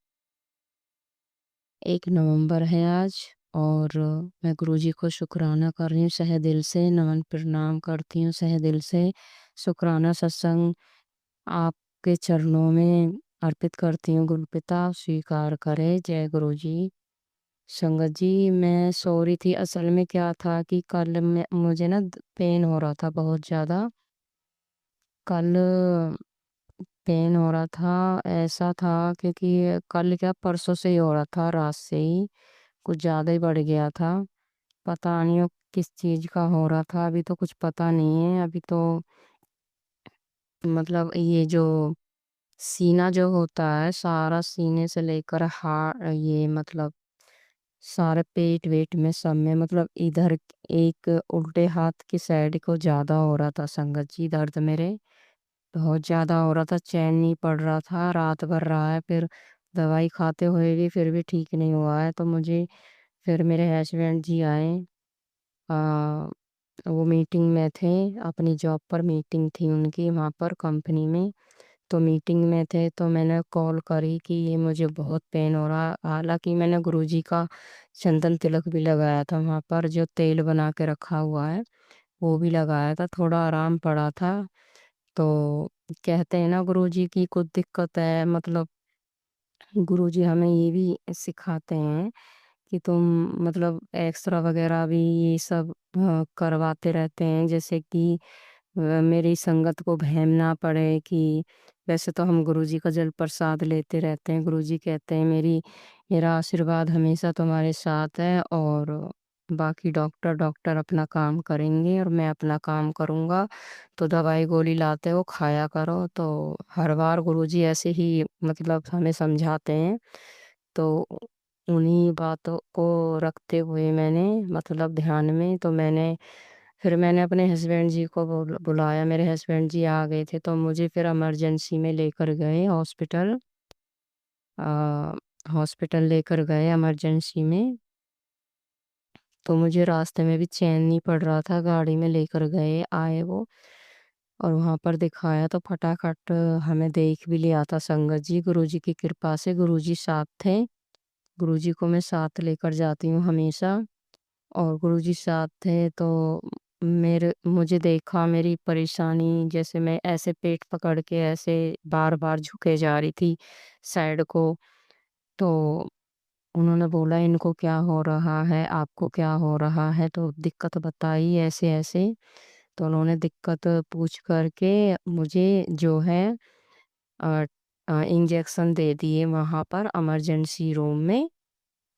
1 नवंबर है आज। और मैं गुरुजी को शुक्राना कर रही हूँ, सहे दिल से नमन प्रणाम करती हूँ, सहे दिल से शुक्राना सत्संग आपके चरणों में अर्पित करती हूँ। गुरु पिता स्वीकार करे। जय गुरुजी। संगत जी मैं सो रही थी, असल में क्या था कि कल मुझे ना पेन हो रहा था बहुत ज़्यादा। कल पेन हो रहा था, ऐसा था क्योंकि कल क्या परसों से ही हो रहा था, रात से ही कुछ ज़्यादा ही बढ़ गया था। पता नहीं वो किस चीज़ का हो रहा था, अभी तो कुछ पता नहीं है। अभी तो मतलब ये जो सीना जो होता है, सारा सीने से लेकर हाथ, ये मतलब सारे पेट वेट में सब में, मतलब इधर एक उल्टे हाथ की साइड को ज़्यादा हो रहा था संगत जी, दर्द मेरे बहुत ज़्यादा हो रहा था, चैन नहीं पड़ रहा था, रात भर रहा है। फिर दवाई खाते हुए भी फिर भी ठीक नहीं हुआ है, तो मुझे फिर मेरे हस्बैंड जी आए। आ, वो मीटिंग में थे, अपनी जॉब पर मीटिंग थी उनकी वहाँ पर कंपनी में, तो मीटिंग में थे, तो मैंने कॉल करी कि ये मुझे बहुत पेन हो रहा। हालांकि मैंने गुरुजी का चंदन तिलक भी लगाया था वहाँ पर, जो तेल बना के रखा हुआ है वो भी लगाया था, थोड़ा आराम पड़ा था। तो कहते हैं ना गुरुजी की कुछ दिक्कत है, मतलब गुरुजी हमें ये भी सिखाते हैं कि तुम मतलब एक्सरा वगैरह भी ये सब करवाते रहते हैं, जैसे कि मेरी संगत को वहम ना पड़े कि वैसे तो हम गुरुजी का जल प्रसाद लेते रहते हैं। गुरुजी कहते हैं, मेरा आशीर्वाद हमेशा तुम्हारे साथ है, और मतलब गुरुजी का चंदन तिलक लगाया था वहाँ पर, जो तेल बना के रखा हुआ है वो भी लगाया था, थोड़ा आराम पड़ा था। तो कहते हैं ना गुरुजी की कुछ दिक्कत है, मतलब गुरुजी हमें ये भी सिखाते हैं कि तुम मतलब एक्सरा वगैरह भी ये सब करवाते रहते हैं, जैसे कि मेरी संगत को वहम ना पड़े कि वैसे तो हम गुरुजी का जल प्रसाद लेते रहते हैं। गुरुजी कहते हैं, मेरी बाकी डॉक्टर अपना काम करेंगे और मैं अपना काम करूँगा। तो दवाई गोली लाते हो खाया करो। तो हर बार गुरुजी ऐसे ही मतलब हमें समझाते हैं। तो उन्हीं बातों को रखते हुए मैंने मतलब ध्यान में तो मैंने अपने हस्बैंड जी को बुलाया। मेरे हस्बैंड जी आ गए थे तो मुझे फिर इमरजेंसी में लेकर गए हॉस्पिटल। हॉस्पिटल लेकर गए इमरजेंसी में। तो मुझे रास्ते में भी चैन नहीं पड़ रहा था, गाड़ी में लेकर गए आए वो। और वहां पर दिखाया तो फटाफट हमें देख भी लिया था संगत जी। गुरुजी की कृपा से गुरुजी साथ थे। गुरुजी को मैं साथ लेकर जाती हूँ हमेशा। और गुरुजी साथ थे तो मेरे मुझे देखा मेरी परेशानी, जैसे मैं ऐसे पेट पकड़ के ऐसे बार बार झुके जा रही थी साइड को। तो उन्होंने बोला इनको क्या हो रहा है, आपको क्या हो रहा है, तो दिक्कत बताई ऐसे ऐसे। तो उन्होंने दिक्कत पूछ करके मुझे जो है इंजेक्शन दे दिए वहां पर इमरजेंसी रूम में।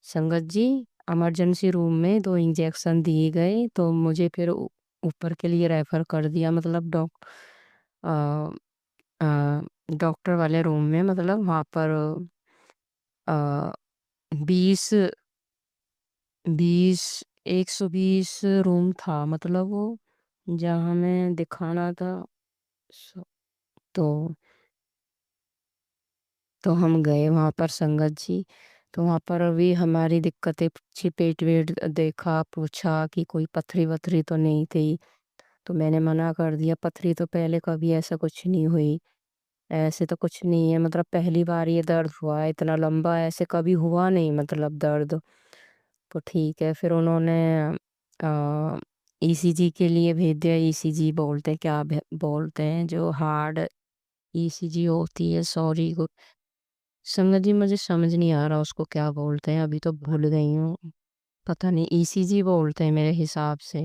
संगत जी, इमरजेंसी रूम में 2 इंजेक्शन दिए गए तो मुझे फिर ऊपर के लिए रेफर कर दिया, मतलब डॉक्टर वाले रूम में। मतलब वहां पर 20 20 120 रूम था, मतलब वो जहाँ हमें दिखाना था। सो- तो तो हम गए वहां पर संगत जी। तो वहां पर भी हमारी दिक्कतें पूछी, पेट वेट देखा, पूछा कि कोई पथरी वथरी तो नहीं थी। तो मैंने मना कर दिया, पथरी तो पहले कभी ऐसा कुछ नहीं हुई, ऐसे तो कुछ नहीं है, मतलब पहली बार ये दर्द हुआ है, इतना लंबा ऐसे कभी हुआ नहीं मतलब दर्द। तो ठीक है, फिर उन्होंने ईसीजी के लिए भेज दिया। ईसीजी बोलते हैं, क्या बोलते हैं, जो हार्ड ईसीजी होती है, सॉरी संगत जी मुझे समझ नहीं आ रहा उसको क्या बोलते हैं, अभी तो भूल गई हूँ। पता नहीं, ईसीजी बोलते हैं मेरे हिसाब से।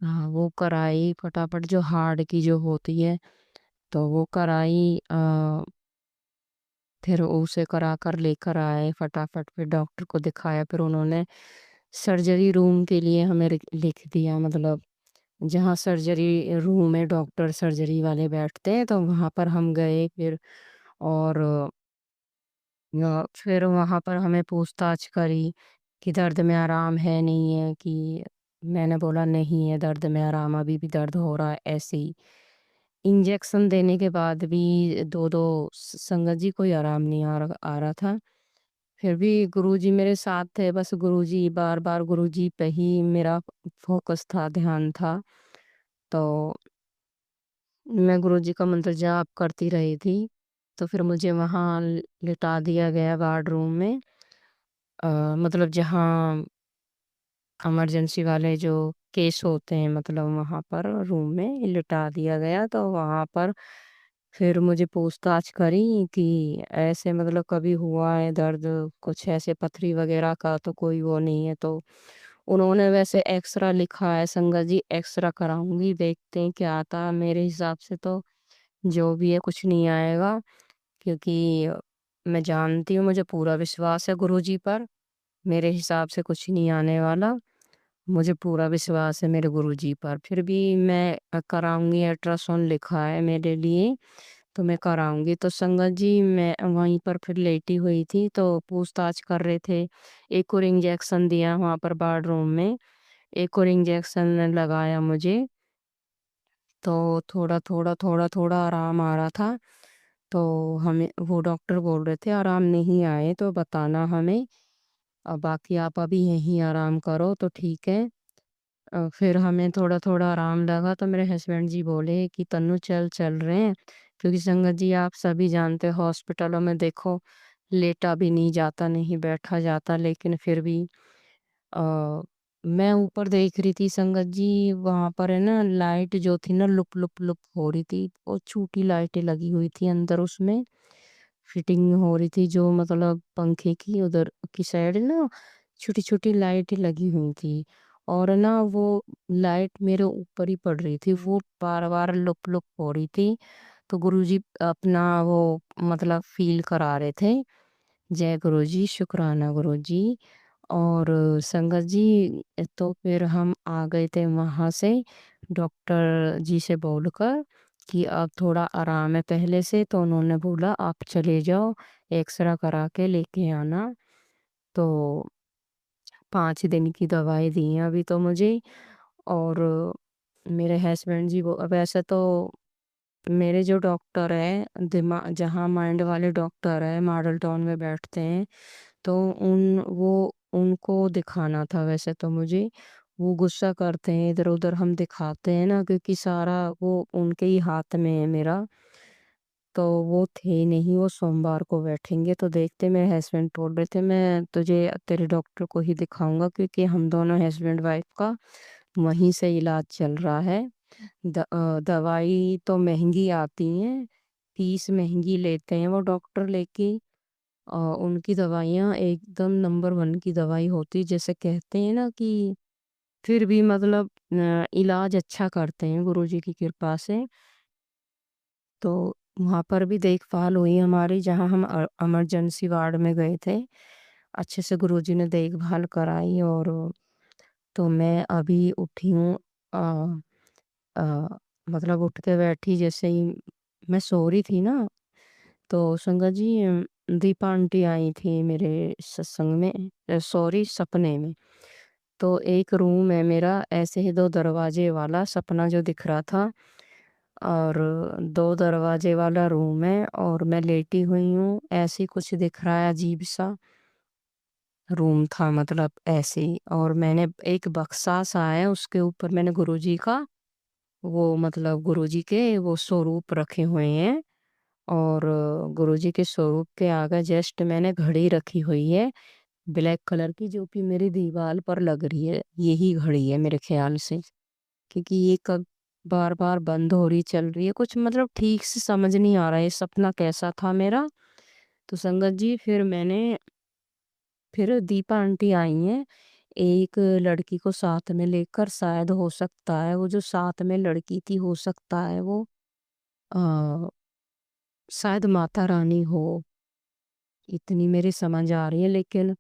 हाँ, वो कराई फटाफट, जो हार्ड की जो होती है तो वो कराई। फिर उसे करा कर लेकर आए फटाफट, फिर डॉक्टर को दिखाया। फिर उन्होंने सर्जरी रूम के लिए हमें लिख दिया, मतलब जहाँ सर्जरी रूम में डॉक्टर सर्जरी वाले बैठते हैं तो वहां पर हम गए फिर। और फिर वहां पर हमें पूछताछ करी कि दर्द में आराम है नहीं है, कि मैंने बोला नहीं है दर्द में आराम, अभी भी दर्द हो रहा है ऐसे ही। इंजेक्शन देने के बाद भी दो दो संगत जी कोई आराम नहीं आ रहा था। फिर भी गुरुजी मेरे साथ थे, बस गुरुजी बार बार गुरुजी पे ही मेरा फोकस था, ध्यान था। तो मैं गुरुजी का मंत्र जाप करती रही थी। तो फिर मुझे वहां लिटा दिया गया वार्ड रूम में। मतलब जहाँ इमरजेंसी वाले जो केस होते हैं, मतलब वहां पर रूम में लिटा दिया गया। तो वहां पर फिर मुझे पूछताछ करी कि ऐसे मतलब कभी हुआ है दर्द, कुछ ऐसे पथरी वगैरह का तो कोई वो नहीं है। तो उन्होंने वैसे एक्सरा लिखा है संगत जी, एक्सरा कराऊंगी, देखते हैं क्या आता है। मेरे हिसाब से तो जो भी है कुछ नहीं आएगा, क्योंकि मैं जानती हूँ, मुझे पूरा विश्वास है गुरुजी पर। मेरे हिसाब से कुछ नहीं आने वाला, मुझे पूरा विश्वास है मेरे गुरुजी पर। फिर भी मैं कराऊंगी, अल्ट्रासाउंड लिखा है मेरे लिए तो मैं कराऊंगी। तो संगत जी मैं वहीं पर फिर लेटी हुई थी तो पूछताछ कर रहे थे। एक और इंजेक्शन दिया वहां पर वार्ड रूम में, एक और इंजेक्शन लगाया मुझे। तो थोड़ा थोड़ा आराम आ रहा था। तो हमें वो डॉक्टर बोल रहे थे आराम नहीं आए तो बताना हमें, अब बाकी आप अभी यहीं आराम करो तो ठीक है। फिर हमें थोड़ा थोड़ा आराम लगा तो मेरे हस्बैंड जी बोले कि तन्नू चल चल रहे हैं। क्योंकि संगत जी आप सभी जानते हो हॉस्पिटलों में देखो लेटा भी नहीं जाता, नहीं बैठा जाता, लेकिन फिर भी आ, मैं ऊपर देख रही थी संगत जी, वहां पर है ना लाइट जो थी ना लुप लुप लुप हो रही थी, वो छोटी लाइटें लगी हुई थी अंदर, उसमें फिटिंग हो रही थी, जो मतलब पंखे की उधर की साइड ना छोटी छोटी लाइट लगी हुई थी। और ना वो लाइट मेरे ऊपर ही पड़ रही थी, वो बार बार लुप लुप हो रही थी। तो गुरुजी अपना वो मतलब फील करा रहे थे। जय गुरुजी, शुक्राना गुरुजी। और संगत जी तो फिर हम आ गए थे वहाँ से डॉक्टर जी से बोलकर कि अब थोड़ा आराम है पहले से, तो उन्होंने बोला आप चले जाओ, एक्सरा करा के लेके आना। तो 5 दिन की दवाई दी हैं अभी तो मुझे। और मेरे हस्बैंड जी वो वैसे तो मेरे जो डॉक्टर है जहाँ माइंड वाले डॉक्टर है मॉडल टाउन में बैठते हैं, तो उनको दिखाना था वैसे तो मुझे। वो गुस्सा करते हैं इधर उधर हम दिखाते हैं ना, क्योंकि सारा वो उनके ही हाथ में है मेरा। तो वो थे नहीं, वो सोमवार को बैठेंगे, तो देखते। मेरे हस्बैंड बोल रहे थे मैं तुझे तेरे डॉक्टर को ही दिखाऊंगा, क्योंकि हम दोनों हस्बैंड वाइफ का वहीं से इलाज चल रहा है। दवाई तो महंगी आती है, फीस महंगी लेते हैं वो डॉक्टर, लेके उनकी दवाइयाँ एकदम नंबर वन की दवाई होती, जैसे कहते हैं ना कि फिर भी मतलब इलाज अच्छा करते हैं गुरुजी की कृपा से। तो वहाँ पर भी देखभाल हुई हमारी, जहाँ हम इमरजेंसी वार्ड में गए थे। अच्छे से गुरुजी ने देखभाल कराई। और तो मैं अभी उठी हूँ। अ, अ, मतलब उठ के बैठी जैसे ही मैं सो रही थी ना, तो संगत जी दीपा आंटी आई थी मेरे सत्संग में, सॉरी सपने में। तो एक रूम है मेरा ऐसे ही 2 दरवाजे वाला, सपना जो दिख रहा था, और 2 दरवाजे वाला रूम है और मैं लेटी हुई हूँ, ऐसे ही कुछ दिख रहा है अजीब सा रूम था, मतलब ऐसे ही। और मैंने एक बक्सा सा है, उसके ऊपर मैंने गुरुजी का वो मतलब गुरुजी के वो स्वरूप रखे हुए हैं। और गुरुजी के स्वरूप के आगे जस्ट मैंने घड़ी रखी हुई है ब्लैक कलर की, जो कि मेरी दीवार पर लग रही है। यही घड़ी है मेरे ख्याल से, क्योंकि ये कब बार बार बंद हो रही चल रही है, कुछ मतलब ठीक से समझ नहीं आ रहा है ये सपना कैसा था मेरा। तो संगत जी फिर दीपा आंटी आई हैं एक लड़की को साथ में लेकर, शायद हो सकता है वो जो साथ में लड़की थी, हो सकता है वो आ, शायद माता रानी हो, इतनी मेरी समझ आ रही है। लेकिन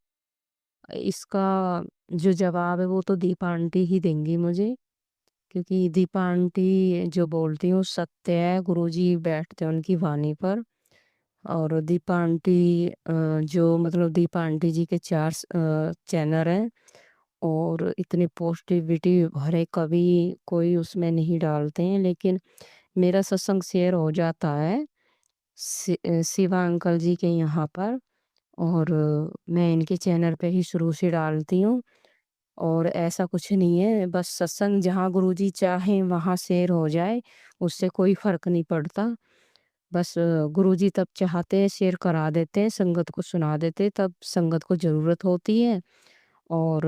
इसका जो जवाब है वो तो दीपा आंटी ही देंगी मुझे, क्योंकि दीपा आंटी जो बोलती हैं वो सत्य है। गुरुजी बैठते हैं उनकी वाणी पर। और दीपा आंटी जो मतलब दीपा आंटी जी के 4 चैनल हैं, और इतनी पॉजिटिविटी भरे कभी कोई उसमें नहीं डालते हैं। लेकिन मेरा सत्संग शेयर हो जाता है शिवा अंकल जी के यहाँ पर, और मैं इनके चैनल पे ही शुरू से डालती हूँ। और ऐसा कुछ नहीं है, बस सत्संग जहाँ गुरुजी चाहें वहाँ शेयर हो जाए, उससे कोई फर्क नहीं पड़ता। बस गुरुजी तब चाहते हैं शेयर करा देते हैं, संगत को सुना देते हैं, तब संगत को ज़रूरत होती है। और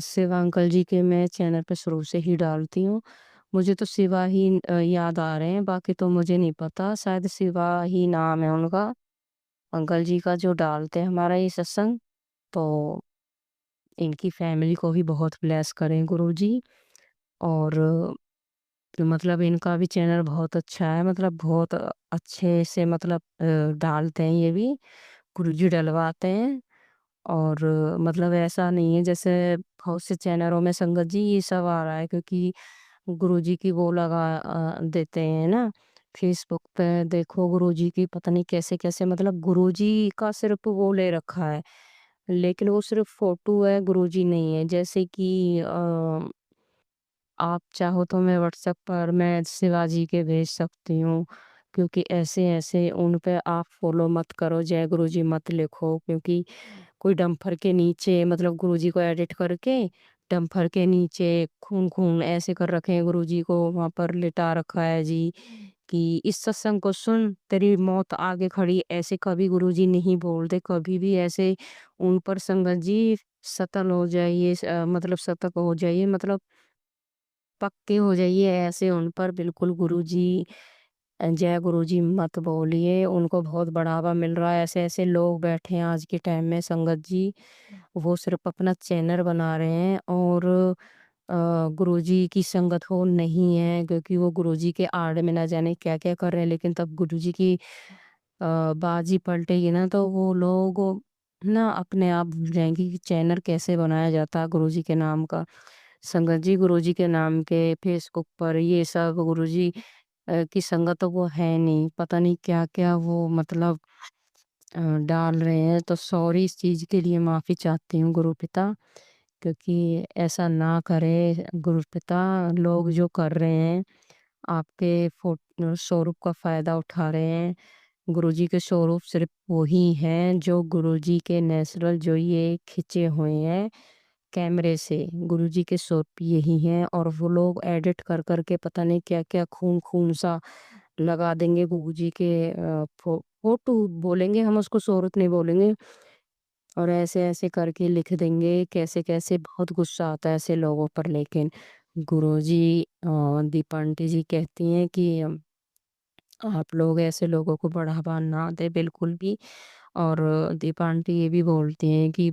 शिवा अंकल जी के मैं चैनल पे शुरू से ही डालती हूँ। मुझे तो शिवा ही याद आ रहे हैं, बाकी तो मुझे नहीं पता, शायद शिवा ही नाम है उनका, अंकल जी का जो डालते हैं हमारा ये सत्संग। तो इनकी फैमिली को भी बहुत ब्लेस करें गुरुजी। और मतलब इनका भी चैनल बहुत अच्छा है, मतलब बहुत अच्छे से मतलब डालते हैं ये भी, गुरुजी डलवाते हैं। और मतलब ऐसा नहीं है जैसे बहुत से चैनलों में संगत जी ये सब आ रहा है, क्योंकि गुरुजी की वो लगा देते हैं ना फेसबुक पे, देखो गुरुजी की पता नहीं कैसे कैसे, मतलब गुरुजी का सिर्फ वो ले रखा है, लेकिन वो सिर्फ फोटो है, गुरुजी नहीं है। जैसे कि आप चाहो तो मैं व्हाट्सएप पर मैं शिवाजी के भेज सकती हूँ, क्योंकि ऐसे ऐसे उन पे आप फॉलो मत करो, जय गुरुजी मत लिखो, क्योंकि कोई डंपर के नीचे मतलब गुरुजी को एडिट करके डंपर के नीचे खून खून ऐसे कर रखे हैं, गुरुजी को वहां पर लिटा रखा है जी, कि इस सत्संग को सुन तेरी मौत आगे खड़ी, ऐसे कभी गुरुजी नहीं बोलते कभी भी ऐसे। उन पर संगत जी सतल हो जाइए, मतलब सतर्क हो जाइए, मतलब पक्के हो जाइए ऐसे उन पर बिल्कुल गुरुजी जय गुरुजी मत बोलिए, उनको बहुत बढ़ावा मिल रहा है। ऐसे ऐसे लोग बैठे हैं आज के टाइम में संगत जी, वो सिर्फ अपना चैनल बना रहे हैं, और गुरुजी की संगत हो नहीं है, क्योंकि वो गुरुजी के आड़ में ना जाने क्या क्या कर रहे हैं। लेकिन तब गुरुजी की बाजी पलटेगी ना, तो वो लोग ना अपने आप भूल जाएँगी कि चैनल कैसे बनाया जाता है गुरुजी के नाम का। संगत जी गुरुजी के नाम के फ़ेसबुक पर ये सब गुरुजी की संगत तो वो है नहीं। पता नहीं क्या-क्या वो मतलब डाल रहे हैं। तो सॉरी इस चीज़ के लिए माफ़ी चाहती हूँ गुरुपिता, क्योंकि ऐसा ना करें गुरुपिता। लोग जो कर रहे हैं आपके स्वरूप का फ़ायदा उठा रहे हैं। गुरुजी के स्वरूप सिर्फ़ वही हैं जो गुरुजी के नेचुरल जो ये खिंचे हुए हैं कैमरे से, गुरुजी के स्वरूप यही हैं। और वो लोग एडिट कर के पता नहीं क्या-क्या खून-खून सा लगा देंगे गुरुजी के फ़ोटो बोलेंगे, हम उसको स्वरूप नहीं बोलेंगे। और ऐसे-ऐसे करके लिख देंगे, कैसे-कैसे बहुत गुस्सा आता है ऐसे लोगों पर। लेकिन गुरुजी दीपा आंटी जी कहती हैं कि आप लोग ऐसे लोगों को बढ़ावा ना दें बिल्कुल भी। और दीपा आंटी ये भी बोलती हैं कि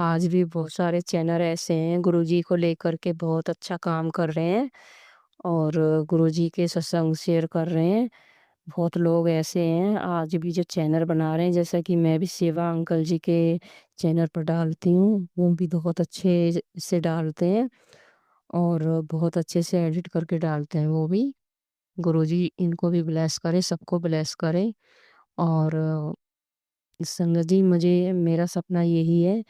आज भी बहुत सारे चैनल ऐसे हैं गुरुजी को लेकर के बहुत अच्छा काम कर रहे हैं और गुरुजी के सत्संग शेयर कर रहे हैं। बहुत लोग ऐसे हैं आज भी जो चैनल बना रहे हैं, जैसा कि मैं भी सेवा अंकल जी के चैनल पर डालती हूँ, वो भी बहुत अच्छे से डालते हैं और बहुत अच्छे से एडिट करके डालते हैं वो भी। गुरुजी इनको भी ब्लेस करे, सबको ब्लेस करे। और संगत जी मुझे मेरा सपना यही है।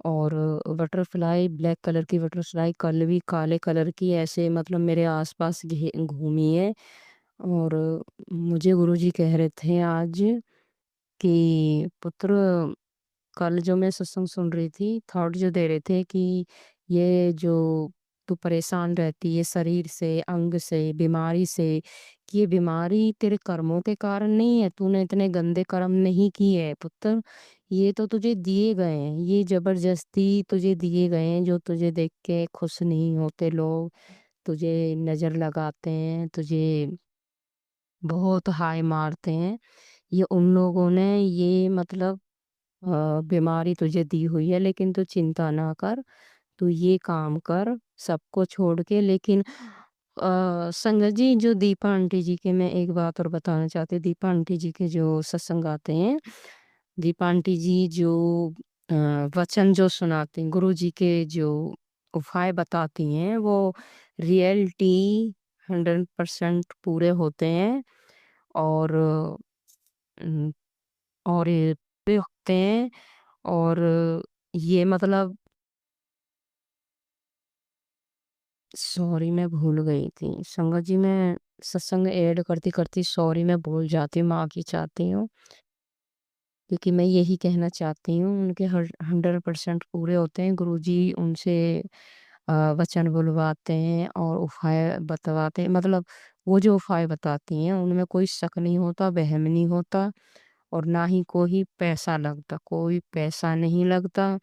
और बटरफ्लाई ब्लैक कलर की बटरफ्लाई कल भी काले कलर की ऐसे मतलब मेरे आसपास घूमी है। और मुझे गुरुजी कह रहे थे आज कि पुत्र, कल जो मैं सत्संग सुन रही थी, थॉट जो दे रहे थे कि ये जो तू परेशान रहती है शरीर से, अंग से, बीमारी से, कि ये बीमारी तेरे कर्मों के कारण नहीं है। तूने इतने गंदे कर्म नहीं किए है पुत्र, ये तो तुझे दिए गए हैं, ये जबरदस्ती तुझे दिए गए हैं। जो तुझे देख के खुश नहीं होते लोग, तुझे नजर लगाते हैं, तुझे बहुत हाय मारते हैं, ये उन लोगों ने ये मतलब बीमारी तुझे दी हुई है। लेकिन तू चिंता ना कर, तू ये काम कर सबको छोड़ के। लेकिन संगत जी जो दीपा आंटी जी के, मैं एक बात और बताना चाहती हूँ। दीपा आंटी जी के जो सत्संग आते हैं, दीपा आंटी जी जो अ, वचन जो सुनाती हैं, गुरु जी के जो उपाय बताती हैं, वो रियलिटी 100% पूरे होते हैं। और अम, और ये पूरे होते हैं। और ये मतलब सॉरी मैं भूल गई थी संगत जी। मैं सत्संग ऐड करती करती सॉरी मैं भूल जाती हूँ, माफ़ी चाहती हूँ। क्योंकि मैं यही कहना चाहती हूँ, उनके 100% पूरे होते हैं। गुरुजी उनसे वचन बुलवाते हैं और उपाय बतवाते हैं। मतलब वो जो उपाय बताती हैं उनमें कोई शक नहीं होता, वहम नहीं होता और ना ही कोई पैसा लगता, कोई पैसा नहीं लगता।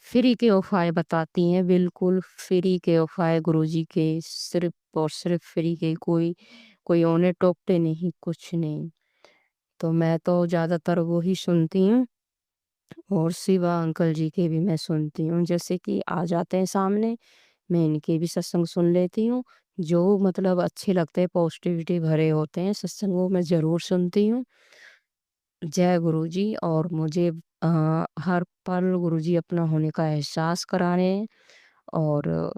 फ्री के उपाय बताती हैं, बिल्कुल फ्री के उपाय गुरुजी के, सिर्फ और सिर्फ फ्री के। कोई उन्हें टोकते नहीं, कुछ नहीं। तो मैं तो ज़्यादातर वो ही सुनती हूँ। और शिवा अंकल जी के भी मैं सुनती हूँ, जैसे कि आ जाते हैं सामने, मैं इनके भी सत्संग सुन लेती हूँ। जो मतलब अच्छे लगते हैं, पॉजिटिविटी भरे होते हैं सत्संग, वो मैं ज़रूर सुनती हूँ। जय गुरु जी। और मुझे हर पल गुरु जी अपना होने का एहसास करा रहे हैं। और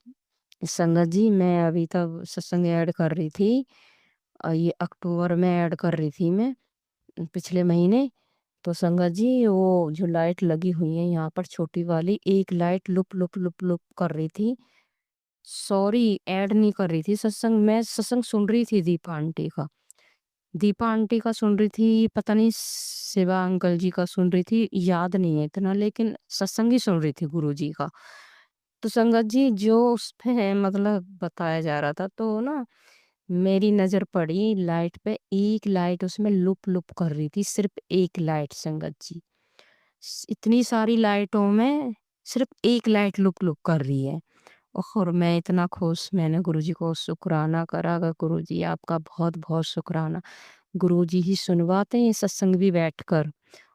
संगत जी मैं अभी तक सत्संग ऐड कर रही थी, ये अक्टूबर में ऐड कर रही थी मैं, पिछले महीने। तो संगत जी वो जो लाइट लगी हुई है यहाँ पर छोटी वाली, एक light loop loop loop loop कर रही थी। सॉरी ऐड नहीं कर रही थी सत्संग, मैं सत्संग सुन रही थी दीपा आंटी का। दीपा आंटी का सुन रही थी, पता नहीं शिवा अंकल जी का सुन रही थी, याद नहीं है इतना, लेकिन सत्संग ही सुन रही थी गुरु जी का। तो संगत जी जो उस पे मतलब बताया जा रहा था, तो ना मेरी नजर पड़ी लाइट पे, एक लाइट उसमें लुप लुप कर रही थी, सिर्फ एक लाइट संगत जी। इतनी सारी लाइटों में सिर्फ एक लाइट लुप लुप कर रही है। और मैं इतना खुश, मैंने गुरुजी को शुक्राना करा, गुरुजी आपका बहुत बहुत शुक्राना। गुरुजी ही सुनवाते हैं सत्संग भी बैठकर,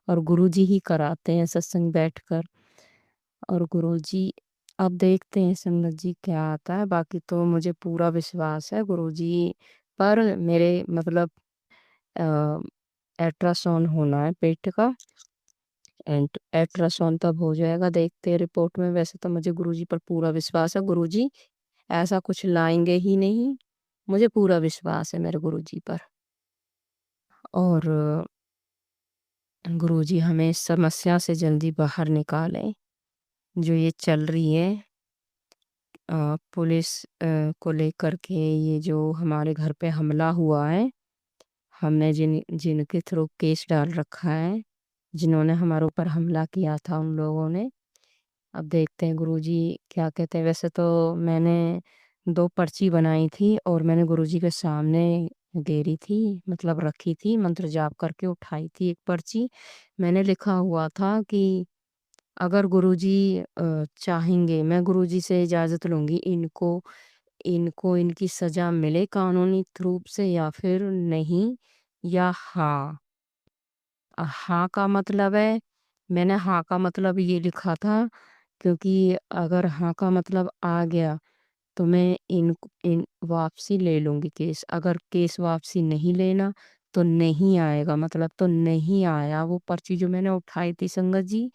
और गुरुजी ही कराते हैं सत्संग बैठकर। और गुरुजी अब देखते हैं संगत जी क्या आता है। बाकी तो मुझे पूरा विश्वास है गुरुजी पर। मेरे मतलब अल्ट्रासाउंड होना है पेट का, अल्ट्रासाउंड तब हो जाएगा, देखते हैं रिपोर्ट में। वैसे तो मुझे गुरुजी पर पूरा विश्वास है, गुरुजी ऐसा कुछ लाएंगे ही नहीं, मुझे पूरा विश्वास है मेरे गुरुजी पर। और गुरुजी हमें इस समस्या से जल्दी बाहर निकालें जो ये चल रही है पुलिस को लेकर के, ये जो हमारे घर पे हमला हुआ है, हमने जिनके थ्रू केस डाल रखा है, जिन्होंने हमारे ऊपर हमला किया था उन लोगों ने। अब देखते हैं गुरुजी क्या कहते हैं। वैसे तो मैंने 2 पर्ची बनाई थी और मैंने गुरुजी के सामने गेरी थी, मतलब रखी थी, मंत्र जाप करके उठाई थी एक पर्ची। मैंने लिखा हुआ था कि अगर गुरुजी चाहेंगे, मैं गुरुजी से इजाज़त लूँगी, इनको इनको इनकी सज़ा मिले कानूनी रूप से या फिर नहीं, या हाँ। हाँ का मतलब है, मैंने हाँ का मतलब ये लिखा था क्योंकि अगर हाँ का मतलब आ गया तो मैं इन वापसी ले लूँगी केस। अगर केस वापसी नहीं लेना तो नहीं आएगा, मतलब तो नहीं आया। वो पर्ची जो मैंने उठाई थी संगत जी,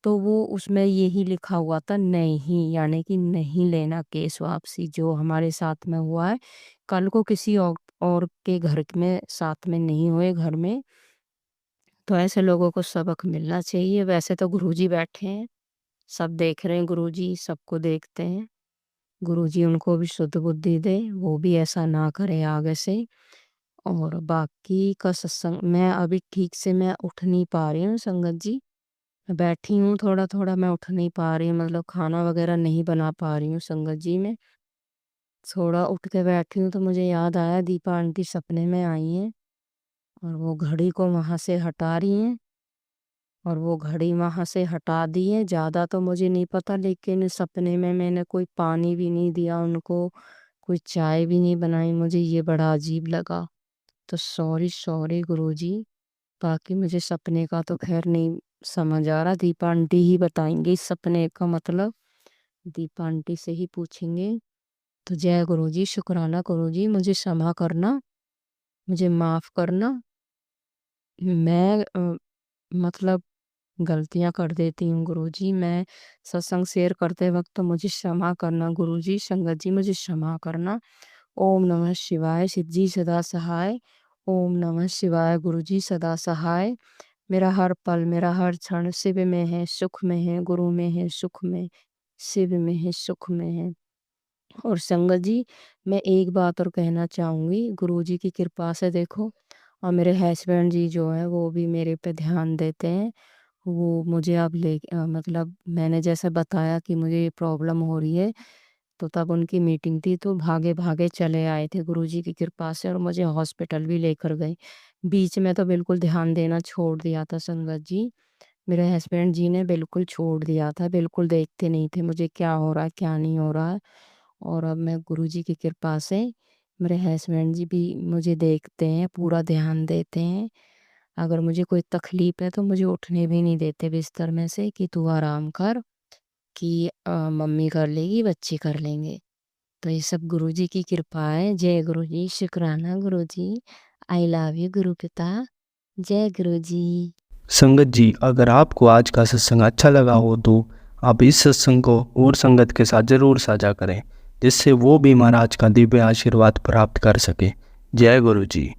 तो वो उसमें यही लिखा हुआ था नहीं, यानी कि नहीं लेना केस वापसी जो हमारे साथ में हुआ है। कल को किसी और के घर में साथ में नहीं हुए घर में, तो ऐसे लोगों को सबक मिलना चाहिए। वैसे तो गुरुजी बैठे हैं, सब देख रहे हैं, गुरुजी सबको देखते हैं। गुरुजी उनको भी शुद्ध बुद्धि दे, वो भी ऐसा ना करे आगे से। और बाकी का सत्संग मैं अभी ठीक से मैं उठ नहीं पा रही हूँ संगत जी, बैठी हूँ थोड़ा थोड़ा, मैं उठ नहीं पा रही हूँ, मतलब खाना वगैरह नहीं बना पा रही हूँ संगत जी। मैं थोड़ा उठ के बैठी हूँ तो मुझे याद आया दीपा आंटी सपने में आई हैं और वो घड़ी को वहाँ से हटा रही हैं, और वो घड़ी वहाँ से हटा दी है। ज़्यादा तो मुझे नहीं पता, लेकिन सपने में मैंने कोई पानी भी नहीं दिया उनको, कोई चाय भी नहीं बनाई, मुझे ये बड़ा अजीब लगा। तो सॉरी सॉरी गुरुजी, बाकी मुझे सपने का तो खैर नहीं समझ आ रहा, दीपा आंटी ही बताएंगे इस सपने का मतलब, दीपा आंटी से ही पूछेंगे। तो जय गुरुजी, शुक्राना गुरुजी, मुझे क्षमा करना, मुझे माफ़ करना। मैं मतलब गलतियाँ कर देती हूँ गुरुजी, मैं सत्संग शेयर करते वक्त तो मुझे क्षमा करना गुरुजी, संगत जी मुझे क्षमा करना। ओम नमः शिवाय, शिव जी सदा सहाय। ओम नमः शिवाय, गुरुजी सदा सहाय। मेरा हर पल, मेरा हर क्षण शिव में है, सुख में है, गुरु में है, सुख में, शिव में है, सुख में है। और संगत जी मैं एक बात और कहना चाहूँगी, गुरुजी की कृपा से देखो, और मेरे हस्बैंड जी जो है वो भी मेरे पे ध्यान देते हैं। वो मुझे अब मतलब मैंने जैसे बताया कि मुझे ये प्रॉब्लम हो रही है, तो तब उनकी मीटिंग थी तो भागे भागे चले आए थे गुरुजी की कृपा से, और मुझे हॉस्पिटल भी लेकर गए। बीच में तो बिल्कुल ध्यान देना छोड़ दिया था संगत जी, मेरे हस्बैंड जी ने बिल्कुल छोड़ दिया था, बिल्कुल देखते नहीं थे मुझे क्या हो रहा है क्या नहीं हो रहा है। और अब मैं गुरुजी की कृपा से, मेरे हस्बैंड जी भी मुझे देखते हैं, पूरा ध्यान देते हैं। अगर मुझे कोई तकलीफ है तो मुझे उठने भी नहीं देते बिस्तर में से कि तू आराम कर, कि मम्मी कर लेगी, बच्चे कर लेंगे। तो ये सब गुरुजी की कृपा है। जय गुरुजी, शुक्राना गुरुजी, आई लव यू गुरु पिता, जय गुरुजी। संगत जी, अगर आपको आज का सत्संग अच्छा लगा हो तो आप इस सत्संग को और संगत के साथ ज़रूर साझा करें, जिससे वो भी महाराज का दिव्य आशीर्वाद प्राप्त कर सके। जय गुरु जी।